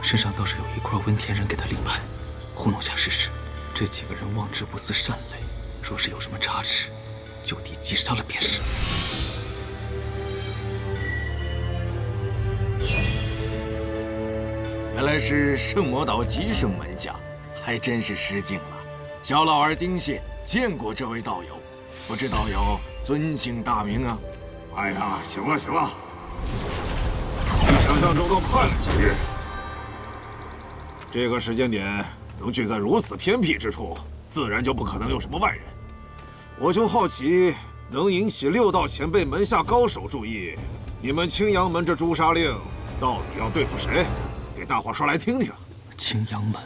身上倒是有一块温田人给的令牌，糊弄下试试。这几个人妄之不似善类，若是有什么差池，就地击杀了便是。原来是圣魔岛吉生门下，还真是失敬了。小老儿丁谢见过这位道友，不知道友尊姓大名啊？哎呀，行了行了，比想象中都快了几日。这个时间点能聚在如此偏僻之处，自然就不可能有什么外人。我就好奇，能引起6道前辈门下高手注意，你们青阳门这诛杀令到底要对付谁？给大伙说来听听。青阳门，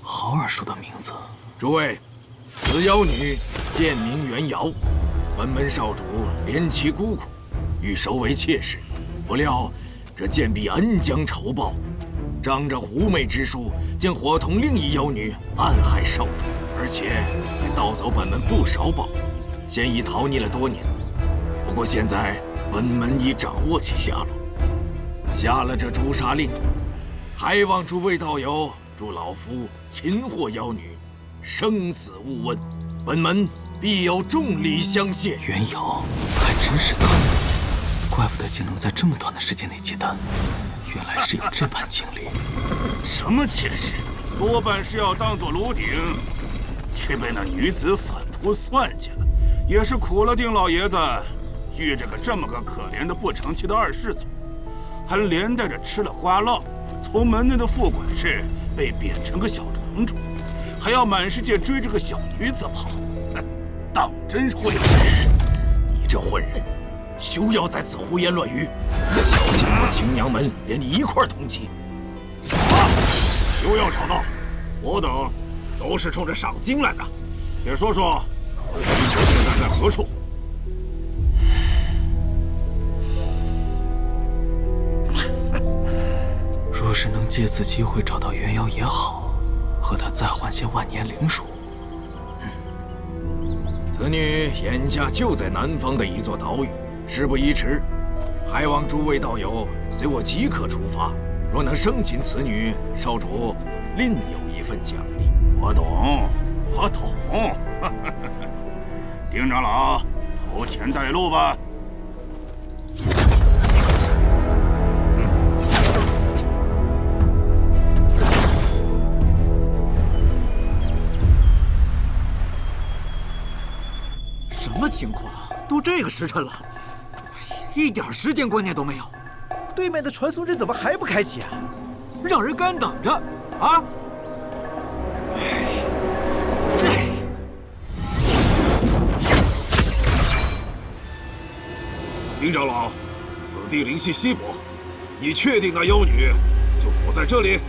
好耳熟的名字。诸位，此妖女剑名元瑶，本门少主怜其孤苦，欲收为妾室，不料这贱婢恩将仇报，仗着狐媚之术，竟伙同另一妖女暗害少主，而且还盗走本门不少宝，现已逃匿了多年。不过现在本门已掌握其下落，下了这诛杀令，还望诸位道友助老夫擒获妖女，生死勿问，本门必有重礼相谢。元瑶还真是他，怪不得竟能在这么短的时间内接单，原来是有这般经历。什么妾室，多半是要当做炉鼎，却被那女子反扑算计了，也是苦了丁老爷子，遇着个这么个可怜的不成器的二世祖，还连带着吃了瓜烙，从门内的副管事被贬成个小堂主，还要满世界追着个小女子跑，当真混人！你这混人，休要在此胡言乱语，小心我青阳门连你一块通缉！休要吵闹，我等都是冲着赏金来的。且说说，此女子现在在何处？若是能借此机会找到元瑶也好，和他再换些万年灵属。此女眼下就在南方的一座岛屿，事不宜迟，还望诸位道友随我即刻出发。若能生擒此女，少主另有一份奖励。我懂，我懂。丁长老，头前带路吧。什么情况？都这个时辰了，一点时间观念都没有。对面的传送阵怎么还不开启啊？让人干等着啊！丁长老，此地灵气稀薄，你确定那妖女就躲在这里？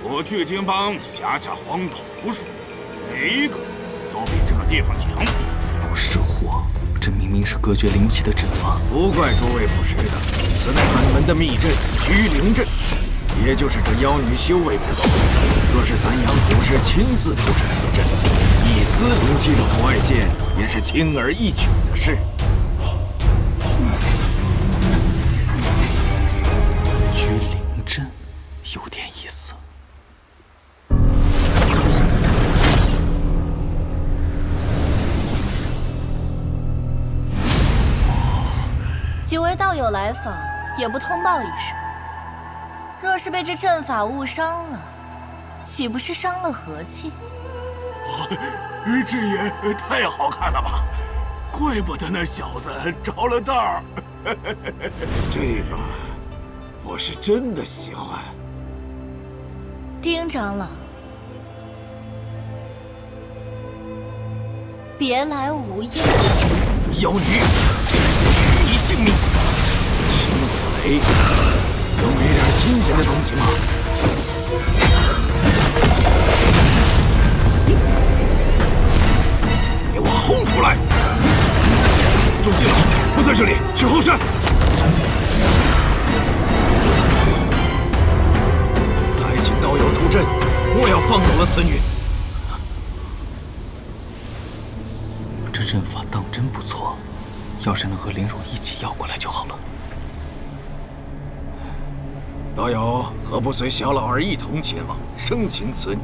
我巨金帮辖下荒岛无数，每一个都比这个地方强。不是货，这明明是隔绝灵气的阵法。不怪诸位不识的，此乃俺们的秘阵居灵阵，也就是这妖女修为不高。若是咱杨祖师亲自布置此阵，一丝灵气落到外界，也是轻而易举的事。居灵阵有点意思。几位道友来访，也不通报一声。若是被这阵法误伤了，岂不是伤了和气？这也太好看了吧！怪不得那小子着了道。这个我是真的喜欢。丁长老，别来无恙。妖女，你性命！清火雷，有没点新鲜的东西吗？给我轰出来！中计了，不在这里，去后山。还请道友出阵，莫要放走了此女。这阵法当真不错，要是能和灵乳一起要过来就好了。道友何不随小老儿一同前往，生擒此女？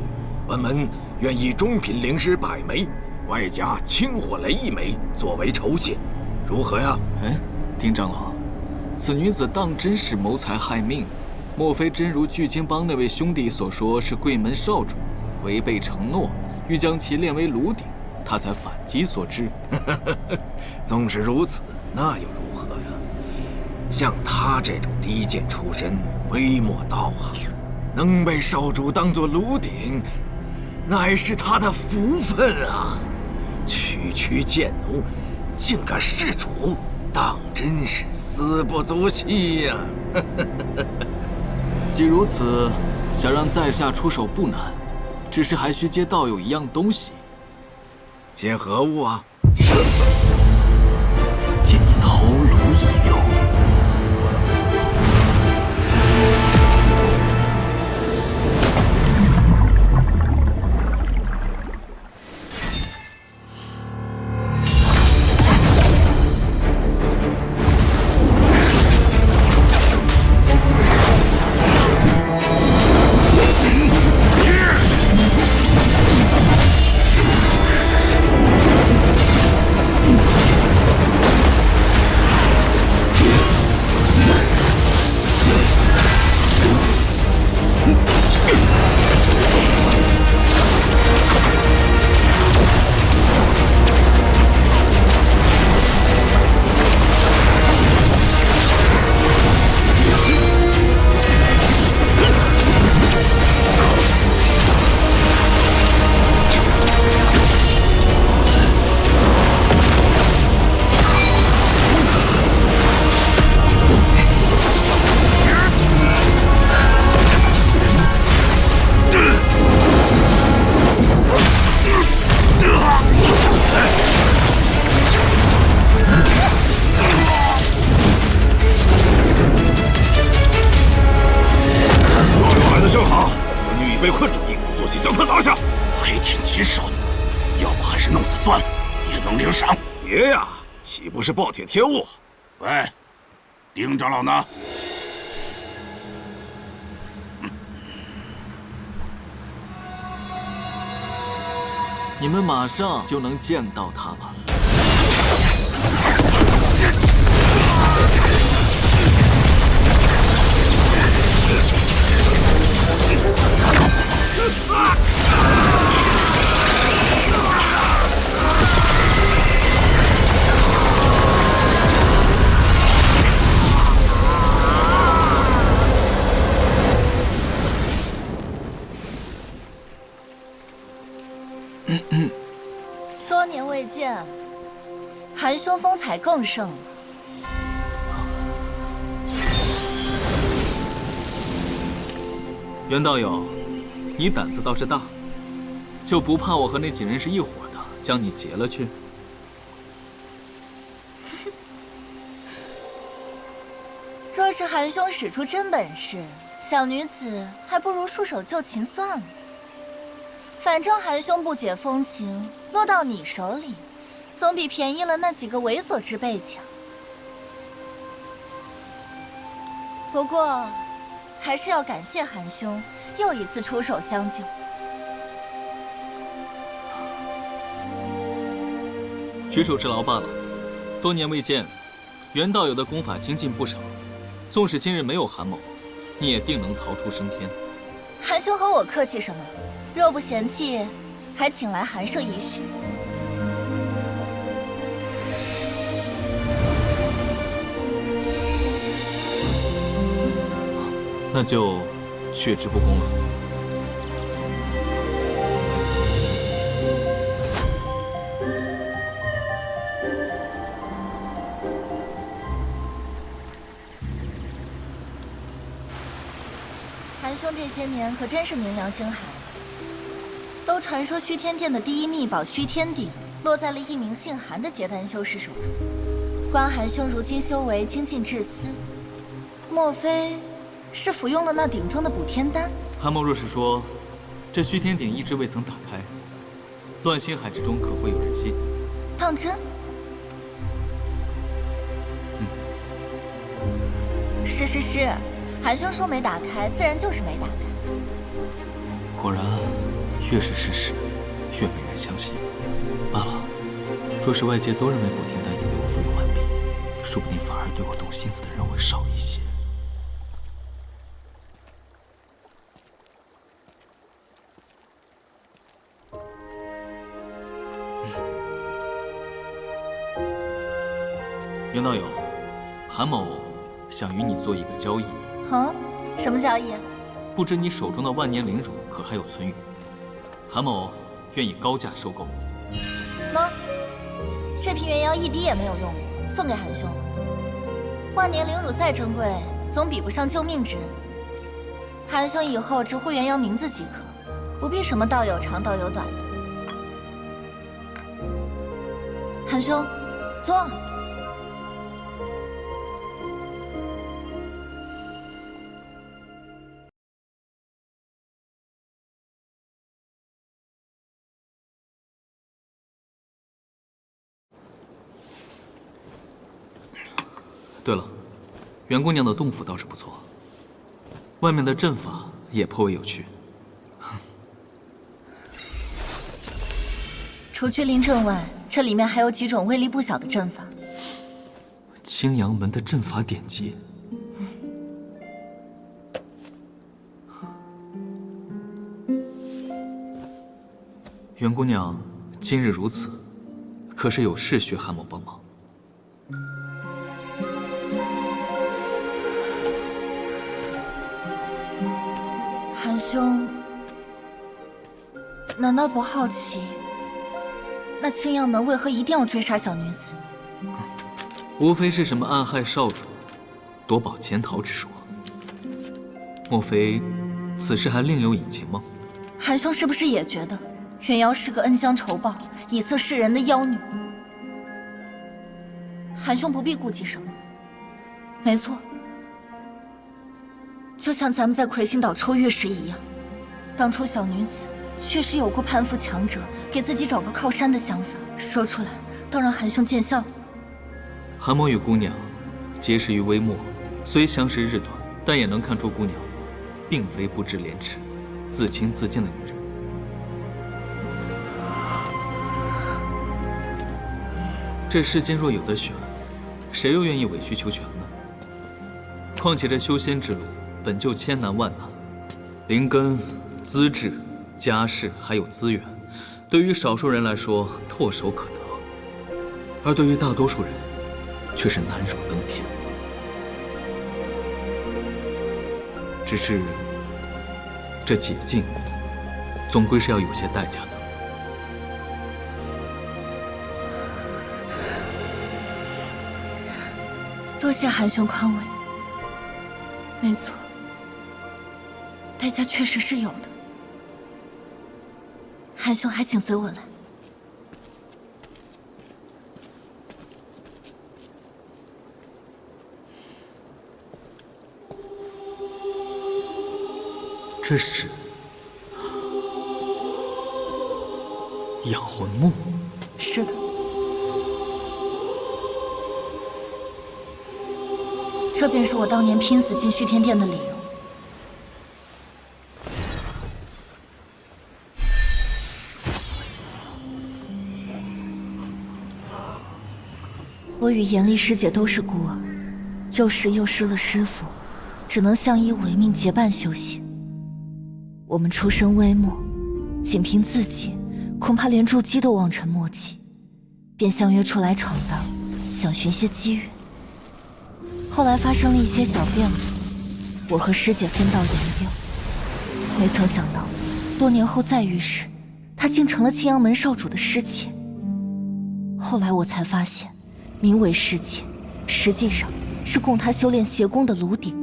本门愿以中品灵石100枚，外加清火雷1枚作为酬谢，如何呀？哎，丁长老，此女子当真是谋财害命，莫非真如巨金帮那位兄弟所说，是贵门少主违背承诺，欲将其炼为炉鼎，他才反击所致？纵使如此，那又如何呀？像他这种低贱出身、微末道行，能被少主当作炉鼎，乃是他的福分啊！区区贱奴，竟敢弑主，当真是死不足惜呀！既如此，想让在下出手不难，只是还需接道友一样东西。接何物啊？借你头颅一用。女已被困住，一鼓作气将她拿下。还挺棘手，要不还是弄死算了，也能领赏。别呀，岂不是暴殄天物？喂，丁长老呢？你们马上就能见到他了。多年未见，韩兄风采更盛了。袁道友，你胆子倒是大，就不怕我和那几人是一伙的，将你劫了去？若是韩兄使出真本事，小女子还不如束手就擒算了。反正韩兄不解风情，落到你手里，总比便宜了那几个猥琐之辈强。不过，还是要感谢韩兄又一次出手相救。举手之劳罢了。多年未见，袁道友的功法精进不少。纵使今日没有韩某，你也定能逃出升天。韩兄和我客气什么？若不嫌弃，还请来韩舍一叙。那就却之不恭了。韩兄这些年可真是明良心海。都传说虚天殿的第一秘宝虚天鼎落在了一名姓韩的结丹修士手中。观韩兄如今修为精进至斯，莫非是服用了那鼎中的补天丹？韩某若是说，这虚天鼎一直未曾打开，乱心海之中可会有人信？当真？是，韩兄说没打开，自然就是没打开。果然，越是事实，越没人相信。罢了，若是外界都认为补天丹已被我服用完毕，说不定反而对我动心思的人会少一些。袁道友，韩某想与你做一个交易。什么交易？不知你手中的万年灵乳可还有存余？韩某愿意高价收购。喏，这瓶原药一滴也没有用过，送给韩兄。万年灵乳再珍贵，总比不上救命之恩。韩兄以后直呼原妖名字即可，不必什么道友长道友短的。韩兄，坐。对了，袁姑娘的洞府倒是不错，外面的阵法也颇为有趣。除居临阵外，这里面还有几种威力不小的阵法。青阳门的阵法典籍。袁姑娘今日如此，可是有事需韩某帮忙？韩兄，难道不好奇，那青阳门为何一定要追杀小女子？无非是什么暗害少主、夺宝潜逃之说。莫非此事还另有隐情吗？韩兄是不是也觉得元瑶是个恩将仇报、以色示人的妖女？韩兄不必顾忌什么。没错，就像咱们在魁星岛出狱时一样，当初小女子确实有过攀附强者，给自己找个靠山的想法，说出来倒让韩兄见笑了。韩某与姑娘结识于微末，虽相识日短，但也能看出姑娘并非不知廉耻、自轻自贱的女人。这世间若有得选，谁又愿意委曲求全呢？况且这修仙之路本就千难万难，灵根、资质、家世还有资源，对于少数人来说唾手可得，而对于大多数人却是难如登天。只是这解禁总归是要有些代价的。多谢韩兄宽慰。没错，代价确实是有的。韩兄还请随我来。这是养魂木。是的，这便是我当年拼死进虚天殿的理由。我与严厉师姐都是孤儿，幼时又失了师父，只能相依为命，结伴修行。我们出身微末，仅凭自己，恐怕连筑基都望尘莫及，便相约出来闯荡，想寻些机遇。后来发生了一些小变故，我和师姐分道扬镳。没曾想到，多年后再遇时，她竟成了青阳门少主的师姐。后来我才发现，名为师姐，实际上是供她修炼邪功的炉鼎。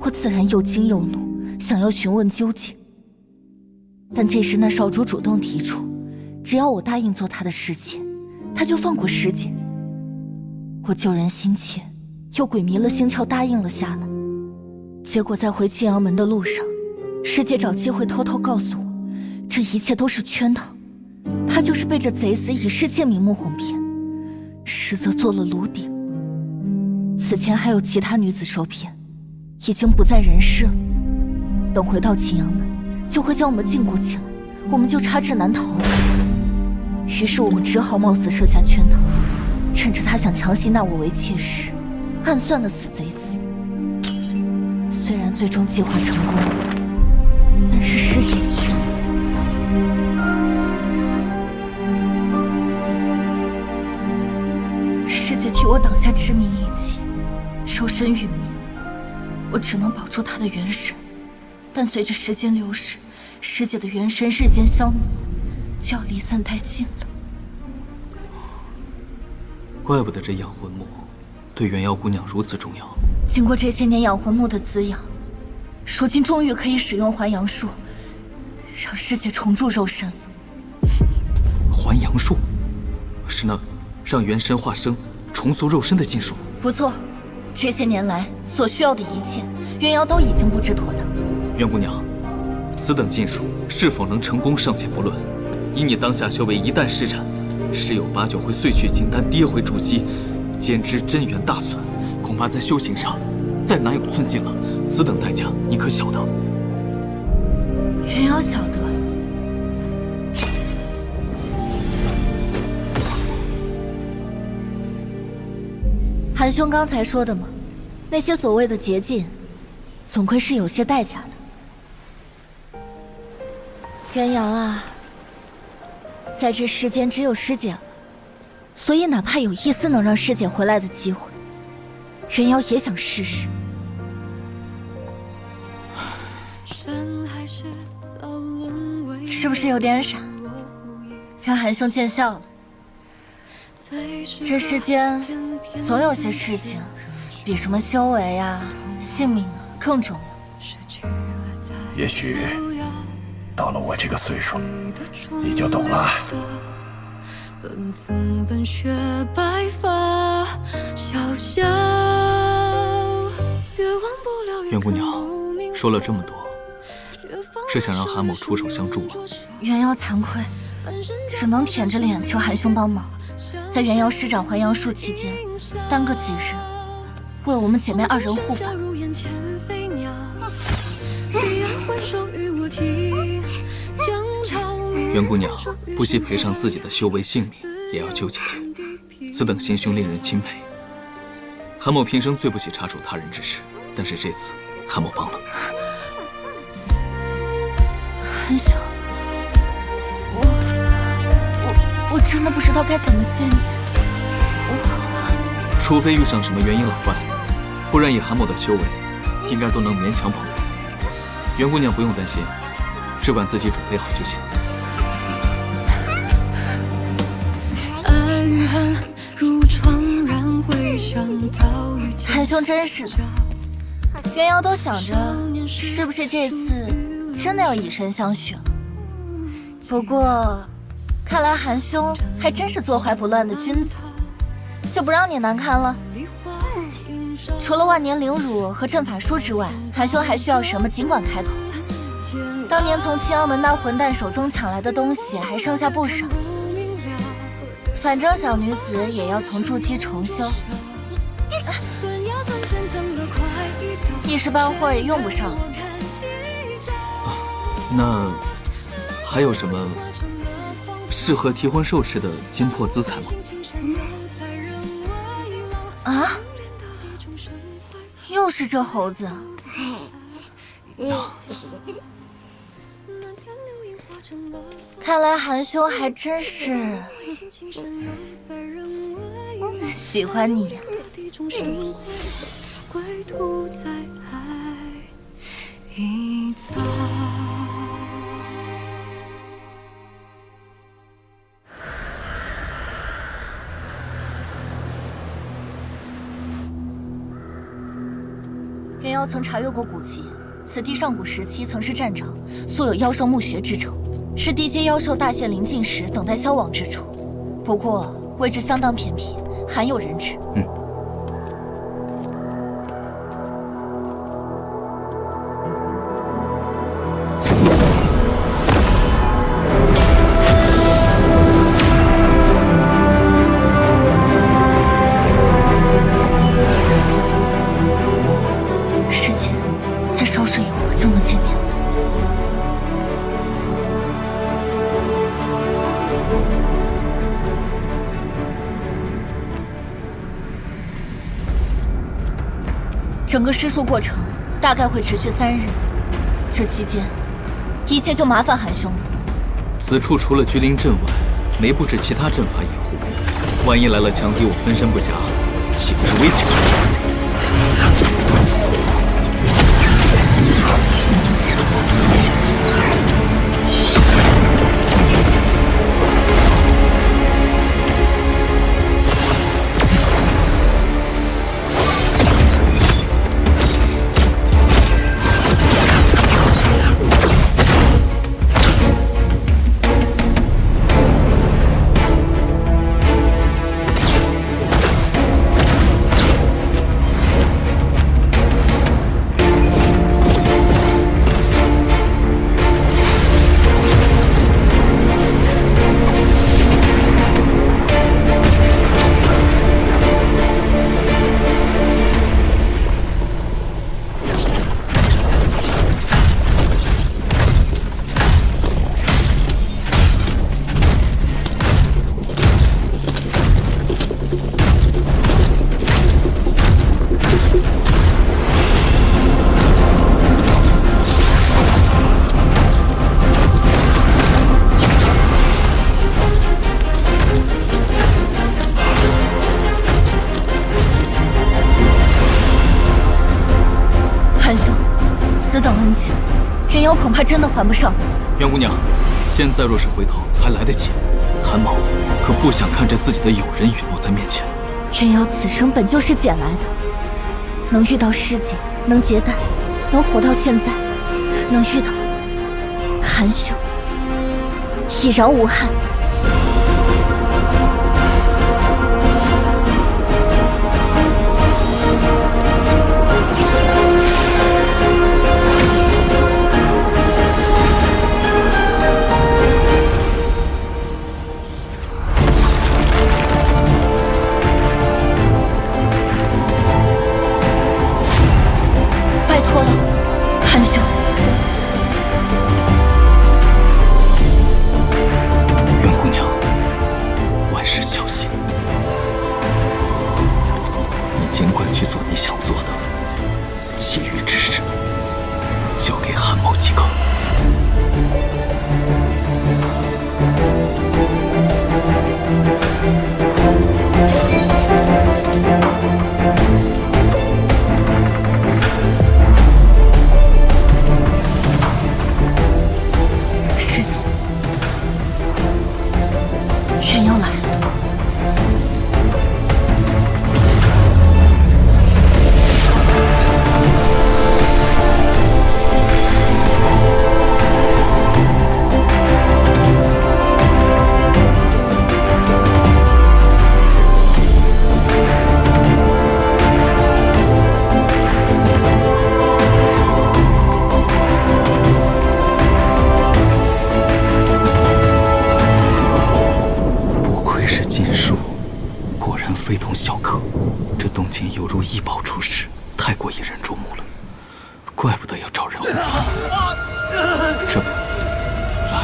我自然又惊又怒，想要询问究竟。但这时那少主主动提出，只要我答应做他的师姐，他就放过师姐。我救人心切，又鬼迷了心窍答应了下来。结果在回青阳门的路上，师姐找机会偷偷告诉我，这一切都是圈套，她就是被这贼子以世界名目哄骗，实则做了炉鼎。此前还有其他女子受骗，已经不在人世了。等回到青阳门，就会将我们禁锢起来，我们就插翅难逃了。于是我们只好冒死设下圈套，趁着他想强行纳我为妾时，暗算了此贼子。虽然最终计划成功了，但是师姐却……师姐替我挡下致命一击，肉身殒命，我只能保住她的元神。但随着时间流逝，师姐的元神日渐消弭，就要离散殆尽了。怪不得这养魂木对元瑶姑娘如此重要。经过这些年养魂木的滋养，如今终于可以使用还阳术，让师姐重铸肉身。还阳术，是那让元神化生、重塑肉身的禁术。不错，这些年来所需要的一切，元瑶都已经布置妥当。袁姑娘，此等禁术是否能成功尚且不论，以你当下修为一旦施展，十有八九会碎去金丹，跌回筑基，兼之真元大损，恐怕在修行上再难有寸进了。此等代价，你可晓得？元瑶晓得。韩兄刚才说的嘛，那些所谓的捷径，总归是有些代价的。元瑶啊，在这世间只有师姐了，所以哪怕有一丝能让师姐回来的机会，元瑶也想试试。是不是有点傻？让韩兄见笑了。这世间总有些事情，比什么修为啊、性命啊更重要。也许到了我这个岁数，你就懂了。本风本雪白发萧萧，袁姑娘说了这么多，是想让韩某出手相助吗？元瑶惭愧，只能舔着脸求韩兄帮忙，在元瑶施展还阳术期间，耽搁几日，为我们姐妹2人护法。袁姑娘不惜赔上自己的修为性命，也要救姐姐，此等心胸令人钦佩。韩某平生最不喜插手他人之事，但是这次韩某帮了。韩兄，我真的不知道该怎么谢你。除非遇上什么原因老怪，不然以韩某的修为，应该都能勉强保住。袁姑娘不用担心，只管自己准备好就行。韩兄真是的，元瑶都想着是不是这次真的要以身相许了。不过，看来韩兄还真是坐怀不乱的君子，就不让你难堪了。除了万年灵乳和阵法书之外，韩兄还需要什么尽管开口。当年从青阳门那混蛋手中抢来的东西还剩下不少，反正小女子也要从筑基重修，一时半会儿也用不上了。那还有什么适合提魂兽吃的金魄资财吗？啊！又是这猴子！看来韩兄还真是喜欢你呀。元瑶曾查阅过古籍，此地上古时期曾是战场，素有妖兽墓穴之称，是地阶妖兽大限临近时等待消亡之处。不过位置相当偏僻，罕有人知。师姐，再稍睡一会儿就能见面了。整个施术过程大概会持续3日，这期间一切就麻烦韩兄了。此处除了居灵阵外，没布置其他阵法掩护，万一来了强敌，我分身不暇，岂不是危险？元瑶恐怕真的还不上。袁姑娘，现在若是回头还来得及，韩某可不想看着自己的友人陨落在面前。元瑶此生本就是捡来的，能遇到师姐，能结丹，能活到现在，能遇到韩兄，已然无憾。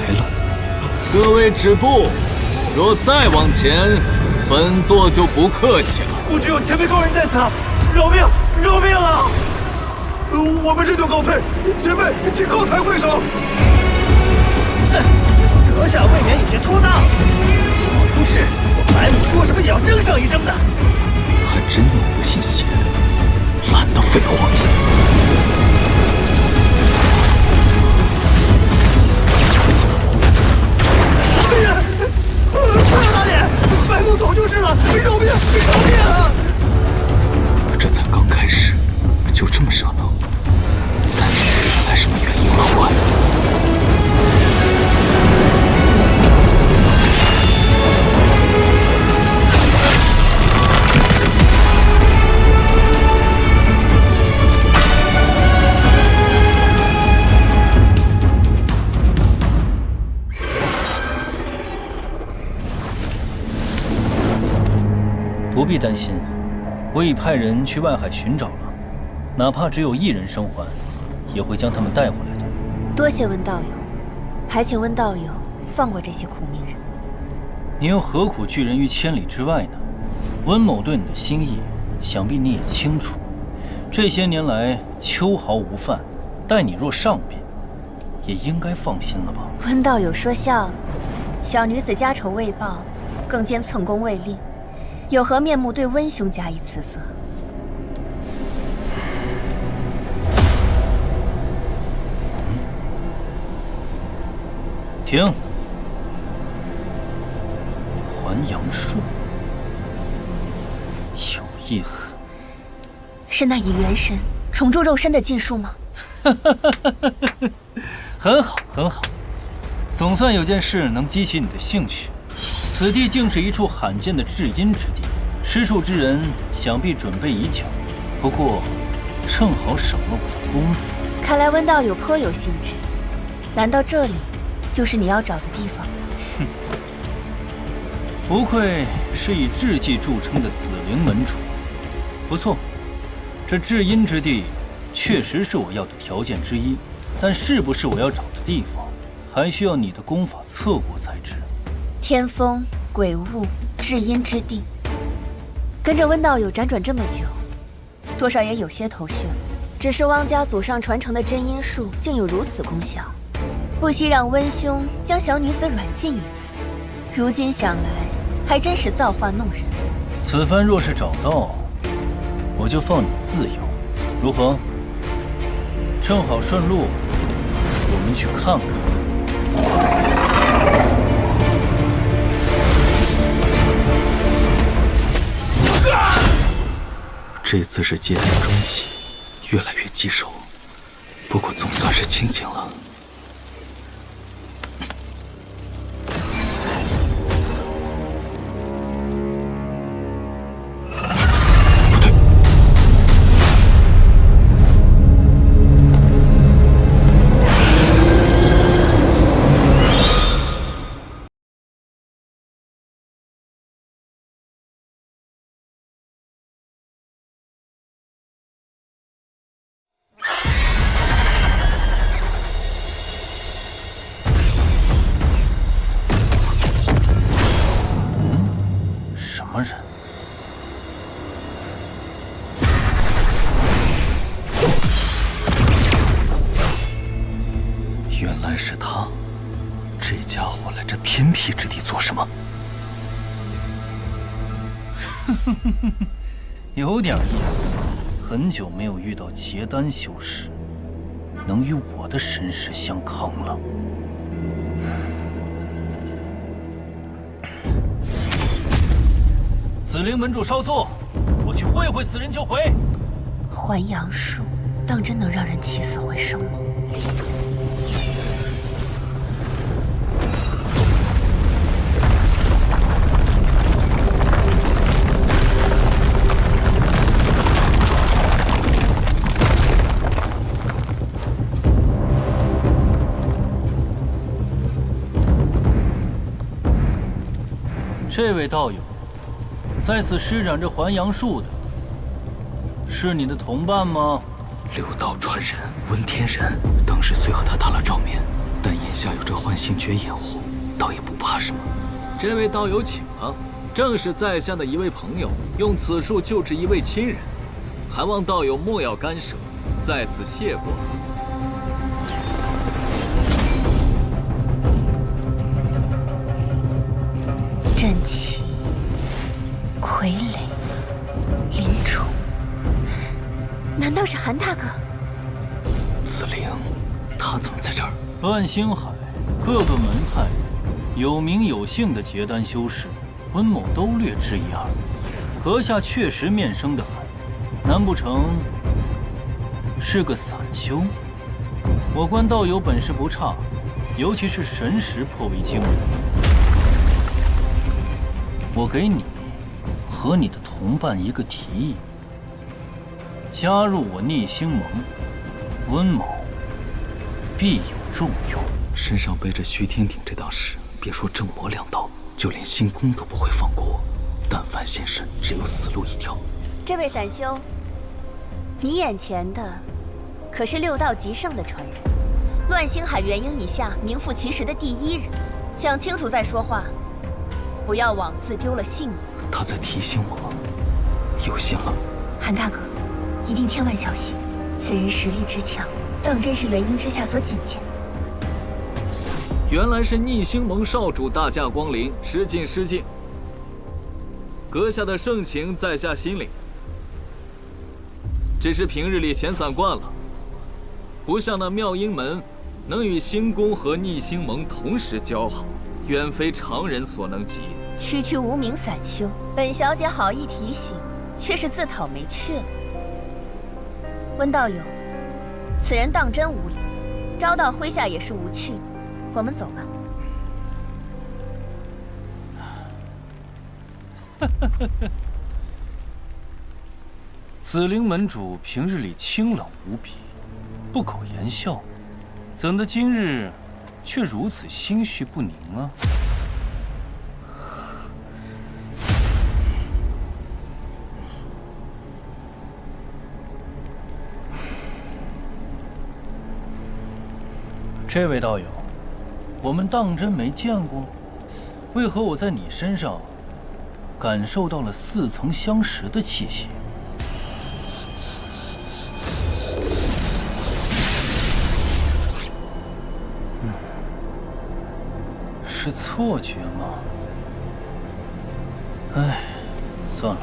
来了。各位止步，若再往前，本座就不客气了。不只有前辈高人在此，饶命！饶命啊！我们这就告退，前辈，请高抬贵手。阁下未免有些拖大了。老出事，我白母说什么也要争上一争的。还真有不信邪的，懒得废话。不要打脸！白母早就是了，饶命！饶命啊！这才刚开始，就这么惹恼，但原来什么原因老怪。不必担心，我已派人去外海寻找了，哪怕只有1人生还，也会将他们带回来的。多谢温道友，还请温道友放过这些苦命人。你又何苦拒人于千里之外呢？温某对你的心意，想必你也清楚。这些年来秋毫无犯，待你若上宾，也应该放心了吧？温道友说笑了，小女子家仇未报，更兼寸功未立。有何面目对温兄加以辞色？停！还阳术，有意思。是那以元神重铸肉身的禁术吗？很好，很好，总算有件事能激起你的兴趣。此地竟是一处罕见的至阴之地，施术之人想必准备已久，不过正好省了我的功夫。看来温道友颇有兴致，难道这里就是你要找的地方？哼，不愧是以智计著称的紫灵门主。不错，这至阴之地确实是我要的条件之一，但是不是我要找的地方，还需要你的功法测过才知。天风、鬼物、至阴之地，跟着温道友辗转这么久，多少也有些头绪了。只是汪家祖上传承的真阴术竟有如此功效，不惜让温兄将小女子软禁于此。如今想来，还真是造化弄人。此番若是找到，我就放你自由，如何？正好顺路，我们去看看。这次是接近中期，越来越棘手，不过总算是清醒了。不对，什么人？原来是他，这家伙来这偏僻之地做什么？有点意思。很久没有遇到结丹修士，能与我的身世相抗了。紫灵门主稍坐，我去会会此人就回。还阳术，当真能让人起死回生吗？这位道友，在此施展着还阳术的，是你的同伴吗？六道传人温天人，当时虽和他打了照面，但眼眼下有这幻星诀掩护，倒也不怕什么。这位道友请了，正是在下的一位朋友，用此术救治一位亲人，还望道友莫要干涉，在此谢过。阵起、傀儡、灵宠，难道是韩大哥？子灵，他怎么在这儿？乱星海各个门派有名有姓的结丹修士，温某都略知一二。阁下确实面生的海，难不成是个散修？我观道友本事不差，尤其是神识颇为惊人。我给你和你的同伴一个提议：加入我逆星盟，温某必有重用。身上背着虚天鼎这档事，别说正魔两道，就连星宫都不会放过我。但凡现身，只有死路一条。这位散修，你眼前的可是6道极盛的传人，乱星海元婴以下名副其实的第一人，想清楚再说话，不要枉自丢了性命。他在提醒我吗？有心了。韩大哥，一定千万小心，此人实力之强，当真是元婴之下所仅见。原来是逆星盟少主大驾光临，失敬失敬。阁下的盛情在下心领，只是平日里闲散惯了，不像那妙音门能与星宫和逆星盟同时交好，远非常人所能及。区区无名散修，本小姐好意提醒，却是自讨没趣了。温道友，此人当真无礼，招到麾下也是无趣。我们走吧。紫灵门主平日里清冷无比，不苟言笑，怎的今日却如此心绪不宁啊？这位道友，我们当真没见过，为何我在你身上感受到了似曾相识的气息？是错觉吗？哎，算了。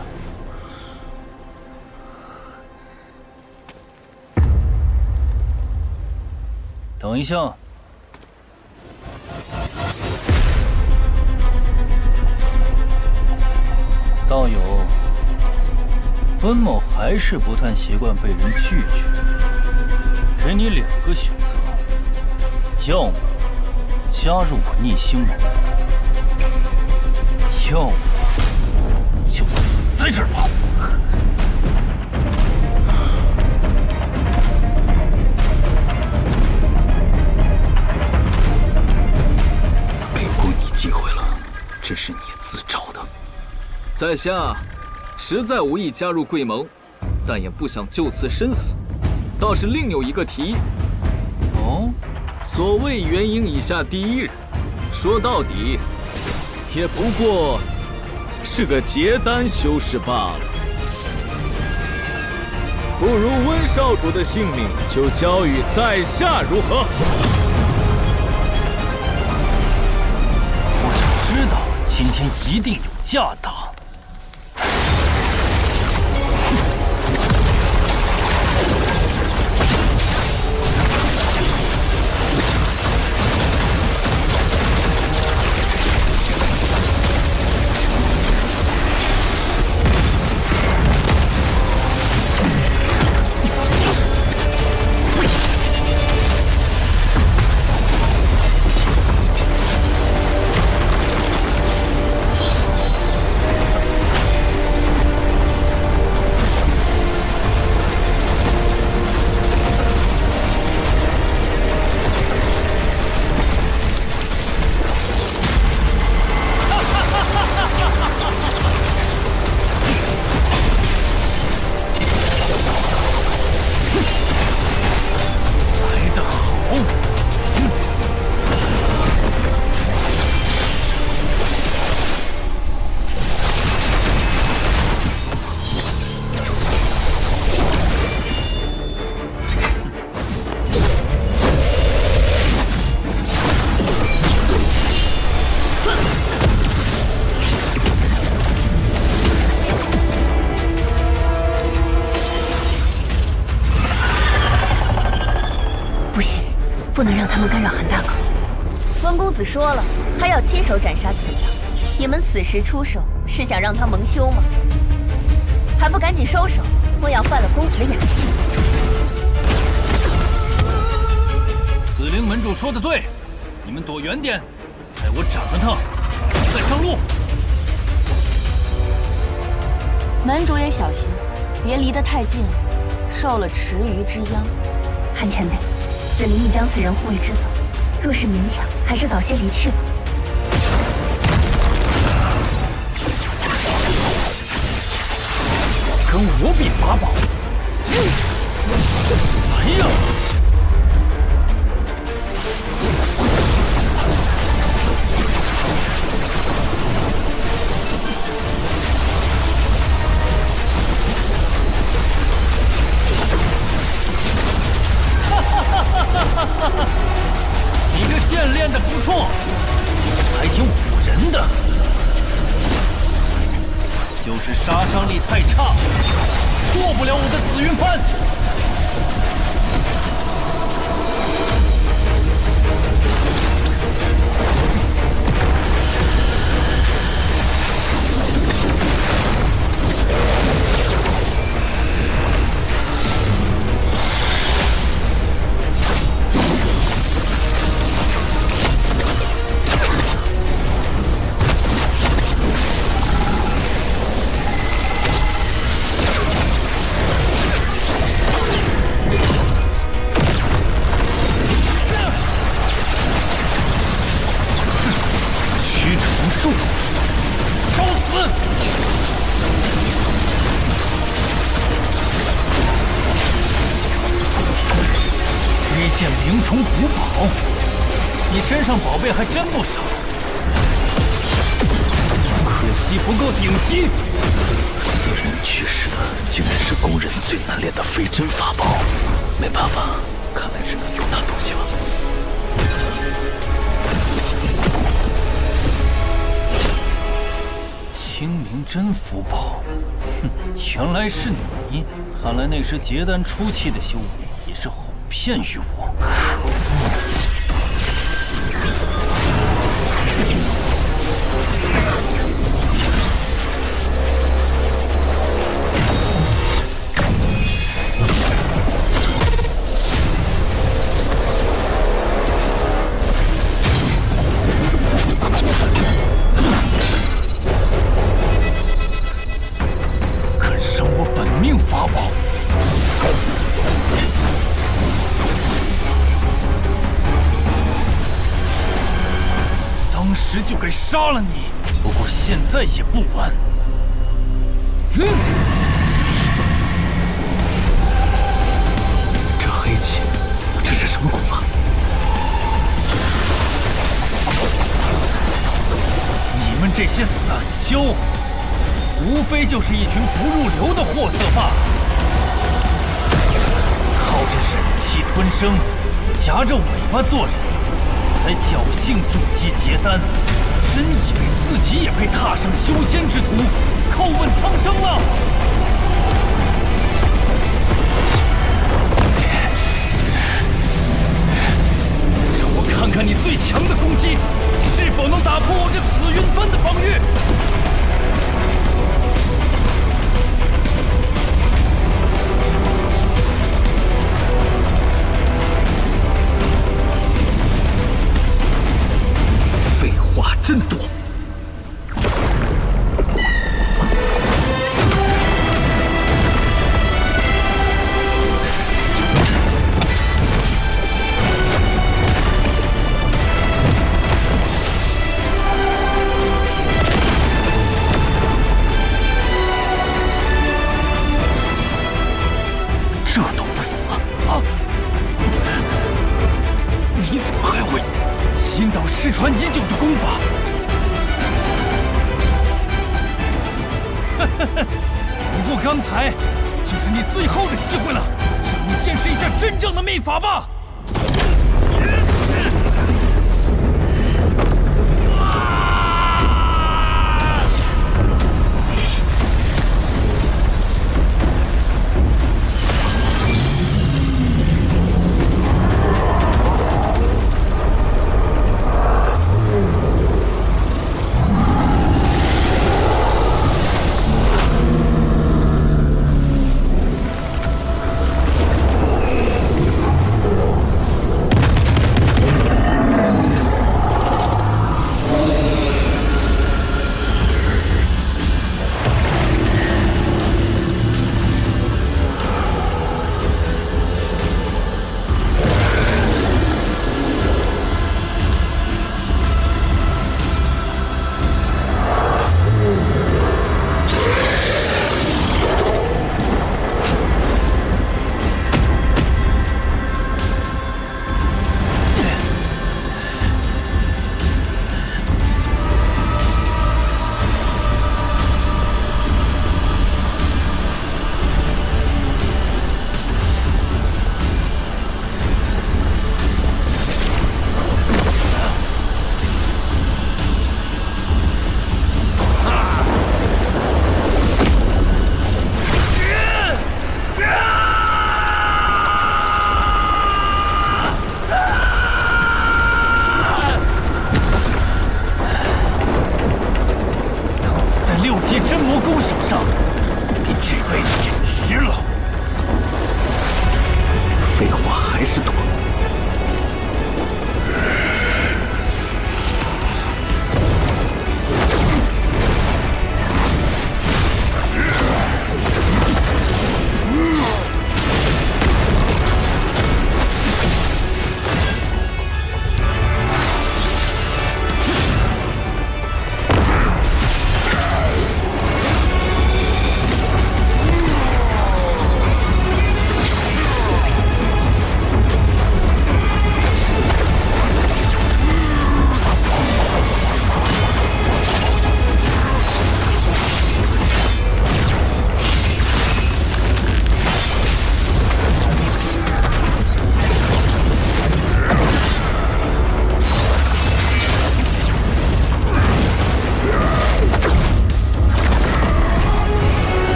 等一下。道友，温某还是不太习惯被人拒绝，给你2个选择，要么加入我逆星盟，要么就死在这儿吧。给过你机会了，这是你自找的。在下实在无意加入贵盟，但也不想就此身死，倒是另有一个提议。哦，所谓元婴以下第一人，说到底，也不过是个结丹修士罢了。不如温少主的性命就交与在下，如何？我就知道今天一定有架打。不能让他们干扰韩大哥。温公子说了，他要亲手斩杀此苗。你们此时出手，是想让他蒙羞吗？还不赶紧收手，莫要犯了公子的雅兴。紫灵门主说的对，你们躲远点，待我斩了他，再上路。门主也小心，别离得太近了，受了池鱼之殃。韩前辈，紫灵已将此人护卫之走，若是勉强，还是早些离去吧。跟我比法宝！来呀！你这剑练得不错，还挺唬人的。就是杀伤力太差，过不了我的紫云幡。灵虫虎宝，你身上宝贝还真不少，可惜不够顶级。此人去世的竟然是宫人最难练的飞针法宝，没办法，看来只能用那东西了。清明真符宝，哼，原来是你！看来那时结丹初期的修为也是哄骗于我。肯伤我本命法宝！当时就该杀了你，不过现在也不晚。这黑气，这是什么功法？你们这些散修，无非就是一群不入流的货色罢了。靠着忍气吞声，夹着尾巴做人，才侥幸筑基结丹，真以为自己也配踏上修仙之途，叩问苍生了？让我看看你最强的攻击是否能打破我这紫云幡的防御。废话真多。这都不死啊！你怎么还会？秦岛失传已久的功法。不过刚才就是你最后的机会了，让你见识一下真正的秘法吧！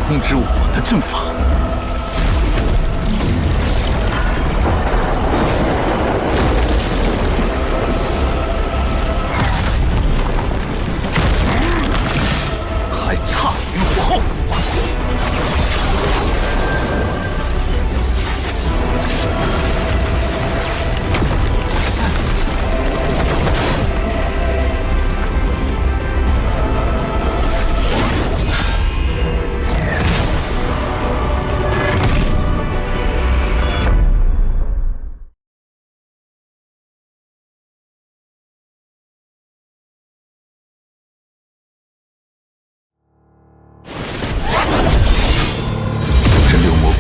控制我的阵法。还差于火候。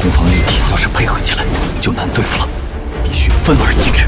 攻防一体要是配合起来，就难对付了，必须分而击之。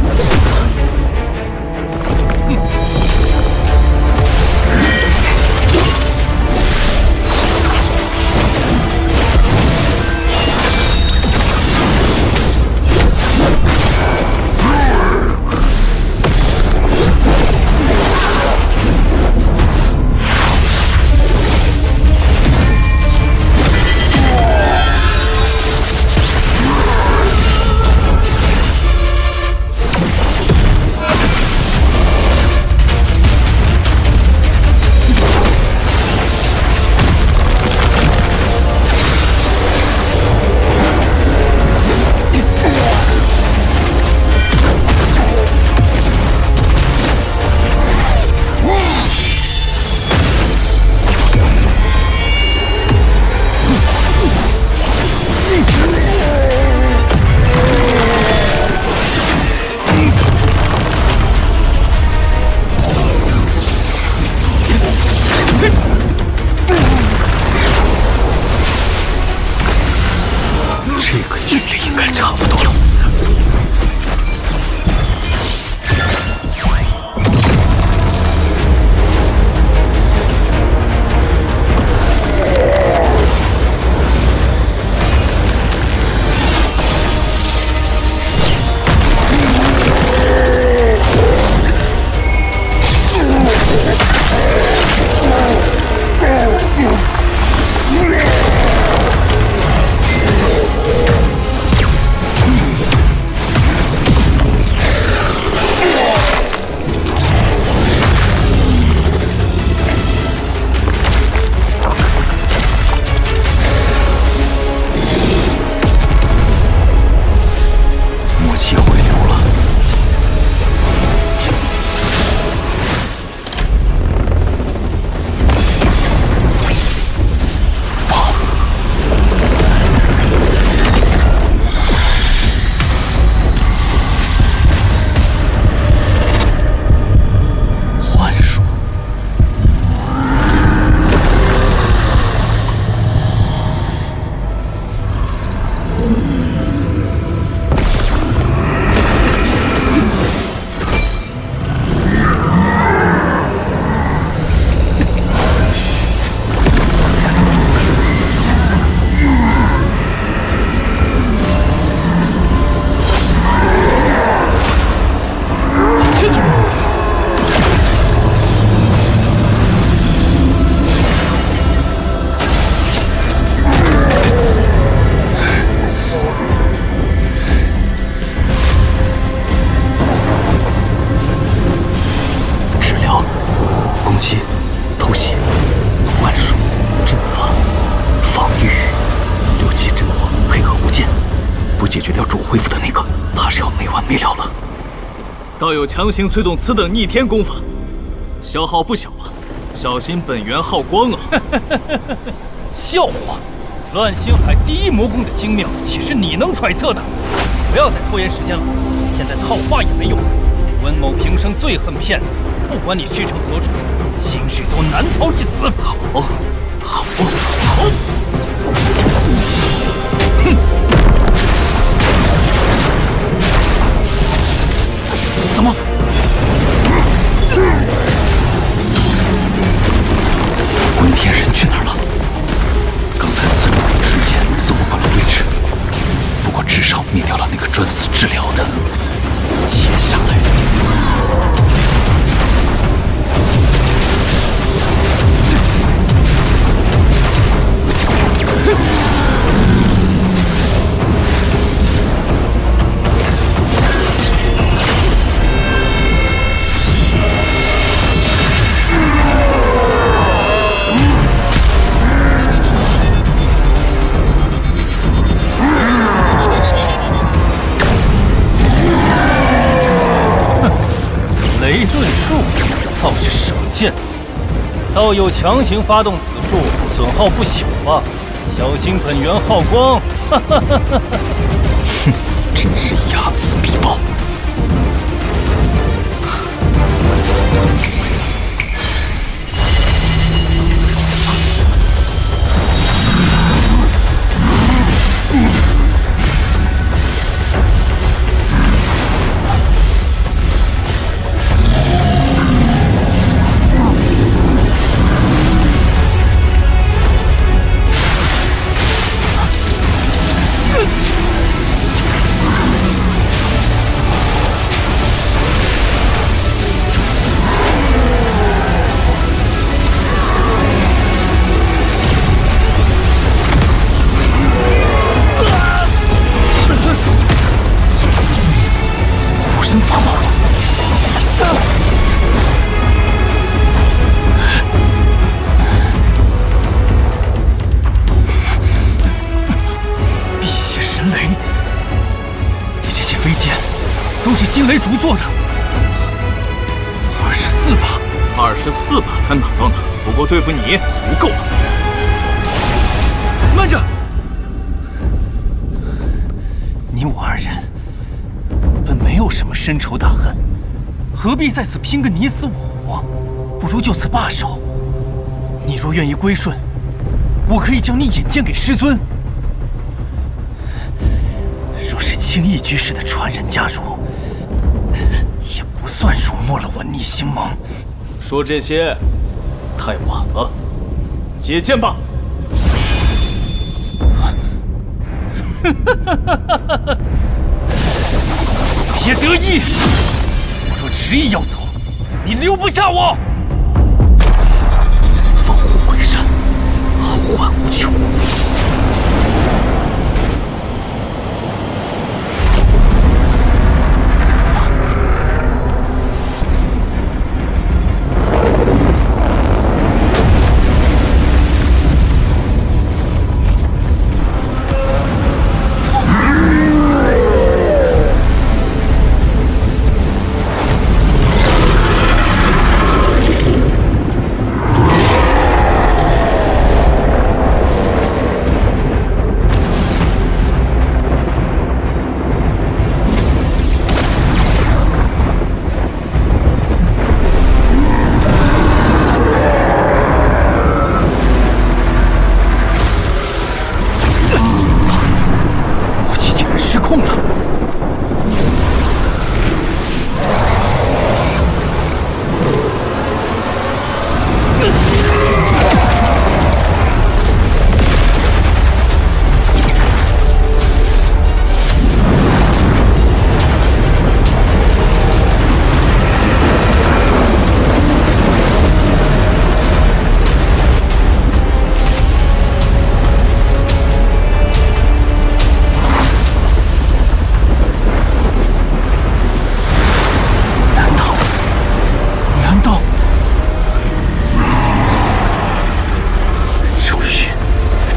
倒有强行催动此等逆天功法，消耗不小啊！小心本源耗光啊！笑话！乱星海第一魔功的精妙，岂是你能揣测的？不要再拖延时间了，现在套话也没用。温某平生最恨骗子，不管你去程何处，今日都难逃一死。好，好，好！哼！怎么？滚天人去哪儿了？刚才刺入的一瞬间，似乎换了位置，不过至少灭掉了那个专司治疗的。接下来，道友强行发动此术，损耗不小吧？小心本源耗光！哈哈哈哈！哼，真是睚眦必报。竹做的，24把，24把才哪到哪？不过对付你足够了。慢着，你我二人本没有什么深仇大恨，何必在此拼个你死我活？不如就此罢手。你若愿意归顺，我可以将你引荐给师尊。若是轻易居士的传人加入，也不算辱没了我逆星盟。说这些太晚了，解剑吧。别得意！我若执意要走，你留不下我。放虎归山，后患无穷。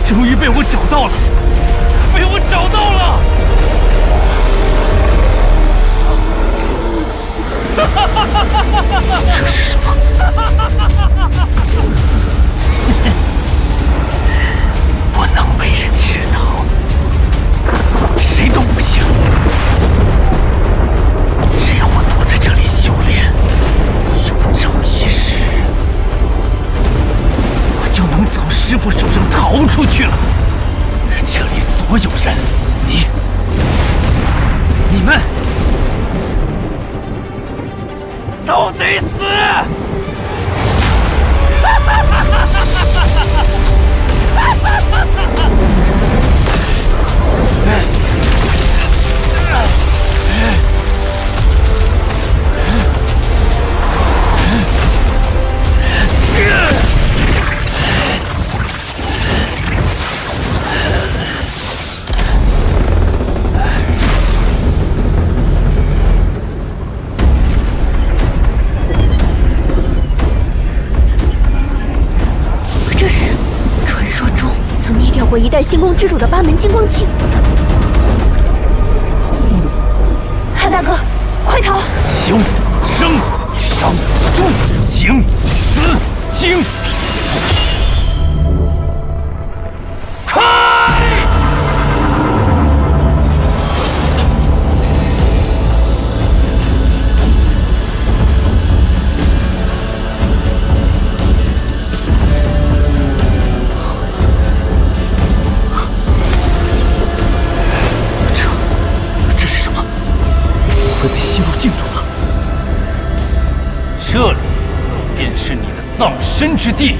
终于被我找到了，被我找到了！这是什么？不能被人知道，谁都不行。只要我躲在这里修炼，有朝一日，我就能从师父手上逃出去了。这里所有人，你们都得死！这是传说中曾灭掉过一代星宫之主的八门金光镜。韩大哥，快逃！修、生、伤、住、景、死、惊！开！这是什么？我会被吸入镜中了。这里便是你的葬身之地。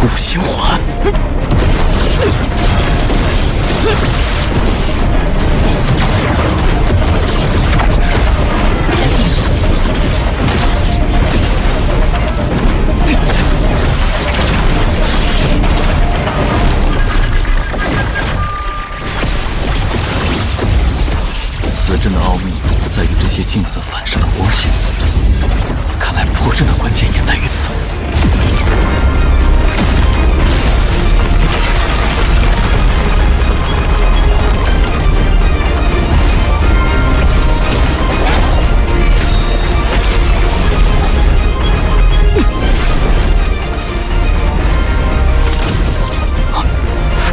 五行环。此阵的奥秘在于这些镜子反射的光线，看来破阵的关键也在于此。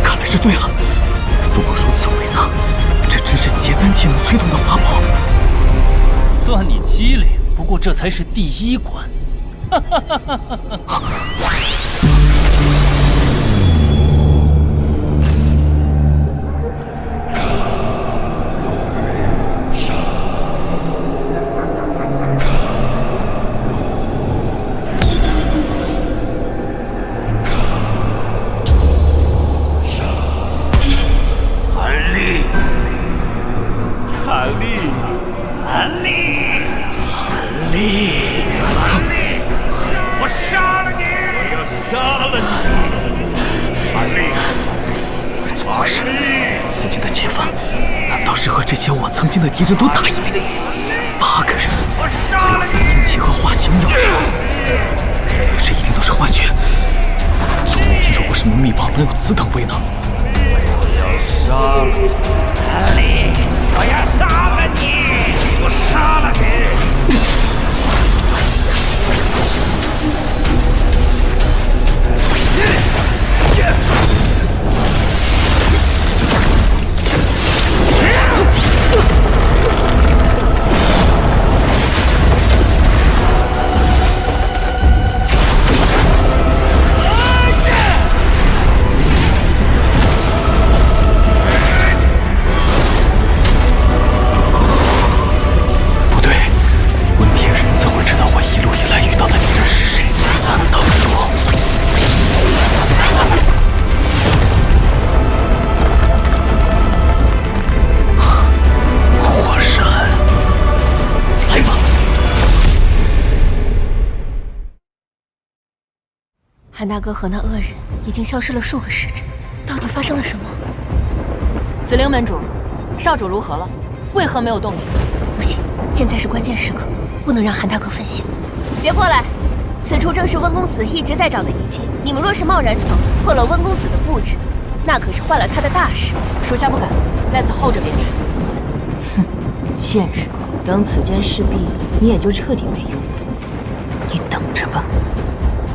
看来是对了，不过如此伟大，这真是结丹技能催动的法宝。算你机灵，不过这才是第一关。韩立，韩立，韩立，韩立，韩立，我杀了你！我要杀了你！韩立，怎么回事？此间的劫法，难道是和这些我曾经的敌人都打一遍？8个人，还有阴气和化形妖兽，这一定都是幻觉。从没听说过什么秘宝能有此等威能。杀了韩立，我要杀了你！我杀了你！不对，问天人怎会知道我一路以来遇到的敌人是谁？难道说……火山，来吧！韩大哥和那恶人已经消失了数个时辰，到底发生了什么？紫菱门主，少主如何了？为何没有动静？不行，现在是关键时刻，不能让韩大哥分心。别过来！此处正是温公子一直在找的遗迹。你们若是贸然闯破了温公子的布置，那可是坏了他的大事。属下不敢，在此候着便是。哼，贱人，等此间事毕，你也就彻底没用了。你等着吧。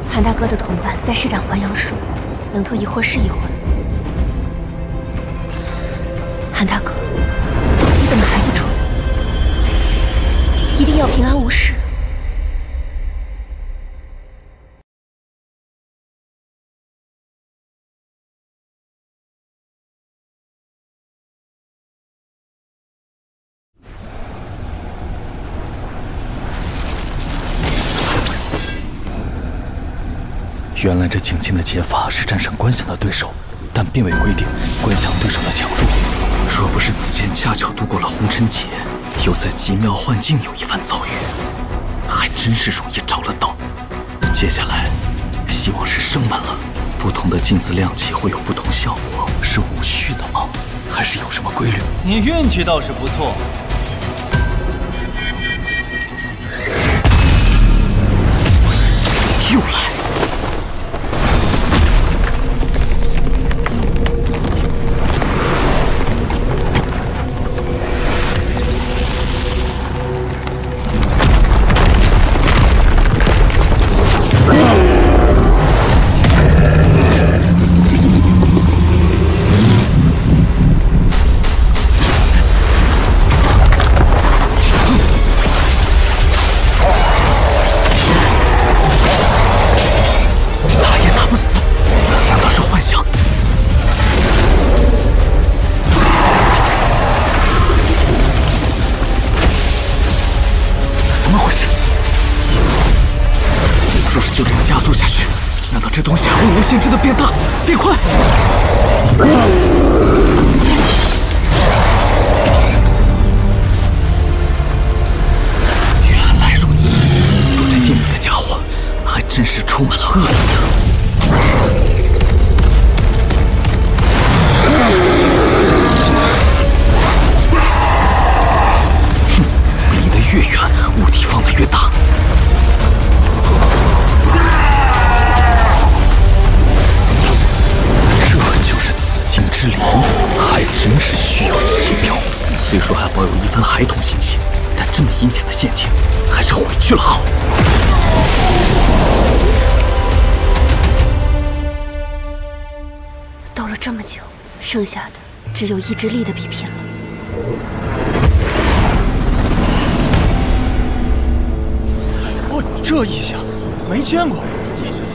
韩大哥的同伴在施展还阳术，能拖一会儿是一会儿。韩大哥，你怎么还不出来？一定要平安无事。原来这景境的劫法是战胜关下的对手，但并未规定观想对手的强弱。若不是此前恰巧度过了红尘劫，又在极妙幻境有一番遭遇，还真是容易着了道。接下来，希望是生门了。不同的镜子亮起会有不同效果，是无序的吗？还是有什么规律？你运气倒是不错。又来！无限制的变大变快，原来如此，做这镜子的家伙还真是充满了恶意啊！哼，离得越远，物体放得越大。之灵还真是虚有其表，虽说还保有一分孩童心切，但这么阴险的陷阱，还是回去了好。斗了这么久，剩下的只有意志力的比拼了。哦，这一下没见过呀，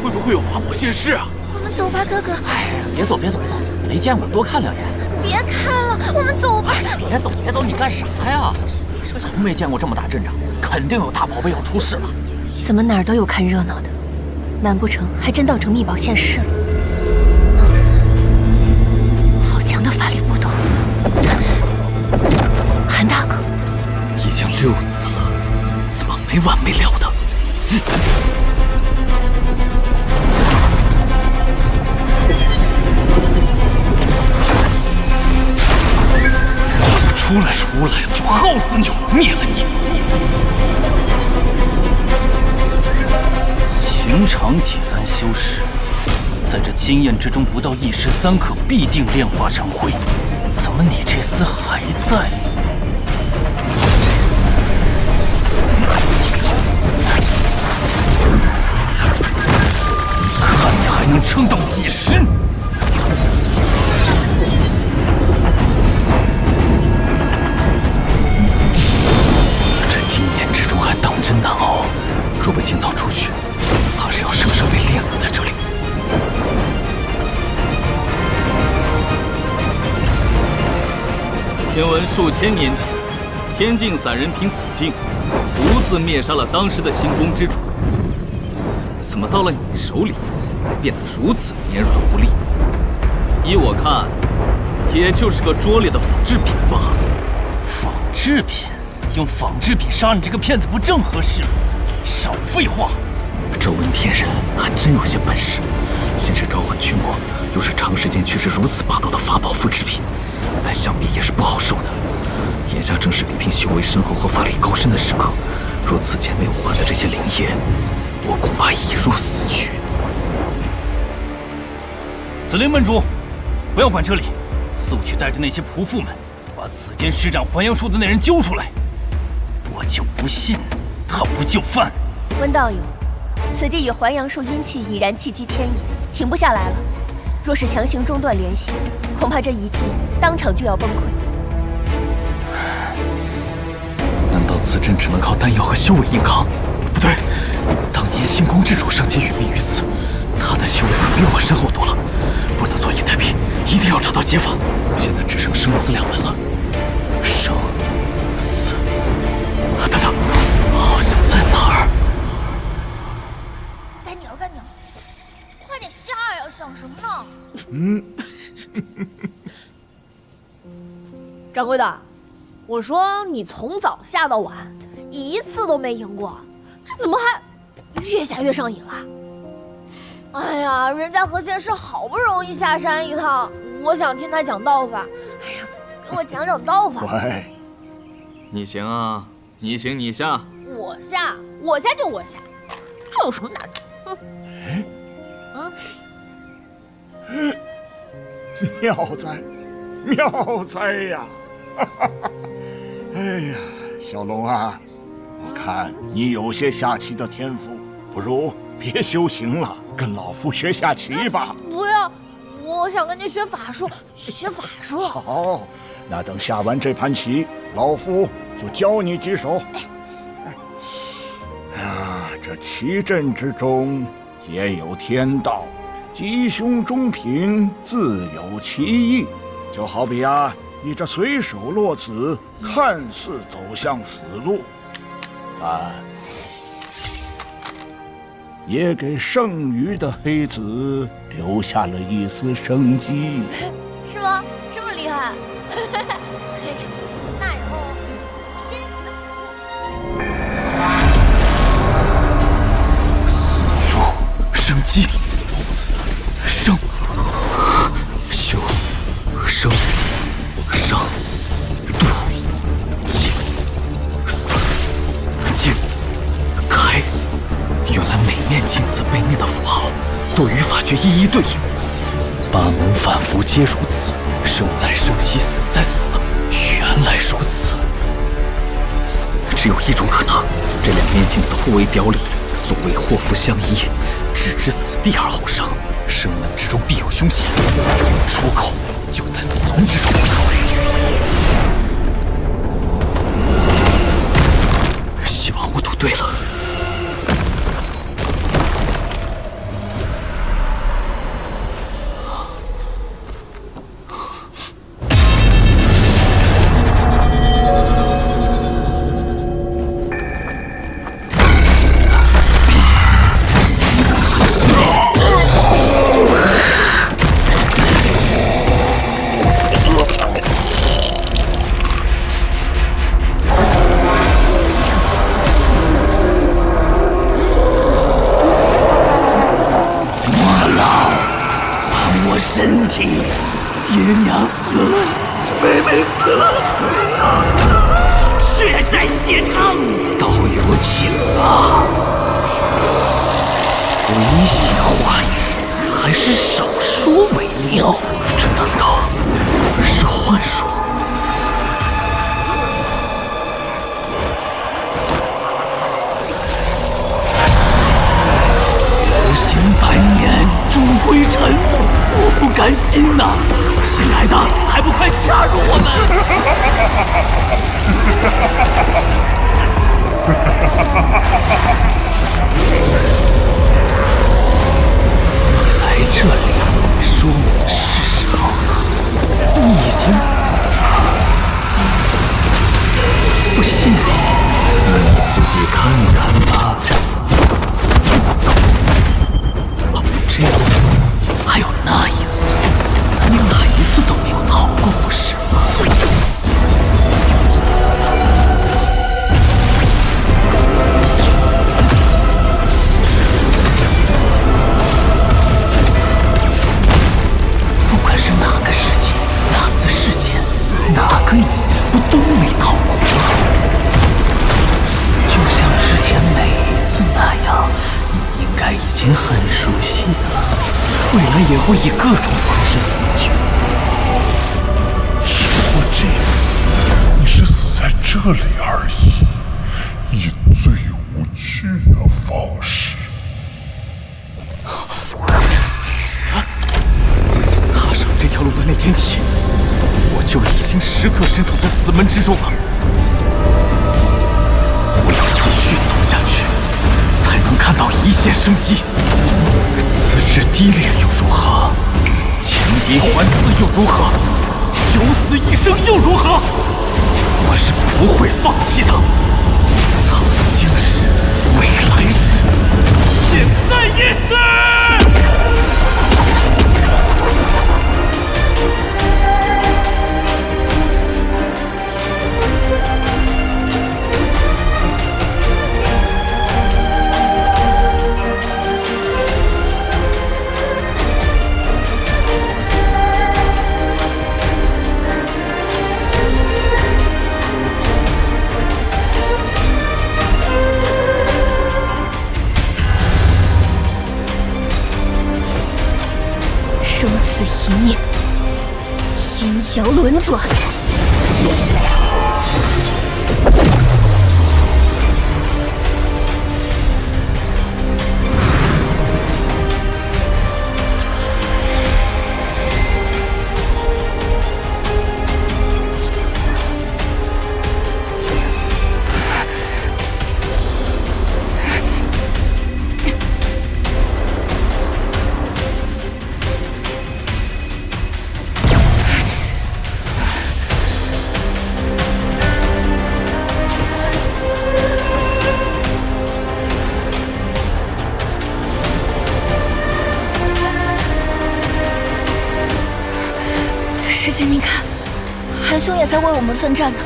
会不会有法宝现世啊？我们走吧，哥哥。哎，别走，别走，别走。没见过，多看两眼。别看了，我们走吧。别走，别走，你干啥呀？从没见过这么大阵仗，肯定有大宝贝要出世了。怎么哪儿都有看热闹的？难不成还真当成秘宝现世了？好强的法力波动！韩大哥，已经6次了，怎么没完没了的？出来，就耗死你，灭了你！寻常解丹修士，在这经验之中不到1时3刻必定炼化成灰，怎么你这厮还在？看你还能撑到几时？当真难熬，若不尽早出去，怕是要生生被炼死在这里。听闻数千年前，天境散人凭此镜独自灭杀了当时的星宫之主，怎么到了你手里，变得如此绵软无力？依我看，也就是个拙劣的仿制品罢了。仿制品？用仿制品杀你这个骗子不正合适吗？少废话！周文天人还真有些本事，先是召唤驱魔，又是长时间驱使如此霸道的法宝复制品，但想必也是不好受的。眼下正是比拼修为深厚和法力高深的时刻，若此前没有换得这些灵液，我恐怕已入死局。紫灵门主，不要管这里，速去带着那些仆妇们，把此间施展还阳术的那人揪出来。我就不信他不就范。温道友，此地与还阳术阴气已然气机牵引，停不下来了。若是强行中断联系，恐怕这一击当场就要崩溃。难道此阵只能靠丹药和修为硬扛？不对，当年星宫之主尚且殒命于此，他的修为可比我深厚多了。不能坐以待毙，一定要找到解法。现在只剩生死两门了。生死，等等，好像在哪儿？干鸟，快点下呀！想什么呢？掌柜的，我说你从早下到晚，一次都没赢过，这怎么还越下越上瘾了？哎呀，人家何仙是好不容易下山一趟，我想听他讲道法。哎呀，给我讲讲道法。喂，你行啊，你行你下。我下就我下，这有什么难的？哼。妙哉，妙哉呀！哎呀，小龙啊，我看你有些下棋的天赋，不如别修行了，跟老夫学下棋吧。不要，我想跟你学法术，学法术。好，那等下完这盘棋，老夫就教你几手。啊，这棋阵之中皆有天道，吉凶中平，自有其意。就好比啊，你这随手落子，看似走向死路，但也给剩余的黑子留下了一丝生机。是吗？这么厉害？那以后先学法术。死路生机，死生修生伤度静死静开。原来每面镜子背面的符号都与法诀一一对应，八门反复皆如此，生在生息，死在死。原来如此。只有一种可能，这两面镜子互为表里，所谓祸福相依，置之死地而后生。生门之中必有凶险，出口就在死门之中。希望我赌对了。爹娘死了，妹妹死了，血债血偿，道友请啊！危险话语还是少说为妙。这难道是幻术？流行百年，终归尘土。我不甘心呐！新来的还不快加入我们！来这里说明是时候，你已经死了。不信你自己看看吧。这次还有那一次，你哪一次都没有逃过，不是吗？不管是哪个世界，哪次事件，哪个你不都没逃过吗？就像之前每一次那样，你应该已经很熟悉了。未来也会以各种方式死去，只不过这次你是死在这里而已，以最无趣的方式。死！自从踏上这条路的那天起，我就已经时刻身处在死门之中了。我要继续走下去，才能看到一线生机。资质低劣又如何？情敌还死又如何？九死一生又如何？我是不会放弃的。曾经是，未来是，现在也是。阳轮转。师姐，您看，韩兄也在为我们奋战呢。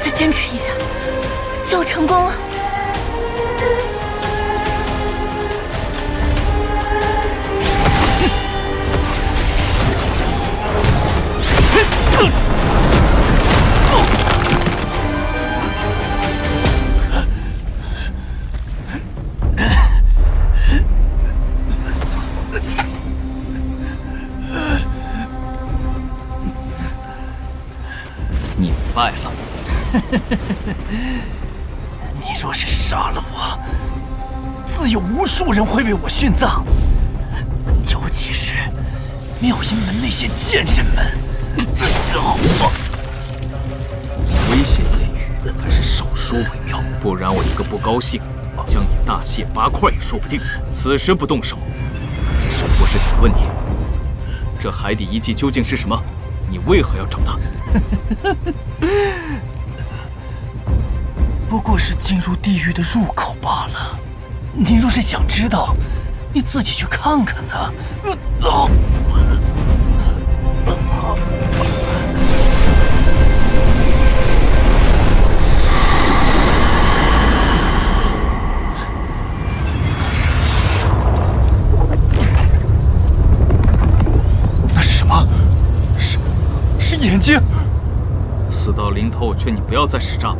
再坚持一下，就要成功了。你败了。你若是杀了我，自有无数人会为我殉葬，尤其是妙音门那些贱人们。危险言语还是少说为妙，不然我一个不高兴，将你大卸八块也说不定。此时不动手，只不过是想问你，这海底遗迹究竟是什么？你为何要找它？不过是进入地狱的入口罢了。你若是想知道，你自己去看看呢。那是什么？是眼睛。死到临头，劝你不要再使诈了。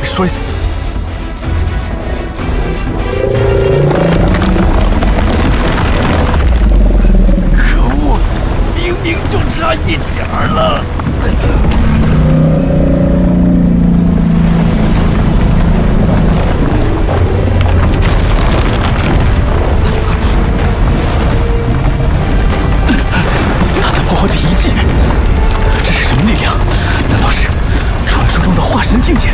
摔死！可恶，明明就差一点儿了。他在破坏这遗迹，这是什么力量？难道是传说中的化神境界？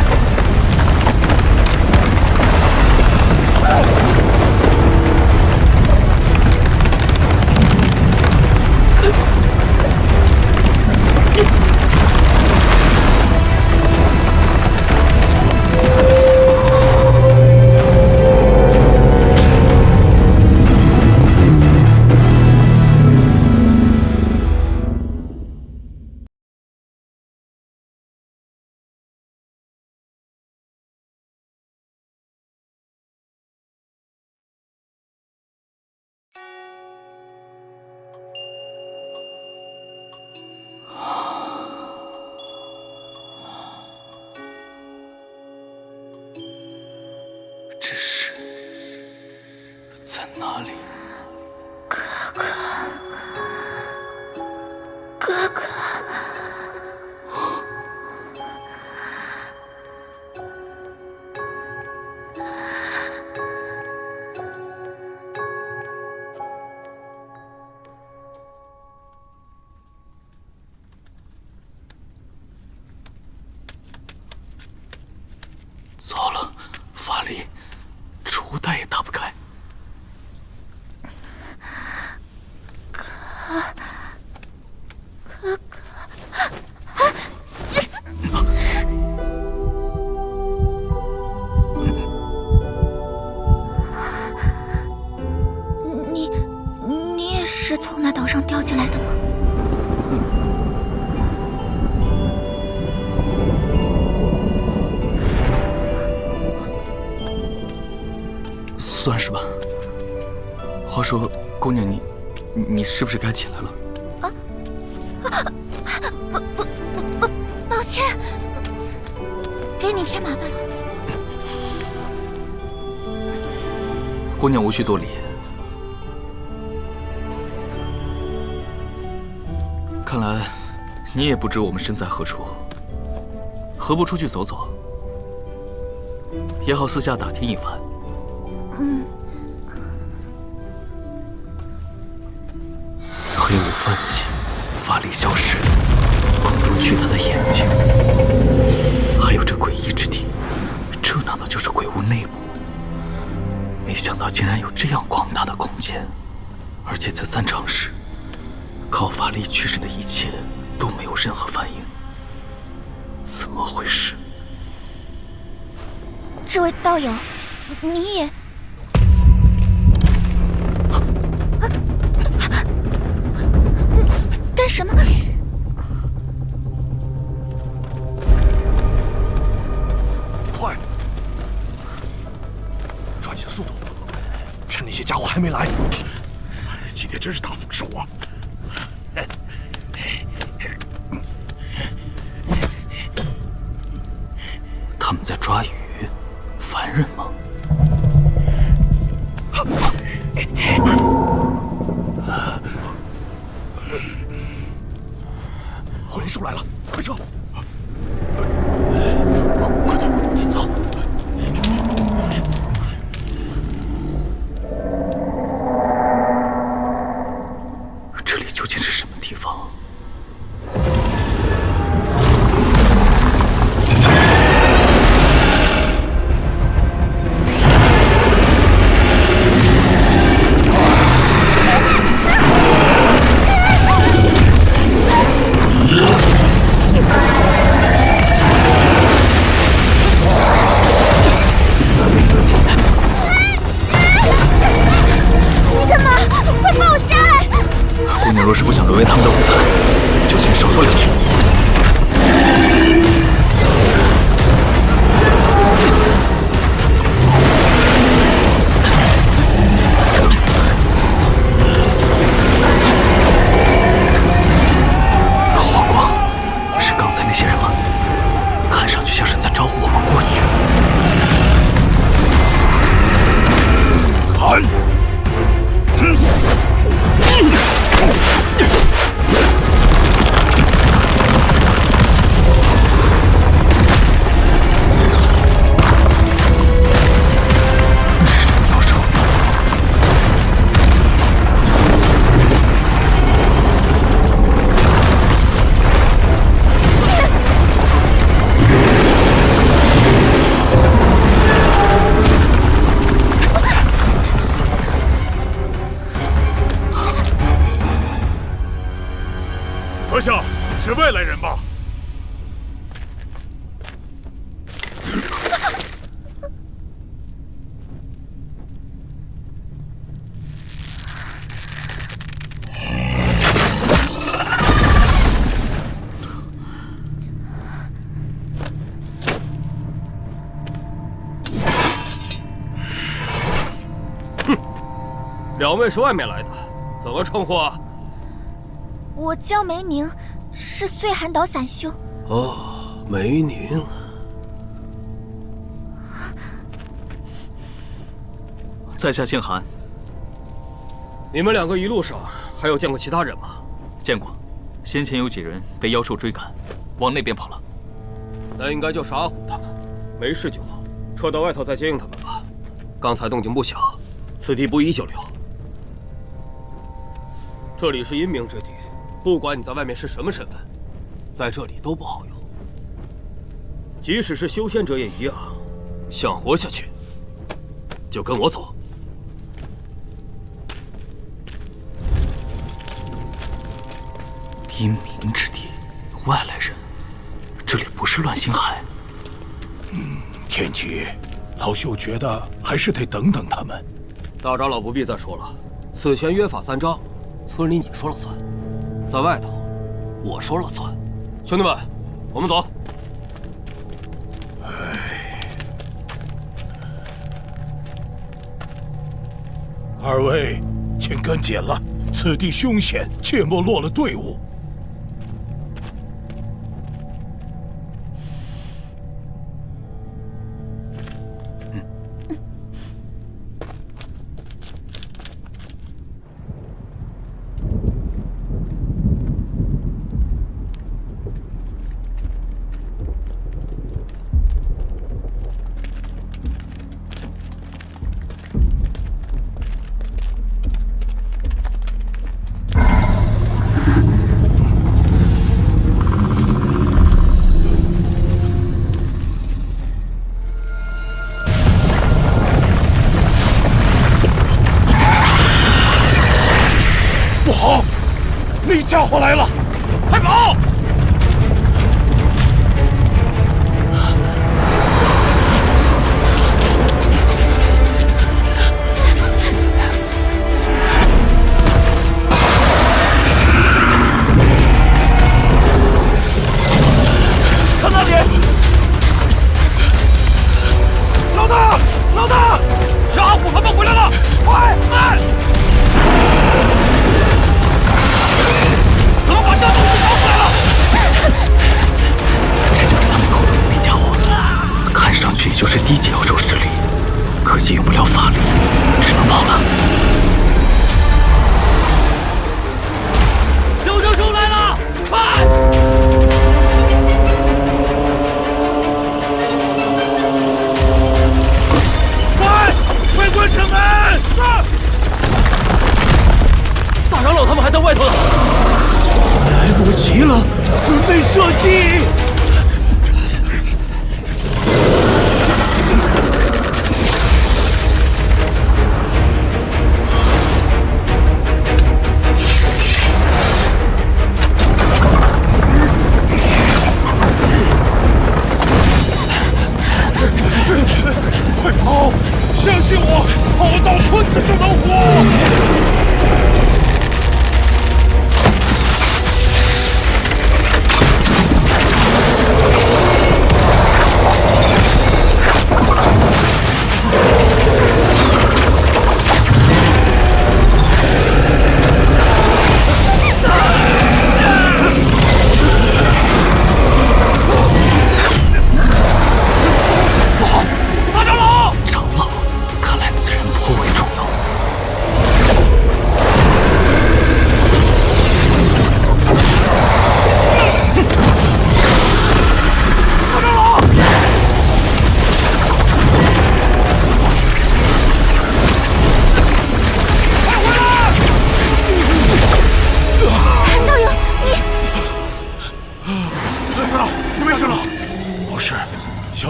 这是在哪里？哥哥，哥哥。糟了，法力，楚代也打不开。算是吧。话说，姑娘你是不是该起来了？抱歉，给你添麻烦了。姑娘无需多礼。看来你也不知我们身在何处，何不出去走走？也好私下打听一番。黑雾泛起，法力消失，空中巨大的眼睛，还有这诡异之地，这难道就是鬼屋内部？没想到竟然有这样广大的空间，而且在散场时，靠法力驱使的一切都没有任何反应，怎么回事？这位道友，你也……干什么？快，抓紧速度，趁那些家伙还没来。今天真是大丰收啊！他们在抓鱼，凡人吗？火灵兽来了，快撤！快点，走！这里究竟是什么地方？若是不想沦为他们的午餐，就先少说两句。火光，是刚才那些人吗？看上去像是在招呼我们过去。喊！阁下是外来人吧？哼，两位是外面来的，怎么称呼啊？我叫梅宁，是岁寒岛散修。哦，梅宁。在下姓韩。你们两个一路上还有见过其他人吗？见过，先前有几人被妖兽追赶，往那边跑了。那应该就是阿虎他们，没事就好，撤到外头再接应他们吧。刚才动静不小，此地不宜久留。这里是阴冥之地。不管你在外面是什么身份，在这里都不好用。即使是修仙者也一样，想活下去，就跟我走。阴冥之地，外来人，这里不是乱星海。天启，老朽觉得还是得等等他们。大长老不必再说了，此前约法三章，村里你说了算。在外头，我说了算。兄弟们，我们走。二位，请跟紧了，此地凶险，切莫落了队伍。不好，那家伙来了，快跑！看那里！老大，老大，是阿虎他们回来了，快！怎么把这东西搞出来了？这就是他们口中的那家伙，看上去也就是低级妖兽实力，可惜用不了法力，只能跑了。救救兽来了，快！快关城门！大长老他们还在外头呢。来不及了，准备射击！快跑！相信我，跑到村子就能活。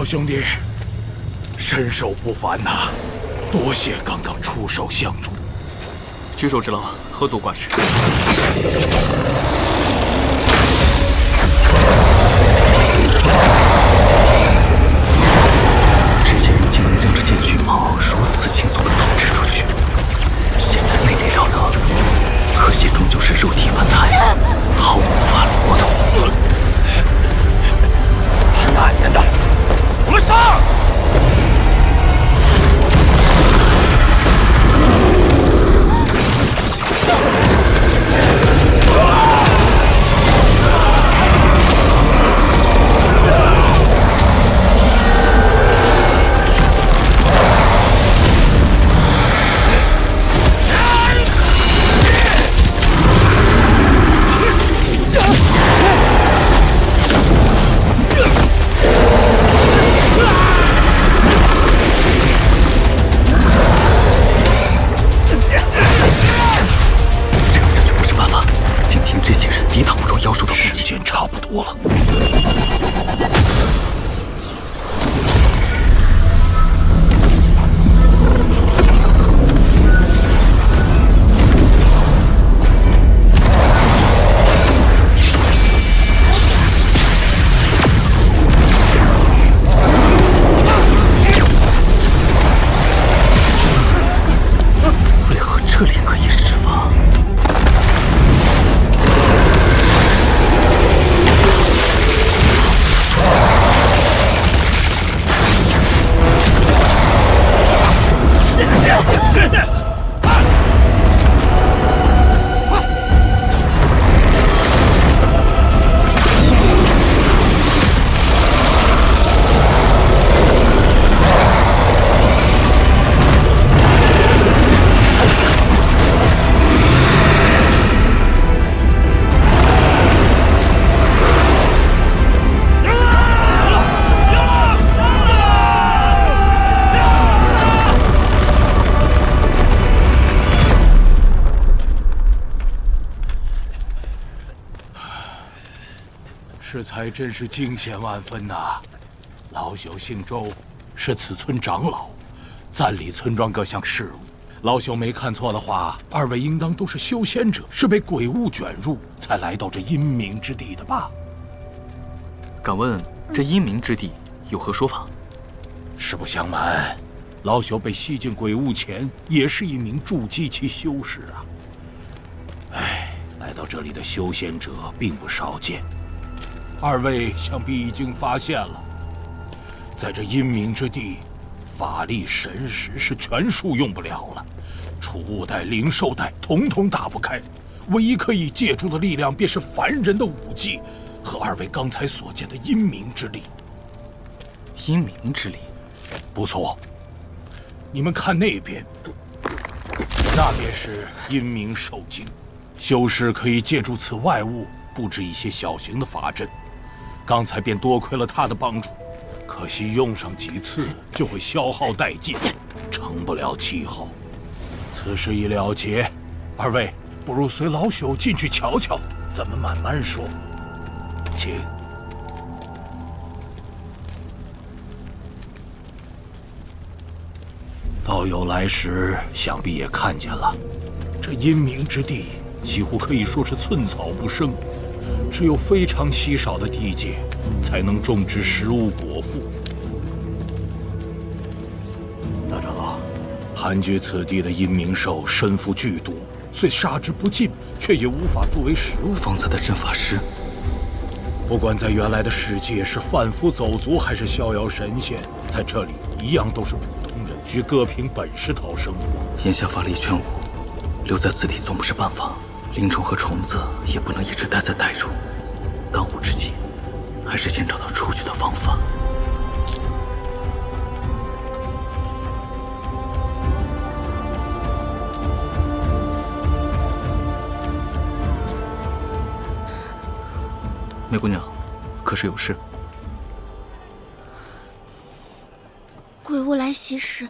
兄弟，身手不凡呐，多谢刚刚出手相助。举手之劳，何足挂齿。这些人竟能将这些巨蟒如此轻松地统治出去，显然内力了得。可惜终究是肉体凡胎，毫无法力过统。大爷的！我们上！差不多了。为何这里可以释放？适才真是惊险万分呐！老朽姓周，是此村长老，暂理村庄各项事务。老朽没看错的话，二位应当都是修仙者，是被鬼物卷入，才来到这阴冥之地的吧？敢问这阴冥之地有何说法？实不相瞒，老朽被吸进鬼物前，也是一名筑基期修士啊。哎，来到这里的修仙者并不少见，二位想必已经发现了，在这阴冥之地，法力神识是全数用不了了，储物袋、灵兽袋统统打不开，唯一可以借助的力量便是凡人的武技和二位刚才所见的阴冥之力。阴冥之力，不错。你们看那边，那便是阴冥兽精，修士可以借助此外物布置一些小型的法阵。刚才便多亏了他的帮助，可惜用上几次就会消耗殆尽，成不了气候。此事已了结，二位不如随老朽进去瞧瞧，咱们慢慢说。请。道友来时想必也看见了，这阴冥之地几乎可以说是寸草不生，只有非常稀少的地界才能种植食物果腹。大长老，盘踞此地的阴冥兽身负剧毒，虽杀之不尽，却也无法作为食物。方才的阵法师，不管在原来的世界是贩夫走卒还是逍遥神仙，在这里一样都是普通人，需各凭本事讨生活。眼下法力全无，留在此地总不是办法。灵虫和虫子也不能一直待在袋中，当务之急还是先找到出去的方法。梅姑娘，可是有事？鬼物来袭时，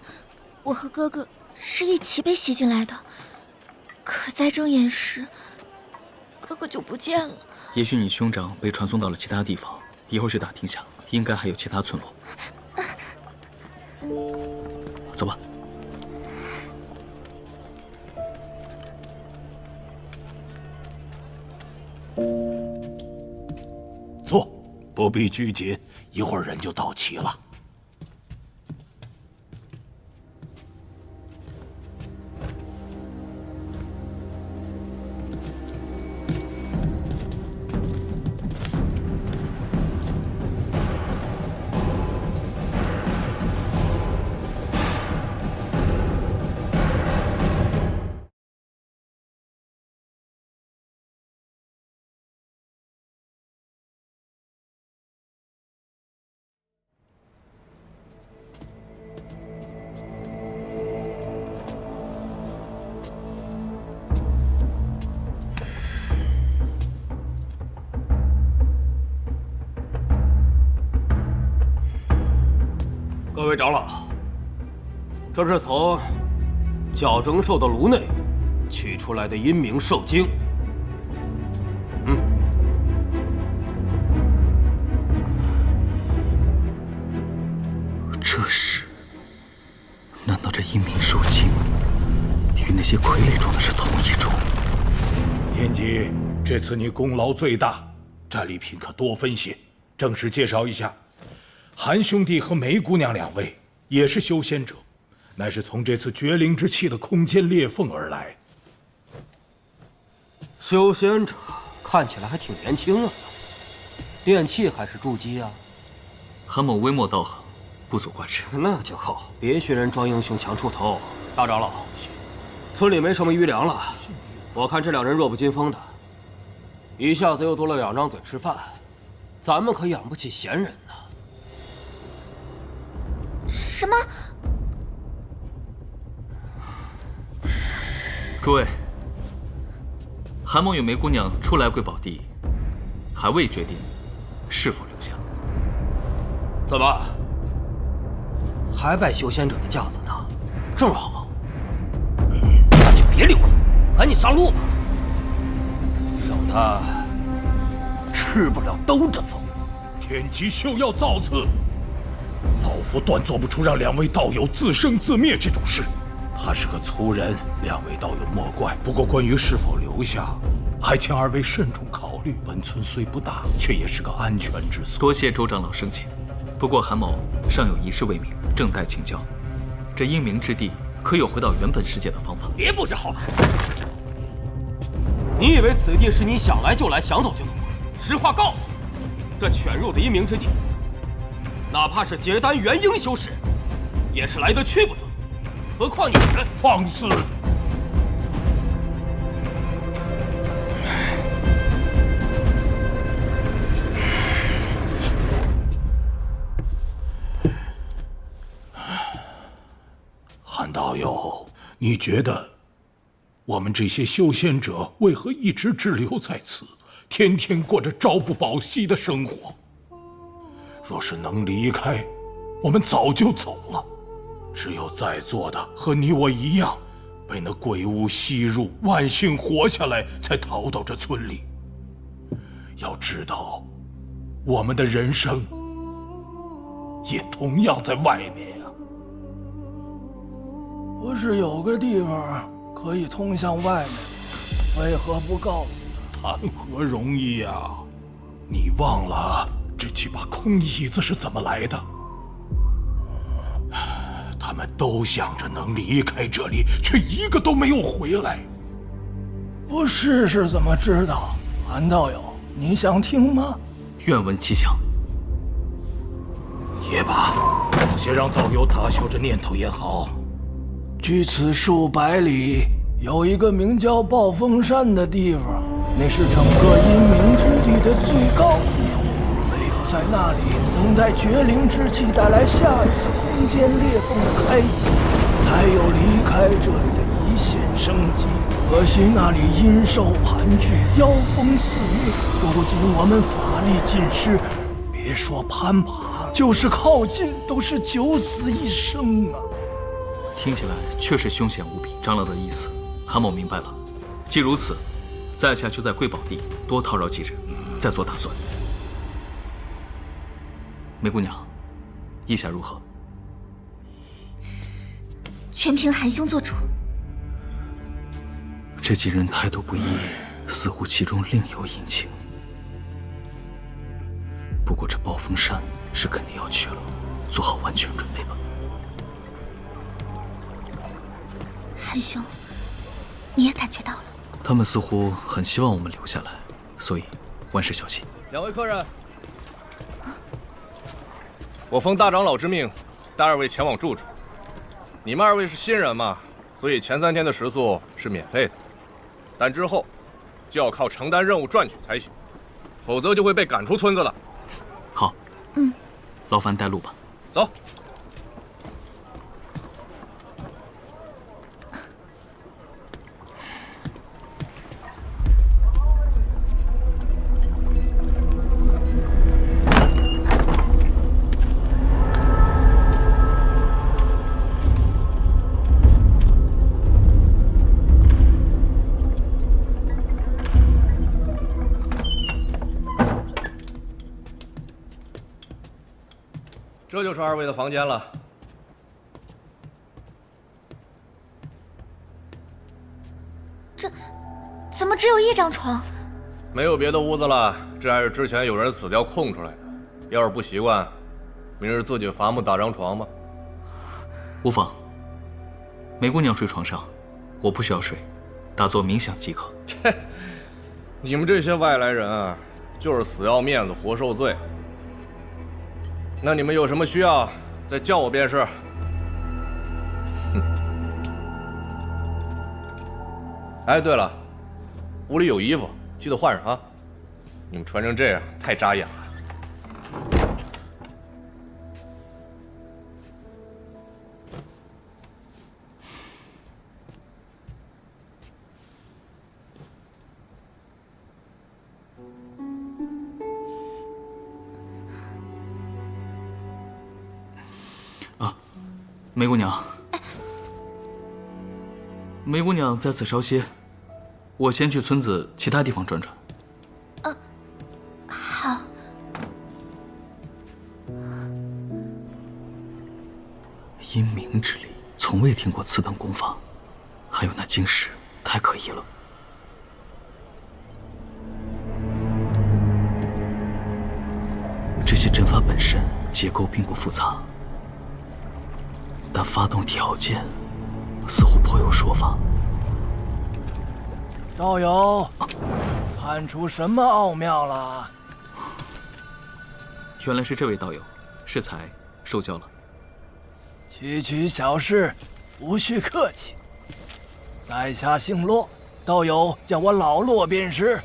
我和哥哥是一起被吸进来的，可再睁眼时，哥哥就不见了。也许你兄长被传送到了其他地方，一会儿去打听下，应该还有其他村落。走吧。坐，不必拘谨，一会儿人就到齐了。各位长老，这是从角征兽的颅内取出来的阴冥兽精。这是？难道这阴冥兽精与那些傀儡中的是同一种？天机，这次你功劳最大，战利品可多分些。正式介绍一下。韩兄弟和梅姑娘两位也是修仙者，乃是从这次绝灵之气的空间裂缝而来。修仙者看起来还挺年轻啊，练气还是筑基啊？韩某微末道行，不足挂齿。那就好，别学人装英雄强出头。大长老，村里没什么余粮了，我看这两人弱不禁风的，一下子又多了2张嘴吃饭，咱们可养不起闲人呢。什么？诸位，韩某与梅姑娘初来贵宝地，还未决定是否留下。怎么还摆修仙者的架子呢？正好，那就别留了，赶紧上路吧，省得吃吃不了兜着走。天机休要造次，老夫断做不出让两位道友自生自灭这种事。他是个粗人，两位道友莫怪。不过关于是否留下，还请二位慎重考虑。本村虽不大，却也是个安全之所。多谢周长老盛情，不过韩某尚有一事未明，正待请教。这阴冥之地可有回到原本世界的方法？别布置好了！你以为此地是你想来就来，想走就走吗？实话告诉你，这犬肉的阴冥之地，哪怕是结丹元婴修士，也是来得去不得。何况你们放肆！韩道友，你觉得我们这些修仙者为何一直滞留在此，天天过着朝不保夕的生活？若是能离开，我们早就走了。只有在座的和你我一样，被那鬼物吸入，万幸活下来，才逃到这村里。要知道，我们的人生也同样在外面呀。不是有个地方可以通向外面，为何不告诉他？谈何容易呀！你忘了这几把空椅子是怎么来的？他们都想着能离开这里，却一个都没有回来。不试试怎么知道？韩道友，你想听吗？愿闻其详。也罢，先让道友打消这念头也好。距此数百里，有一个名叫暴风山的地方，那是整个阴冥之地的最高之处。唯有在那里，等待绝灵之气带来下一次空间裂缝的开启，才有离开这里的一线生机。可惜那里阴兽盘踞，妖风肆虐，如今我们法力尽失，别说攀爬，就是靠近都是九死一生啊！听起来确实凶险无比。长老的意思，韩某明白了。既如此，在下就在贵宝地多叨扰几日，再做打算。梅姑娘，意下如何？全凭韩兄做主。这几人态度不一，似乎其中另有隐情。不过这暴风山是肯定要去了，做好万全准备吧。韩兄，你也感觉到了？他们似乎很希望我们留下来，所以万事小心。两位客人，我奉大长老之命，带二位前往住处。你们二位是新人嘛，所以前3天的食宿是免费的，但之后就要靠承担任务赚取才行，否则就会被赶出村子的。好，劳烦带路吧。走。这就是二位的房间了。这怎么只有一张床？没有别的屋子了，这还是之前有人死掉空出来的。要是不习惯，明日自己伐木打张床吧。无妨。梅姑娘睡床上，我不需要睡，打坐冥想即可。切，你们这些外来人啊，就是死要面子活受罪。那你们有什么需要，再叫我便是。哎，对了，屋里有衣服，记得换上啊！你们穿成这样太扎眼了。梅姑娘，梅姑娘在此稍歇，我先去村子其他地方转转。好。阴冥之力，从未听过此等功法，还有那晶石，太可疑了。这些阵法本身结构并不复杂，但发动条件似乎颇有说法。道友，看出什么奥妙了？原来是这位道友，适才受教了。区区小事，无需客气。在下姓骆，道友叫我老骆便是。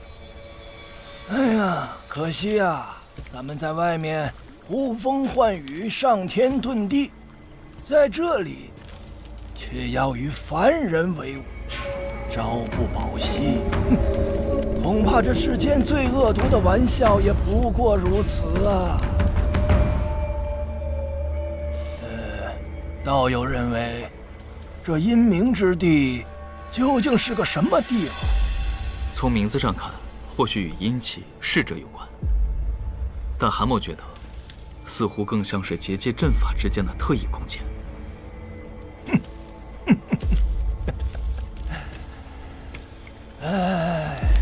哎呀，可惜啊，咱们在外面呼风唤雨，上天遁地，在这里却要与凡人为伍，朝不保夕。恐怕这世间最恶毒的玩笑也不过如此啊！道友认为，这阴冥之地究竟是个什么地方？从名字上看，或许与阴气、逝者有关，但韩某觉得，似乎更像是结界阵法之间的特异空间。哎，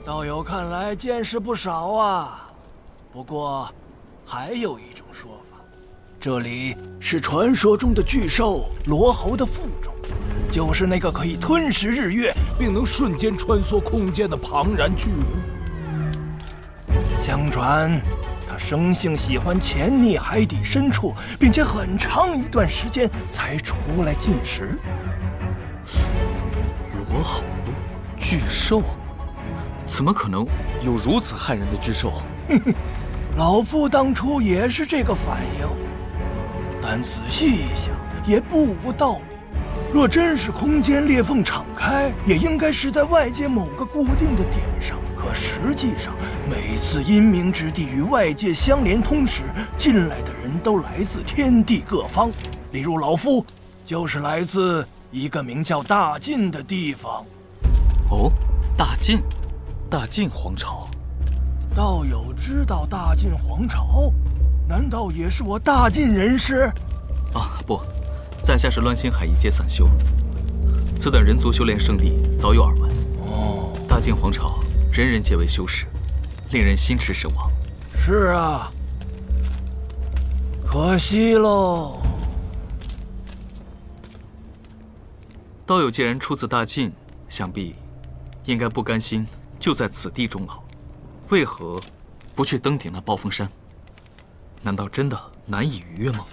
道友看来见识不少啊。不过，还有一种说法，这里是传说中的巨兽罗侯的腹中，就是那个可以吞噬日月，并能瞬间穿梭空间的庞然巨物。相传，他生性喜欢潜匿海底深处，并且很长一段时间才出来进食。罗侯，巨兽，怎么可能有如此骇人的巨兽？老夫当初也是这个反应，但仔细一想，也不无道理。若真是空间裂缝敞开，也应该是在外界某个固定的点上。可实际上，每次阴冥之地与外界相连通时，进来的人都来自天地各方。例如老夫，就是来自一个名叫大晋的地方。哦，大晋，大晋皇朝。道友知道大晋皇朝？难道也是我大晋人士？啊，不，在下是乱星海一阶散修。此等人族修炼圣地早有耳闻。哦，大晋皇朝人人皆为修士，令人心驰神往。是啊，可惜喽。道友既然出自大晋，想必应该不甘心就在此地终老。为何不去登顶那暴风山？难道真的难以逾越吗？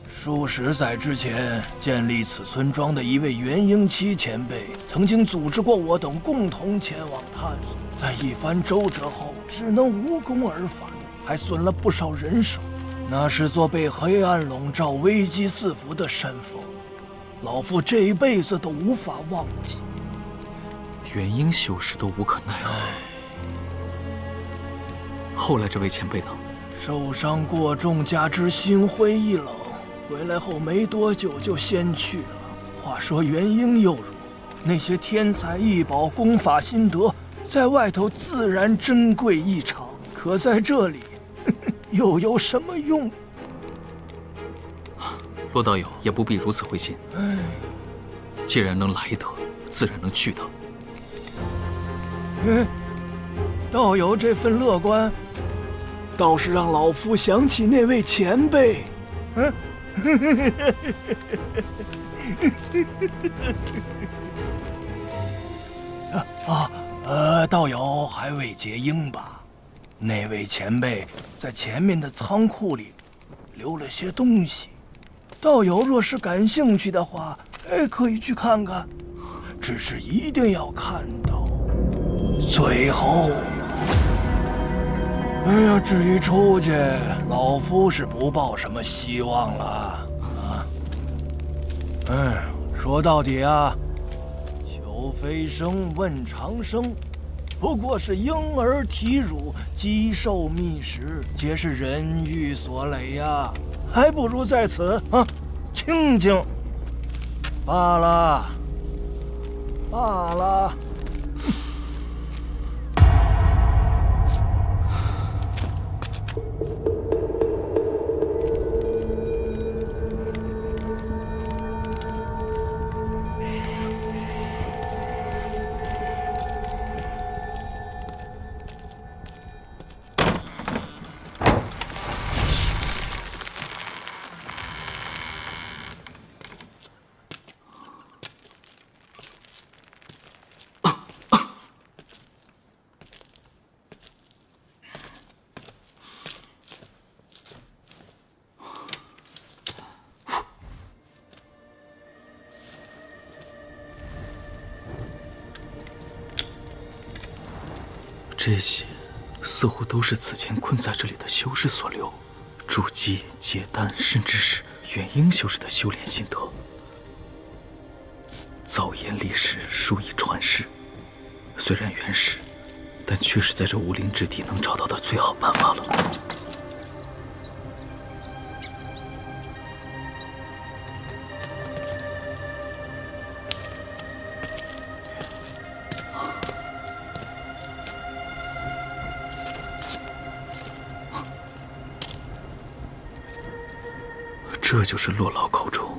数十载之前，建立此村庄的一位元婴期前辈，曾经组织过我等共同前往探索。在一番周折后，只能无功而返，还损了不少人手。那是座被黑暗笼罩、危机四伏的山峰，老夫这一辈子都无法忘记。元婴修士都无可奈何。后来这位前辈呢？受伤过重，加之心灰意冷，回来后没多久就先去了。话说元婴又如何？那些天才异宝、功法心得，在外头自然珍贵异常，可在这里，又有什么用？骆道友也不必如此灰心。既然能来得，自然能去得。道友这份乐观，倒是让老夫想起那位前辈。道友还未结婴吧？那位前辈在前面的仓库里留了些东西，道友若是感兴趣的话，可以去看看。只是一定要看到最后。哎呀，至于出去，老夫是不抱什么希望了啊。说到底啊，求飞升问长生，不过是婴儿体乳、鸡兽觅食，皆是人欲所累呀，还不如在此静静罢了。罢了。这些似乎都是此前困在这里的修士所留，筑基、结丹，甚至是元婴修士的修炼心得。造言立史，书以传世。虽然原始，但却是在这无灵之地能找到的最好办法了。这就是洛老口中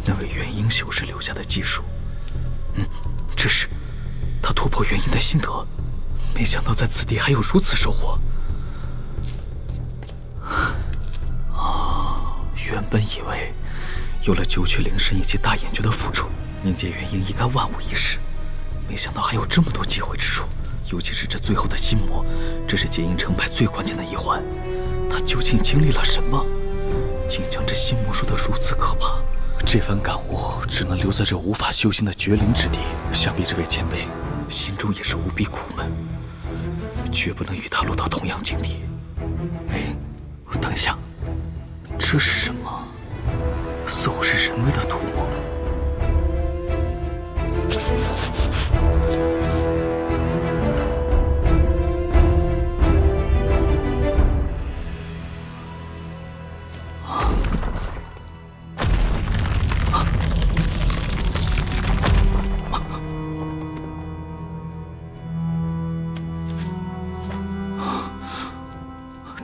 那位元婴修士留下的技术。这是他突破元婴的心得，没想到在此地还有如此收获。原本以为有了九曲灵神以及大眼诀的辅助，凝结元婴应该万无一失，没想到还有这么多忌讳之处。尤其是这最后的心魔，这是结婴成败最关键的一环。他究竟经历了什么，竟将这心魔说得如此可怕？这番感悟只能留在这无法修行的绝灵之地。想必这位前辈心中也是无比苦闷，绝不能与他落到同样境地。哎，等一下，这是什么？似乎是人为的涂抹。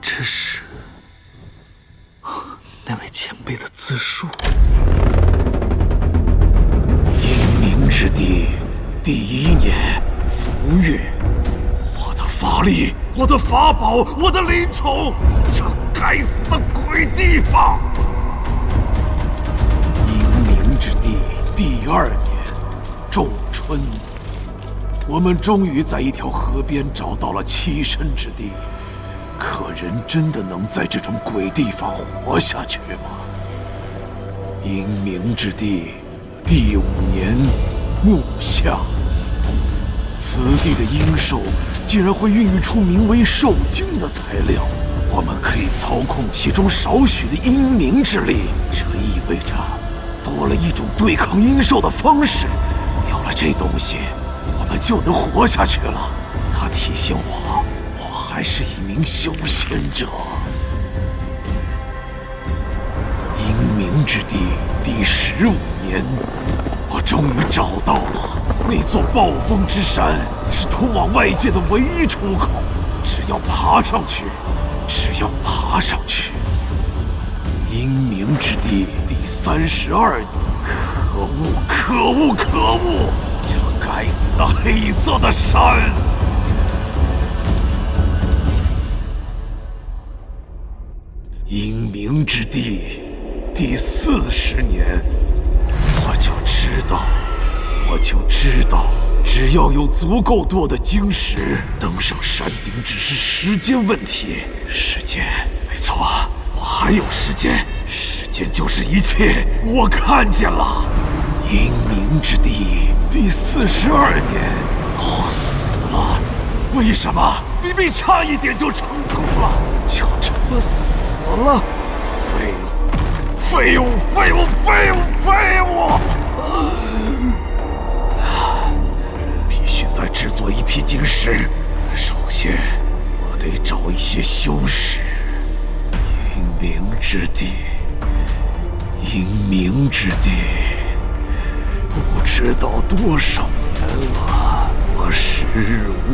这是那位前辈的自述。阴冥之地第1年伏月，我的法力，我的法宝，我的灵宠，这该死的鬼地方！阴冥之地第2年仲春，我们终于在一条河边找到了栖身之地。可人真的能在这种鬼地方活下去吗？阴冥之地第5年木象，此地的阴兽竟然会孕育出名为兽精的材料，我们可以操控其中少许的阴冥之力，这意味着多了一种对抗阴兽的方式。有了这东西，我们就能活下去了。他提醒我，还是一名修仙者。阴冥之地第15年，我终于找到了那座暴风之山，是通往外界的唯一出口。只要爬上去，只要爬上去。阴冥之地第32年，可恶，可恶，可恶！这该死的黑色的山！阴冥之地第40年，我就知道，只要有足够多的晶石，登上山顶只是时间问题。时间，没错，我还有时间，时间就是一切。我看见了，阴冥之地第42年，我死了。为什么？明明差一点就成功了，就这么死了？废物！必须再制作一批晶石。首先，我得找一些修士。阴冥之地，不知道多少年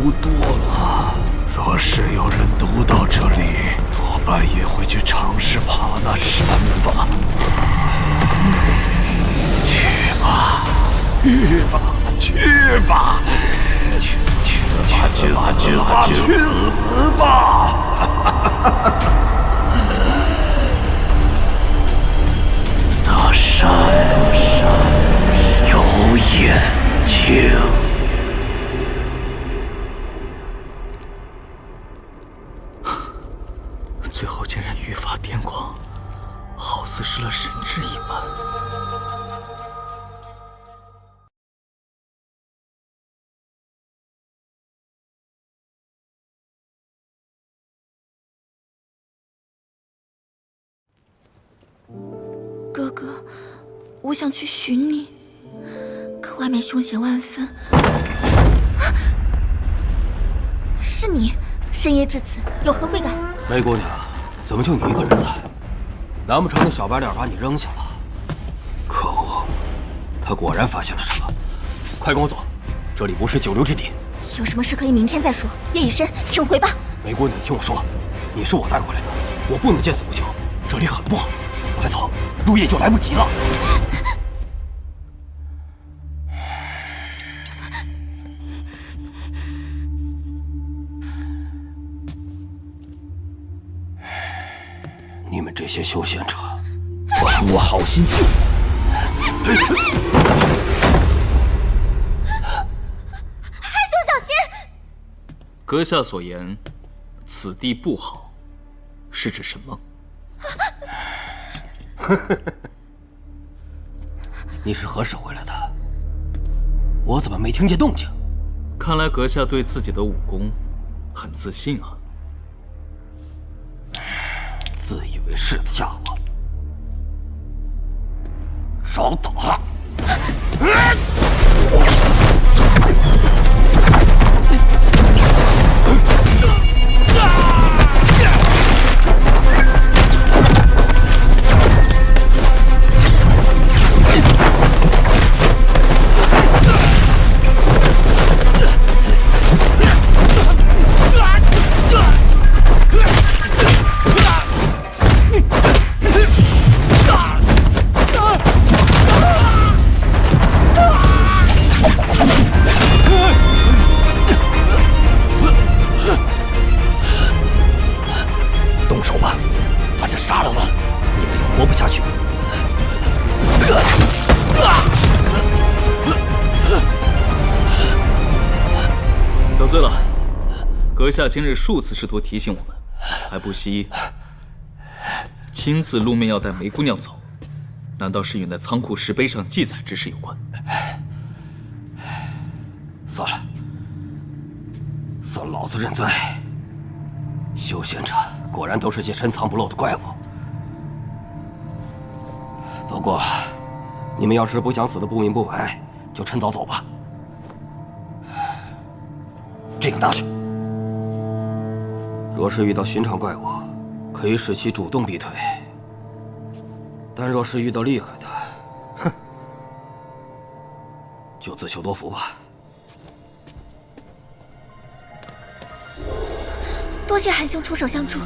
毒多了。若是有人毒到这里，多半也会去尝试爬那山吧。去吧，去吧，去吧，去死吧！那山有眼睛。最后竟然愈发癫狂，好似失了神智一般。哥哥，我想去寻你，可外面凶险万分。是你，深夜至此，有何贵干？梅姑娘，怎么就你一个人在？难不成那小白脸把你扔下了？可恶，他果然发现了什么！快跟我走，这里不是久留之地。有什么事可以明天再说。叶以琛，请回吧。梅姑娘，你听我说，你是我带回来的，我不能见死不救，这里很不好。快走，入夜就来不及了。你们这些修仙者，管我好心救我！韩兄小心！阁下所言，此地不好，是指什么？你是何时回来的？我怎么没听见动静？看来阁下对自己的武功很自信啊！自以为是的家伙，少打！阁下今日数次试图提醒我们，还不惜亲自露面要带梅姑娘走，难道是与那仓库石碑上记载之事有关？算了，算老子认罪。修仙者果然都是些深藏不露的怪物。不过，你们要是不想死得不明不白，就趁早走吧。这个拿去。若是遇到寻常怪物，可以使其主动避退；但若是遇到厉害的，哼，就自求多福吧。多谢韩兄出手相助。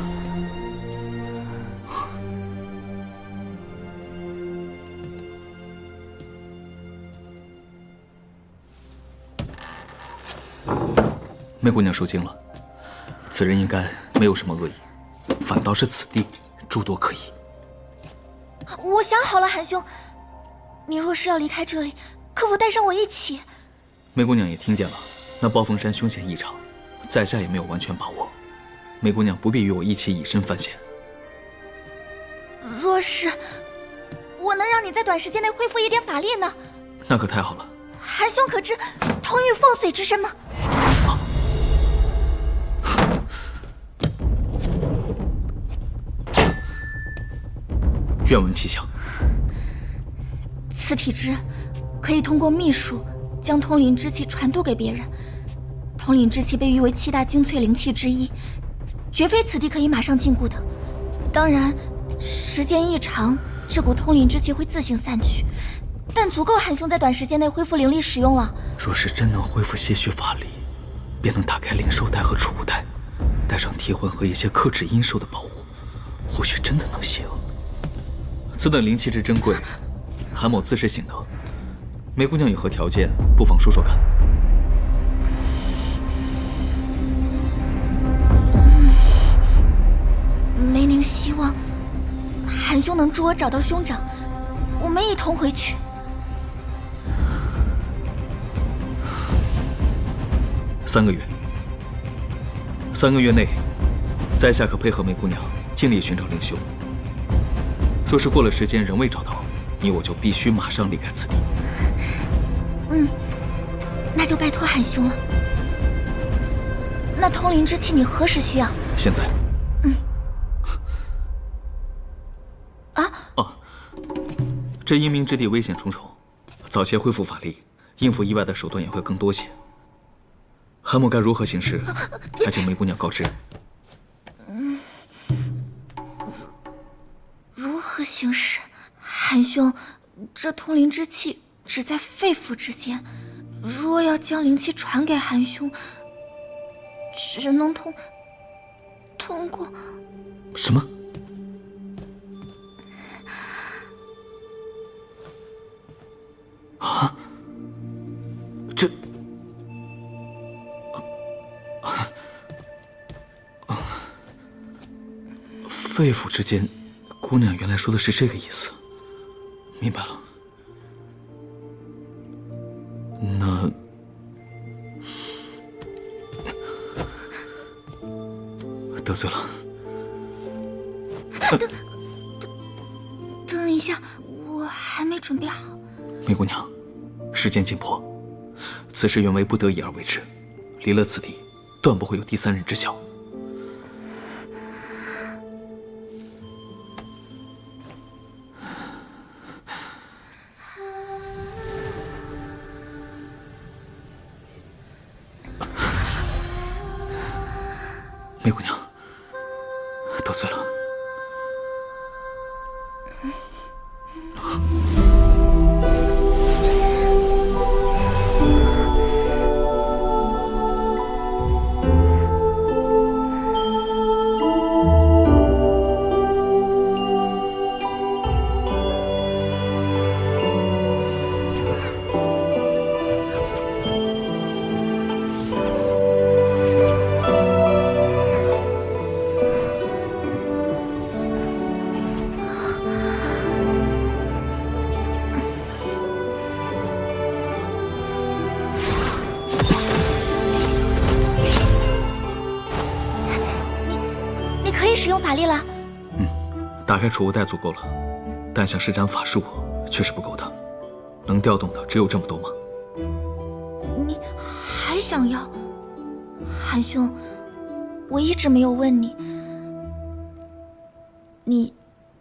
梅姑娘受惊了，此人应该没有什么恶意，反倒是此地诸多可疑。我想好了，韩兄，你若是要离开这里，可否带上我一起？梅姑娘也听见了，那暴风山凶险异常，在下也没有完全把握。梅姑娘不必与我一起以身犯险。若是我能让你在短时间内恢复一点法力呢？那可太好了。韩兄可知同与凤髓之身吗？愿闻其详。此体质可以通过秘术将通灵之气传渡给别人。通灵之气被誉为7大精粹灵气之一，绝非此地可以马上禁锢的。当然，时间一长，这股通灵之气会自行散去，但足够韩兄在短时间内恢复灵力使用了。若是真能恢复些许法力，便能打开灵兽袋和储物袋，带上替魂和一些克制阴兽的宝物，或许真的能行。此等灵气之珍贵，韩某自是信得。梅姑娘有何条件，不妨说说看。梅宁希望韩兄能助我找到兄长，我们一同回去。3个月，3个月内，在下可配合梅姑娘尽力寻找灵修。若是过了时间仍未找到，你我就必须马上离开此地。那就拜托韩兄了。那通灵之气你何时需要？现在。这阴冥之地危险重重，早些恢复法力，应付意外的手段也会更多些。韩某该如何行事，还请梅姑娘告知。如何行事？韩兄，这通灵之气只在肺腑之间，若要将灵气传给韩兄，只能通过什么？啊！这……肺腑之间，姑娘原来说的是这个意思。明白了。那……得罪了。等一下，我还没准备好。梅姑娘，时间紧迫，此事原为不得已而为之，离了此地，断不会有第三人知晓。梅姑娘，得罪了。使用法力了。打开储物袋足够了，但想施展法术却是不够的。能调动的只有这么多吗？你还想要？韩兄，我一直没有问你，你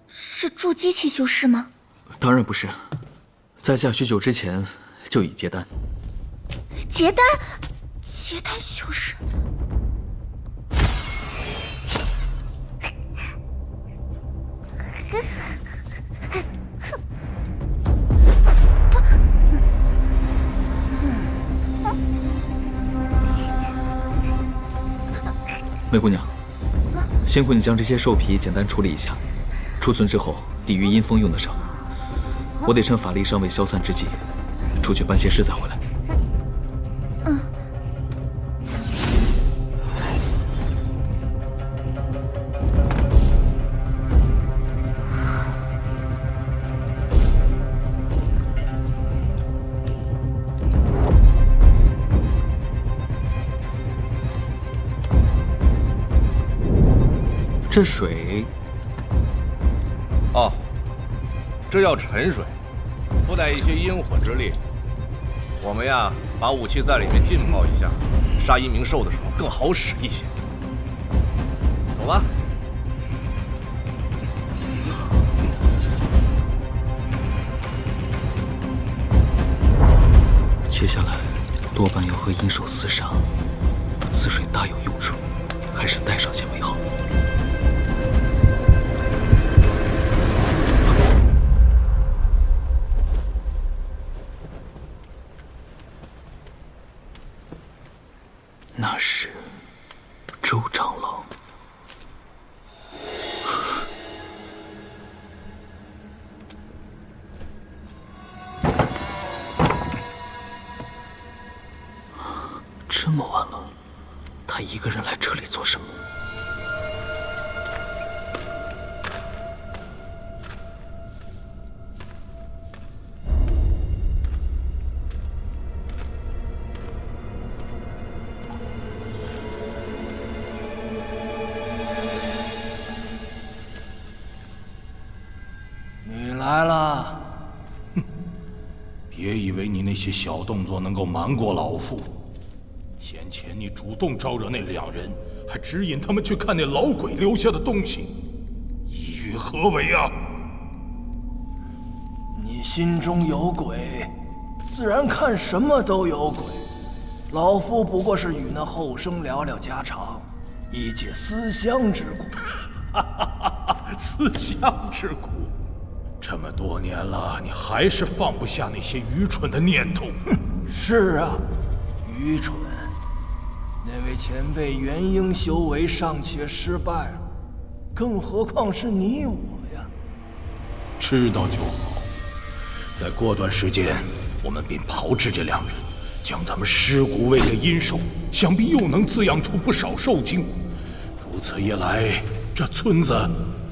是筑基期修士吗？当然不是，在下许久之前就已结丹。结丹？结丹修士？梅姑娘，辛苦你将这些兽皮简单处理一下，储存之后抵御阴风用得上。我得趁法力尚未消散之际，出去办些事再回来。这水，哦，这叫沉水，附带一些阴火之力。我们呀，把武器在里面浸泡一下，杀阴冥兽的时候更好使一些。走吧。接下来多半要和阴兽厮杀，此水大有用处，还是带上些为好。那是周长老。这么晚了，他一个人来这里做什么？你来了。哼，别以为你那些小动作能够瞒过老夫。先前你主动招惹那2人，还指引他们去看那老鬼留下的东西，意欲何为啊？你心中有鬼，自然看什么都有鬼。老夫不过是与那后生聊聊家常，以解思乡之苦。思乡之苦，这么多年了，你还是放不下那些愚蠢的念头。是啊，愚蠢。那位前辈元婴修为尚且失败了，更何况是你我呀？知道就好。再过段时间，我们便炮制这2人，将他们尸骨喂给阴兽，想必又能滋养出不少兽精。如此一来，这村子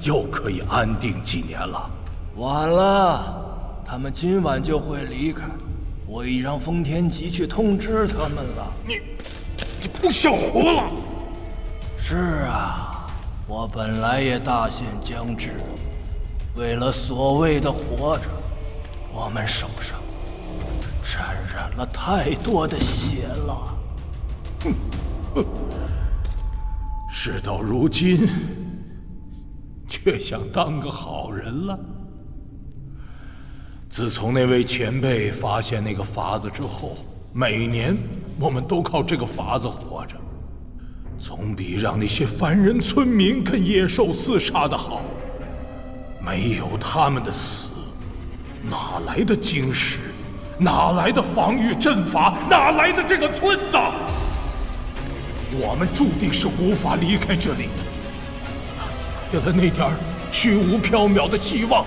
又可以安定几年了。晚了，他们今晚就会离开。我已让丰天吉去通知他们了。你不想活了？是啊，我本来也大限将至，为了所谓的活着，我们手上沾染了太多的血了。事到如今，却想当个好人了。自从那位前辈发现那个法子之后，每年我们都靠这个法子活着，总比让那些凡人村民跟野兽厮杀的好。没有他们的死，哪来的晶石？哪来的防御阵法？哪来的这个村子？我们注定是无法离开这里的。为了那点虚无缥缈的希望，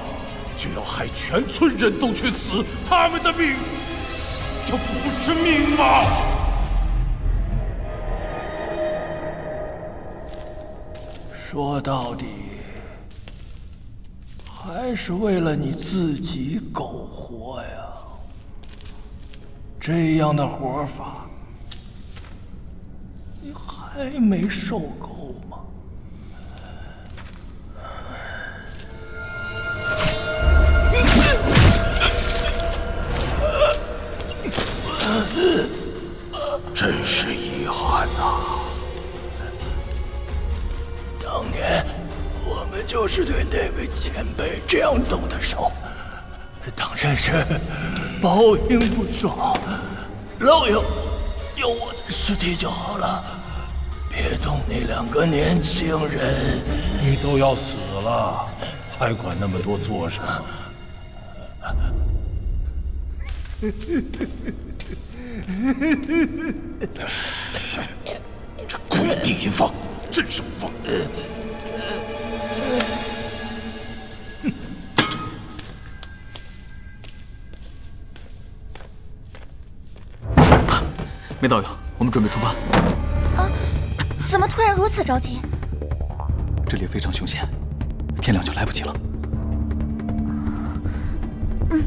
就要害全村人都去死，他们的命就不是命吗？说到底，还是为了你自己苟活呀。这样的活法，你还没受够吗？真是遗憾呐！当年我们就是对那位前辈这样动的手，当真是报应不爽。老友，有我的尸体就好了，别动那2个年轻人。你都要死了，还管那么多做什么？这鬼地方，真是疯！梅道友，我们准备出发。啊，怎么突然如此着急？这里非常凶险，天亮就来不及了。嗯。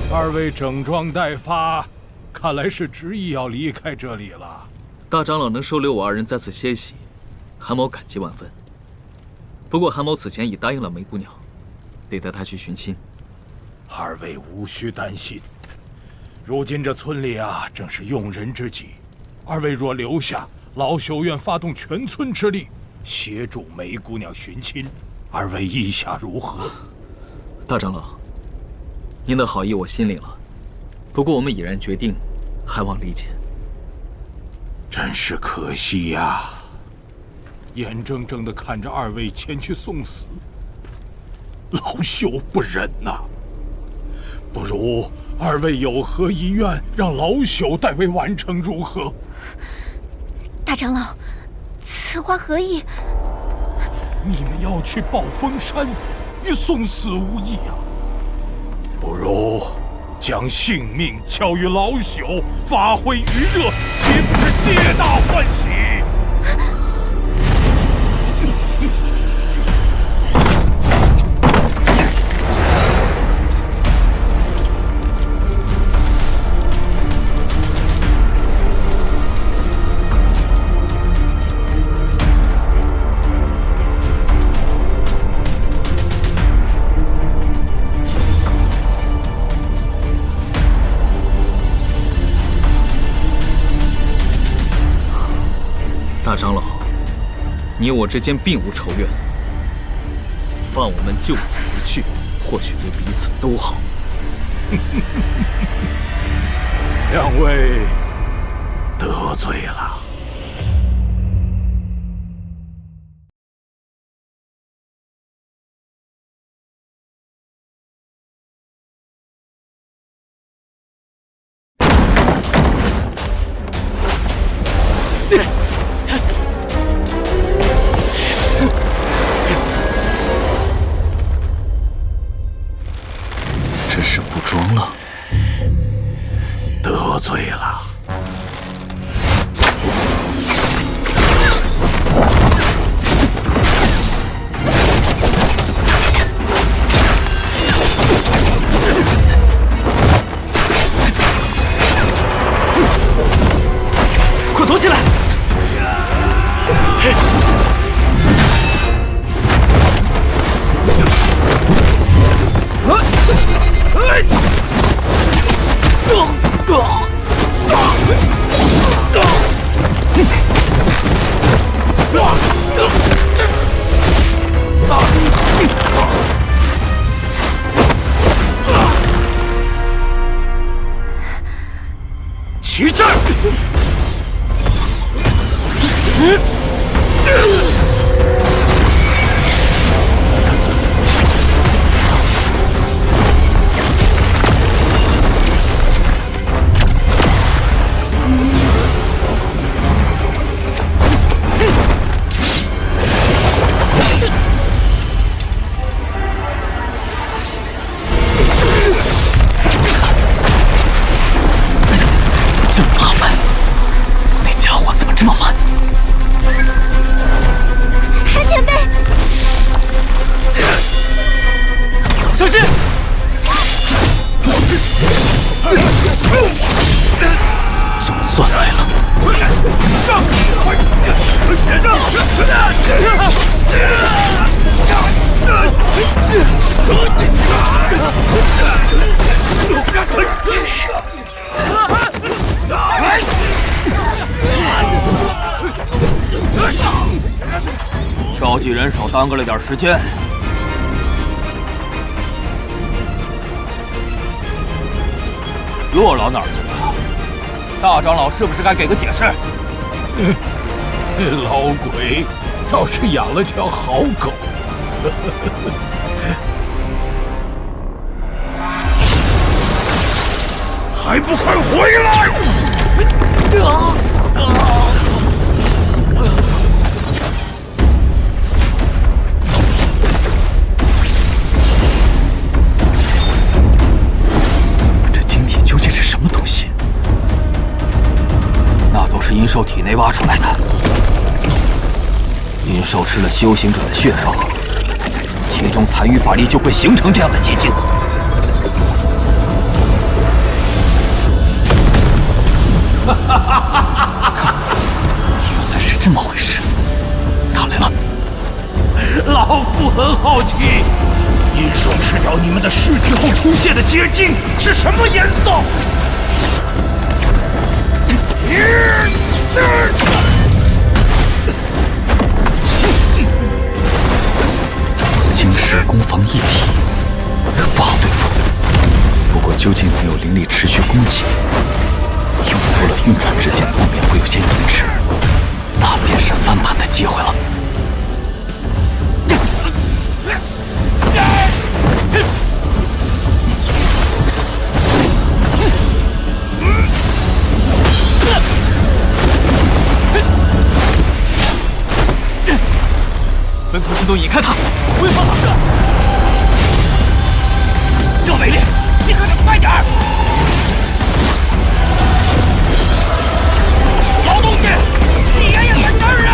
2位整装待发，看来是执意要离开这里了。大长老能收留我2人在此歇息，韩某感激万分。不过韩某此前已答应了梅姑娘，得带她去寻亲。 2位无需担心，如今这村里啊，正是用人之际。2位若留下，老朽愿发动全村之力，协助梅姑娘寻亲。2位意下如何？大长老，您的好意我心领了。不过我们已然决定，还望理解。真是可惜呀！眼睁睁地看着二位前去送死，老朽不忍呐。不如二位有何遗愿，让老朽代为完成，如何？大长老，此话何意？你们要去暴风山，与送死无异啊！不如将性命交于老朽，发挥余热，岂不是皆大欢喜？大长老，你我之间并无仇怨，放我们就此而去，或许对彼此都好。两位得罪了。这是不装了，得罪了。快躲起来！齐战！这么麻烦，那家伙怎么这么慢？韩前辈，小心！总算来了。召集人手耽搁了点时间。洛老哪儿去了？大长老是不是该给个解释？老鬼倒是养了条好狗。还不快回来！这晶体究竟是什么东西？那都是阴兽体内挖出来的。阴兽吃了修行者的血肉，其中残余法力就会形成这样的结晶。原来是这么回事，他来了。老夫很好奇，阴兽吃掉你们的尸体后出现的结晶是什么颜色？晶石攻防一体，不好对付。不过究竟没有灵力持续攻击，用多了运转之间难免会有些延迟。是翻盘的机会了。分头行动，引开他！回放老师，郑美丽，你可得快点儿！老东西，你爷爷在这儿啊！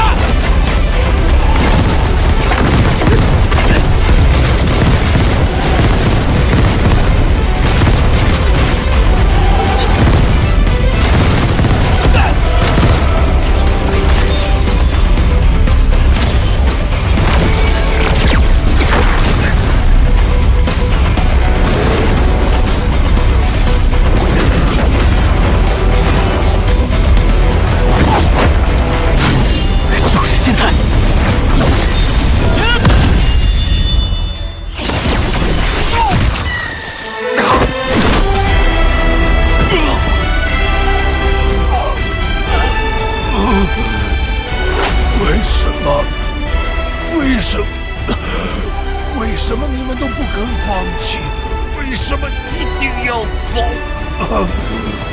为什么你们都不肯放弃？为什么一定要走？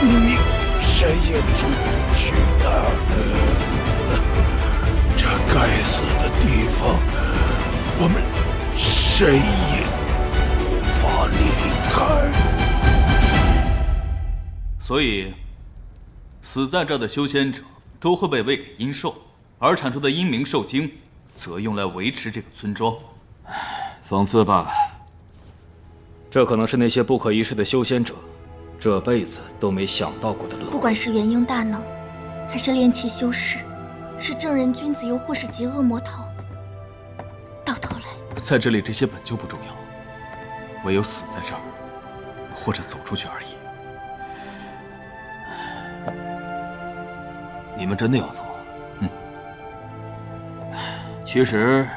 明明谁也出不去的，这该死的地方，我们谁也无法离开。所以，死在这的修仙者都会被喂给阴兽，而产出的阴冥兽精，则用来维持这个村庄。讽刺吧，这可能是那些不可一世的修仙者这辈子都没想到过的乐。不管是元婴大能，还是炼气修士，是正人君子，又或是极恶魔头，到头来，在这里这些本就不重要，唯有死在这儿，或者走出去而已。你们真的要走？其实，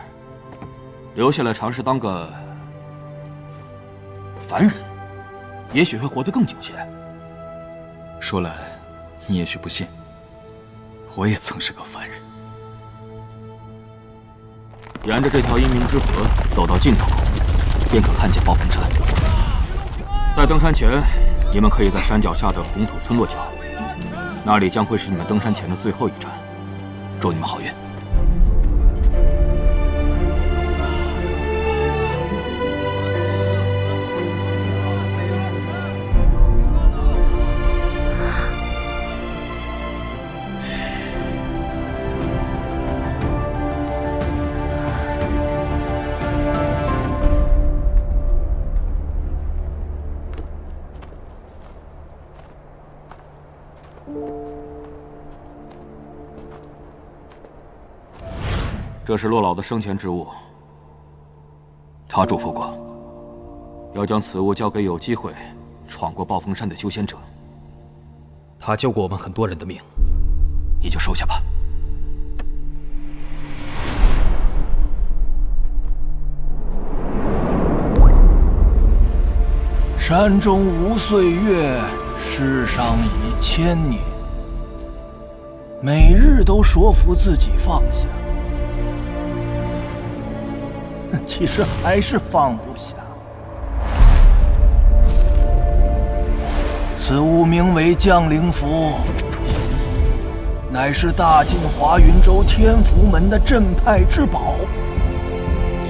留下来尝试当个凡人，也许会活得更久些。说来，你也许不信，我也曾是个凡人。沿着这条阴冥之河走到尽头，便可看见暴风山。在登山前，你们可以在山脚下的红土村落脚，那里将会是你们登山前的最后一站。祝你们好运。这是洛老的生前之物，他嘱咐过，要将此物交给有机会闯过暴风山的修仙者。他救过我们很多人的命，你就收下吧。山中无岁月，世上已千年。每日都说服自己放下，其实还是放不下。此物名为降灵符，乃是大晋华云州天福门的镇派之宝。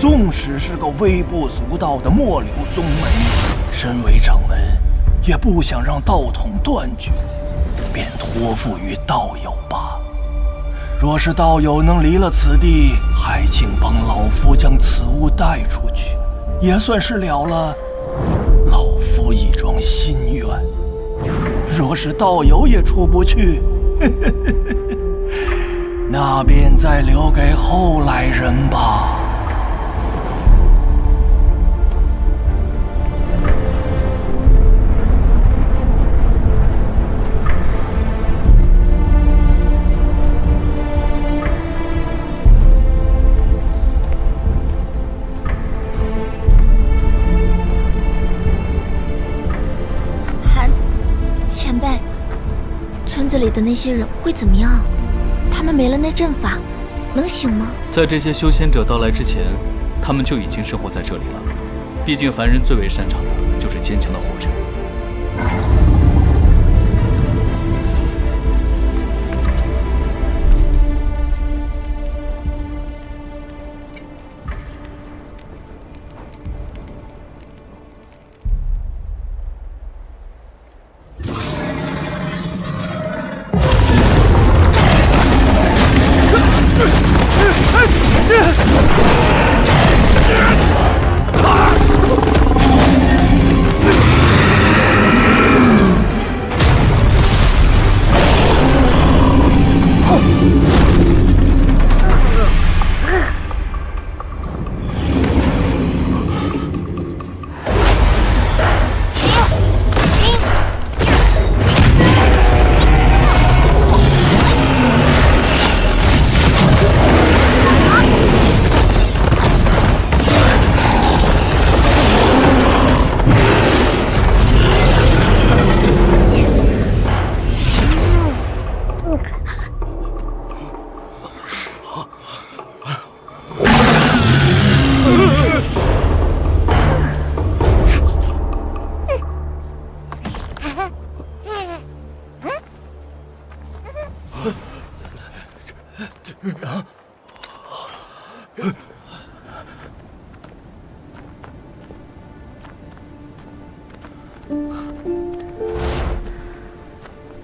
纵使是个微不足道的末流宗门，身为掌门，也不想让道统断绝，便托付于道友罢。若是道友能离了此地，还请帮老夫将此物带出去，也算是了了老夫一桩心愿。若是道友也出不去，那便再留给后来人吧。村子里的那些人会怎么样？他们没了那阵法，能行吗？在这些修仙者到来之前，他们就已经生活在这里了。毕竟凡人最为擅长的就是坚强的活着。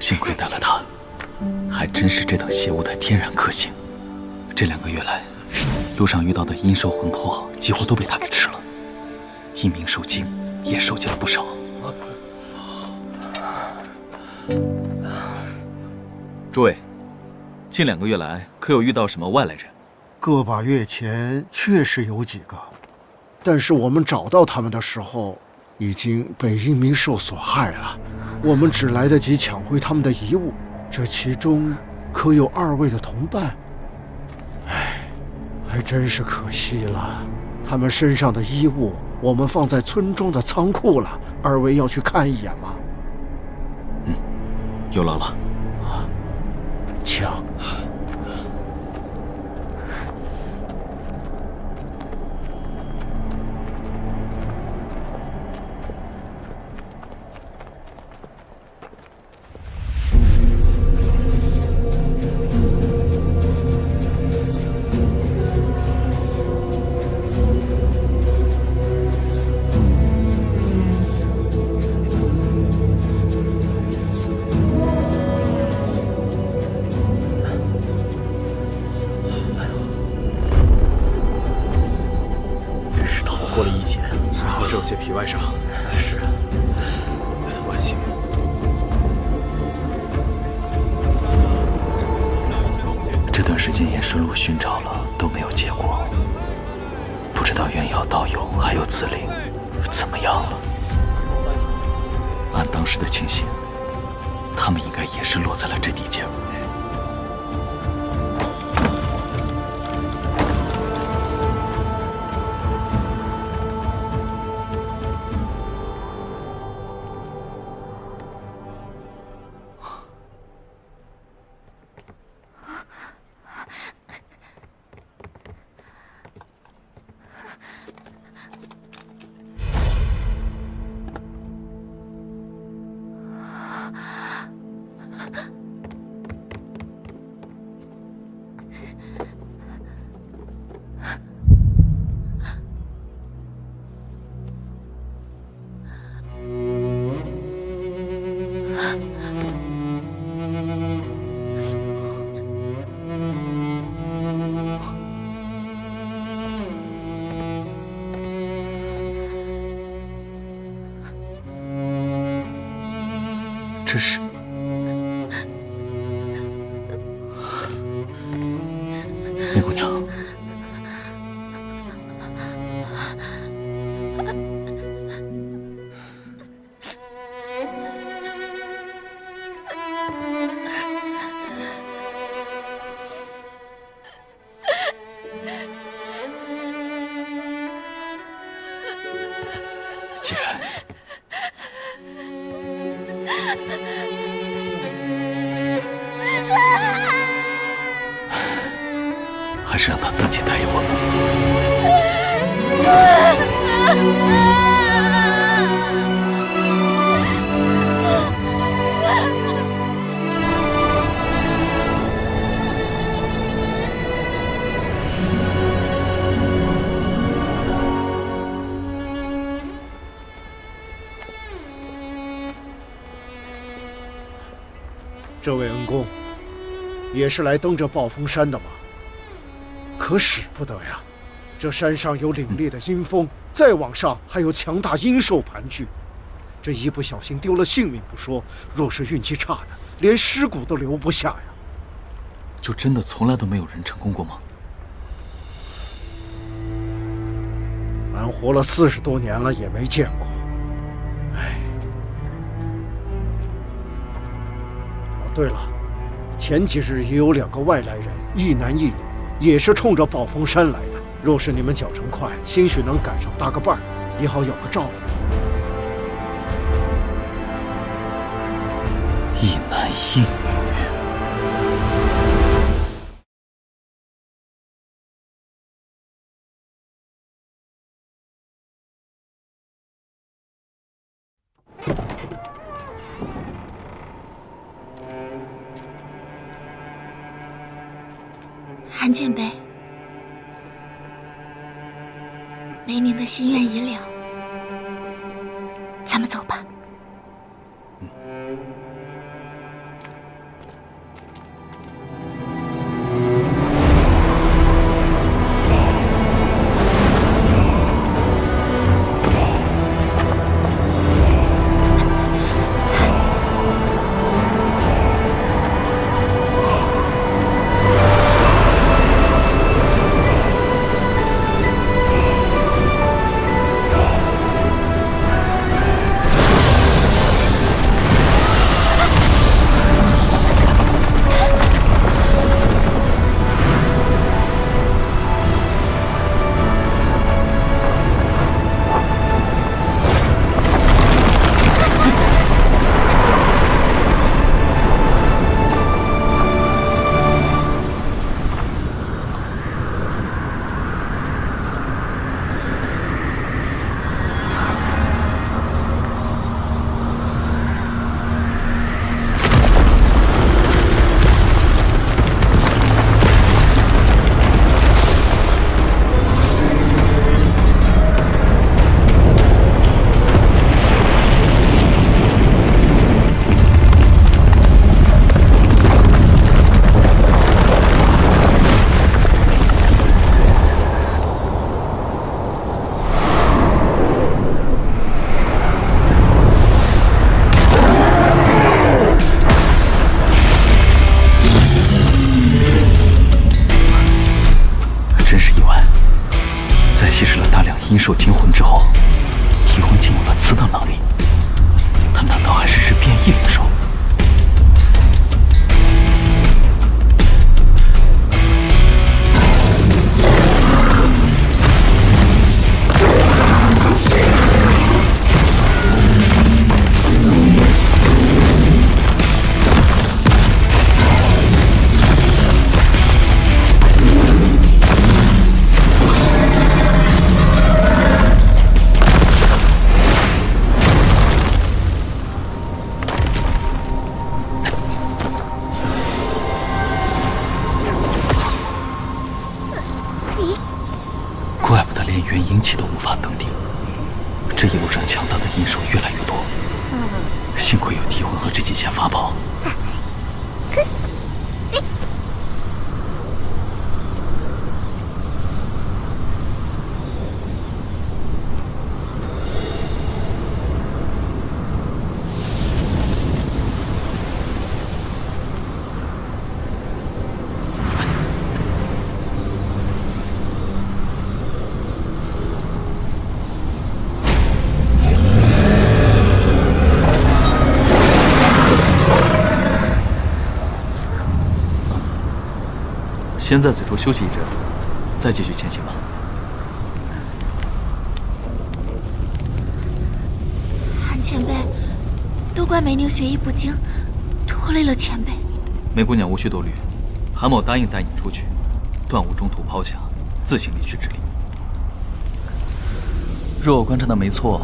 幸亏带了他，还真是这等邪物的天然克星。这2个月来，路上遇到的阴兽魂魄几乎都被他给吃了，阴冥兽精也收集了不少。诸位，近2个月来可有遇到什么外来人？个把月前确实有几个，但是我们找到他们的时候，已经被阴冥兽所害了。我们只来得及抢回他们的遗物，这其中可有2位的同伴？唉，还真是可惜了。他们身上的衣物，我们放在村中的仓库了。2位要去看一眼吗？有劳了。抢！过了一劫，还是有些皮外伤。是，万幸。这段时间也顺路寻找了，都没有结果。不知道元瑶道友还有子灵怎么样了？按当时的情形，他们应该也是落在了这地界。这是梅姑娘，姐。还是让他自己待一会儿？这位恩公，也是来登这暴风山的吗？可使不得呀！这山上有凛冽的阴风，再往上还有强大阴兽盘踞，这一不小心丢了性命不说，若是运气差的，连尸骨都留不下呀！就真的从来都没有人成功过吗？俺活了40多年了，也没见过。对了，前几日也有2个外来人，一男一女，也是冲着暴风山来的。若是你们脚程快，兴许能赶上搭个伴儿，也好有个照应。一男一女。韩前辈，梅宁的心愿已了，咱们走吧。阴兽惊魂之后，提魂进入了此等能力，他难道还是变异灵兽？怪不得连元婴期都无法登顶，这一路上强大的阴兽越来越多，幸亏有提魂和这几件法宝。先在此处休息一阵，再继续前行吧。韩前辈，都怪梅宁学艺不精，拖累了前辈。梅姑娘无需多虑，韩某答应带你出去，断无中途抛下，自行离去之理。若我观察的没错，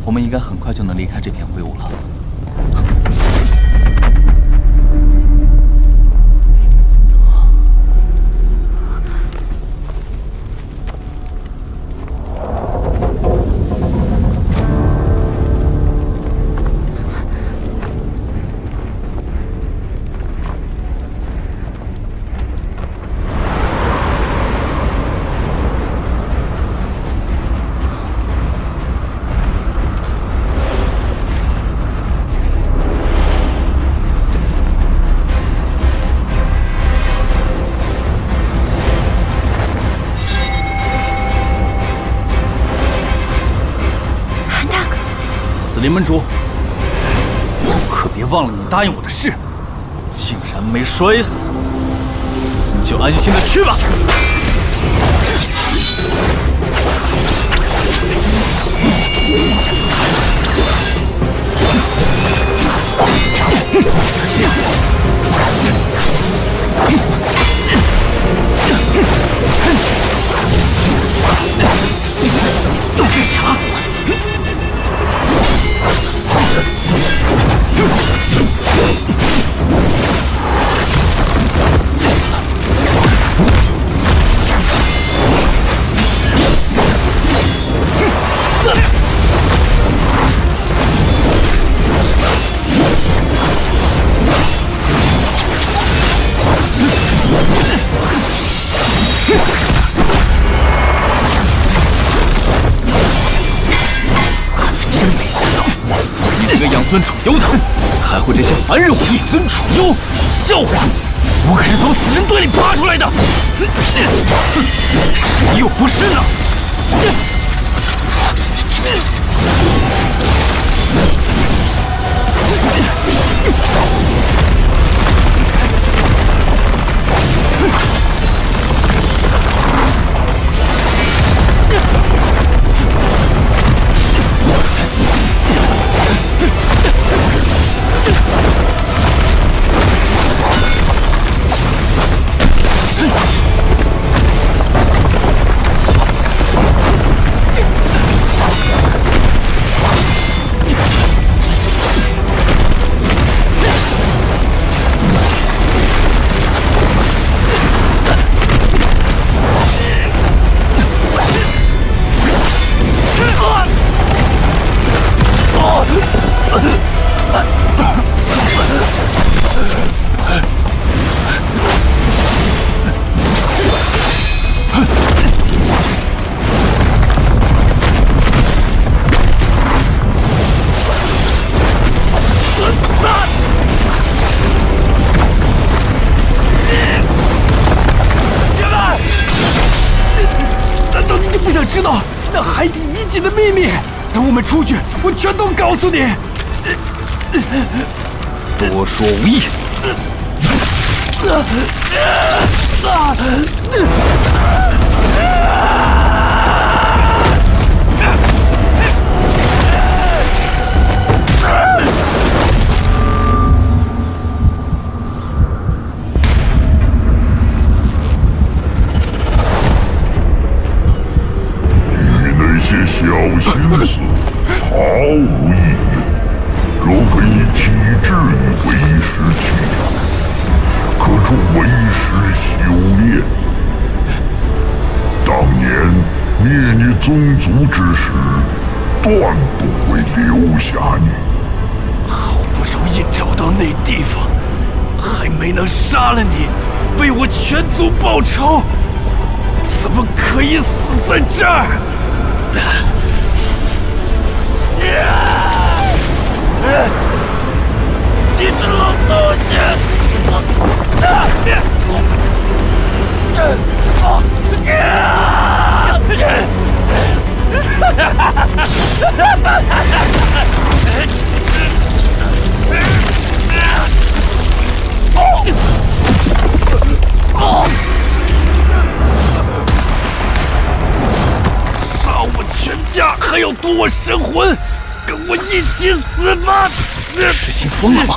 我们应该很快就能离开这片灰雾了。林门主，可别忘了你答应我的事。竟然没摔死，你就安心的去吧。都是强。尊楚幽的，还会这些凡人武艺？尊楚幽，笑话！我可是从死人堆里爬出来的，谁又不是呢？知道那海底遗迹的秘密。等我们出去，我全都告诉你。多说无益。小心思毫无意义，若非以体质与为师驱养，可助为师修炼。当年灭你宗族之时，断不会留下你。好不容易找到那地方，还没能杀了你，为我全族报仇，怎么可以死在这儿？你这老东西！杀我全家，还要夺我神魂！跟我一起死吧！石心疯了吗？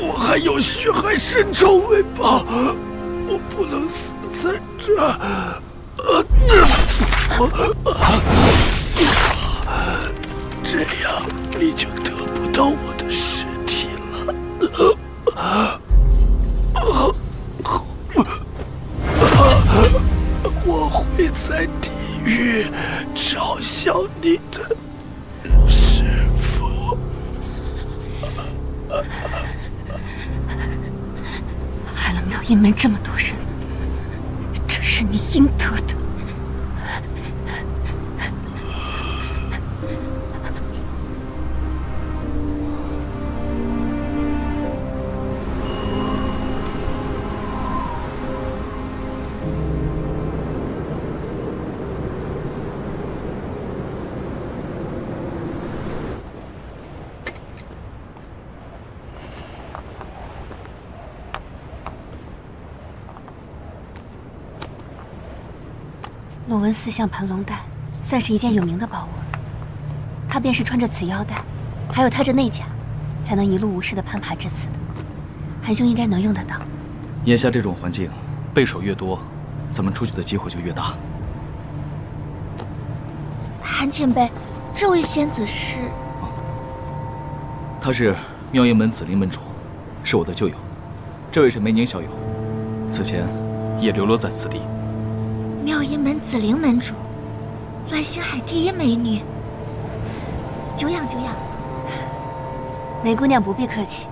我还有血海深仇为报，我不能死在这。这样你就得不到我的尸体了。我会在地狱嘲笑你的师父。害了妙音门这么多人，这是你应得的。诺温四象盘龙带算是一件有名的宝物，他便是穿着此腰带，还有他这内甲，才能一路无事的攀爬至此的。韩兄应该能用得到。眼下这种环境，背手越多，咱们出去的机会就越大。韩前辈，这位仙子是？他是妙音门紫灵门主，是我的旧友。这位是梅宁小友，此前也流落在此地。妙音门紫灵门主，乱星海第一美女，久仰久仰。梅姑娘不必客气，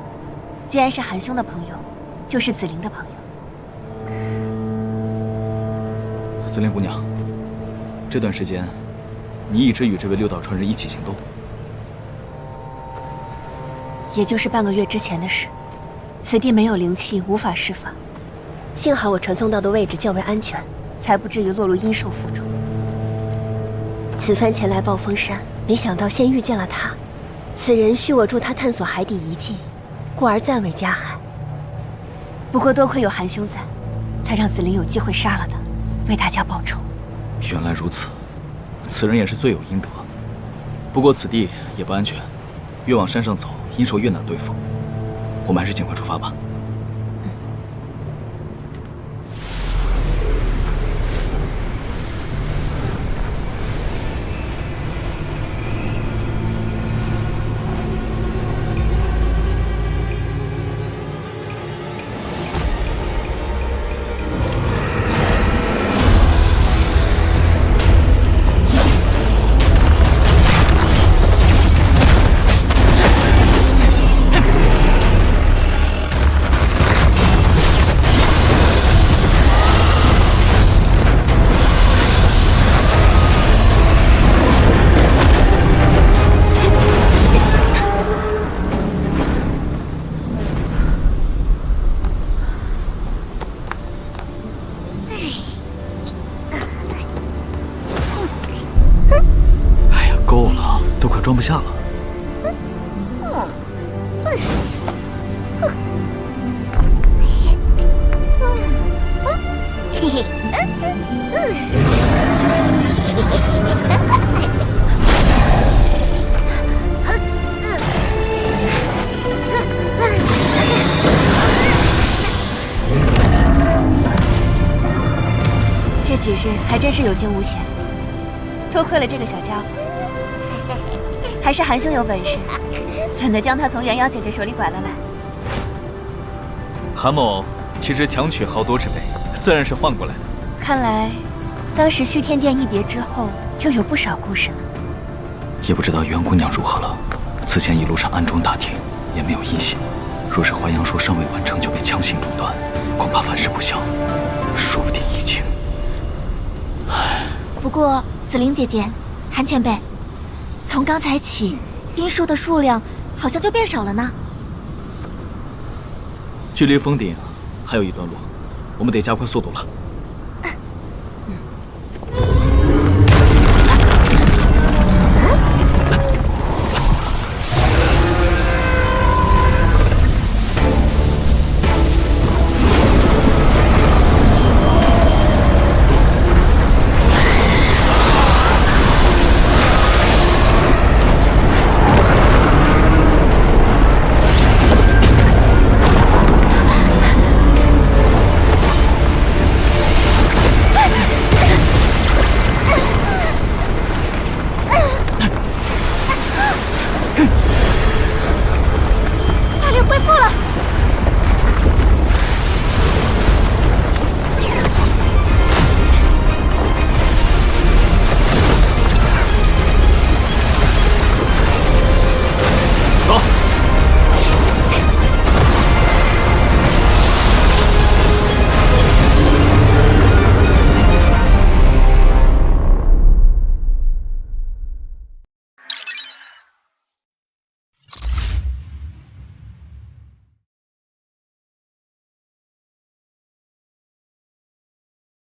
既然是韩兄的朋友，就是紫灵的朋友。紫灵姑娘，这段时间，你一直与这位六道传人一起行动，也就是半个月之前的事。此地没有灵气，无法施法，幸好我传送到的位置较为安全，才不至于落入阴兽腹中。此番前来暴风山，没想到先遇见了他。此人需我助他探索海底遗迹，故而暂未加害。不过多亏有韩兄在，才让紫灵有机会杀了他，为大家报仇。原来如此，此人也是罪有应得。不过此地也不安全，越往山上走，阴兽越难对付。我们还是尽快出发吧。够了，都快装不下了。这几日还真是有惊无险，多亏了这个小家伙。还是韩兄有本事，怎的将他从元瑶姐姐手里拐了来？韩某其实强取豪夺之辈，自然是换过来的。看来，当时虚天殿一别之后，又有不少故事了。也不知道袁姑娘如何了。此前一路上暗中打听，也没有音信。若是淮阳术尚未完成就被强行中断，恐怕反噬不消，说不定已经……不过，紫菱姐姐，韩前辈。从刚才起，阴兽的数量好像就变少了呢。距离峰顶还有一段路，我们得加快速度了。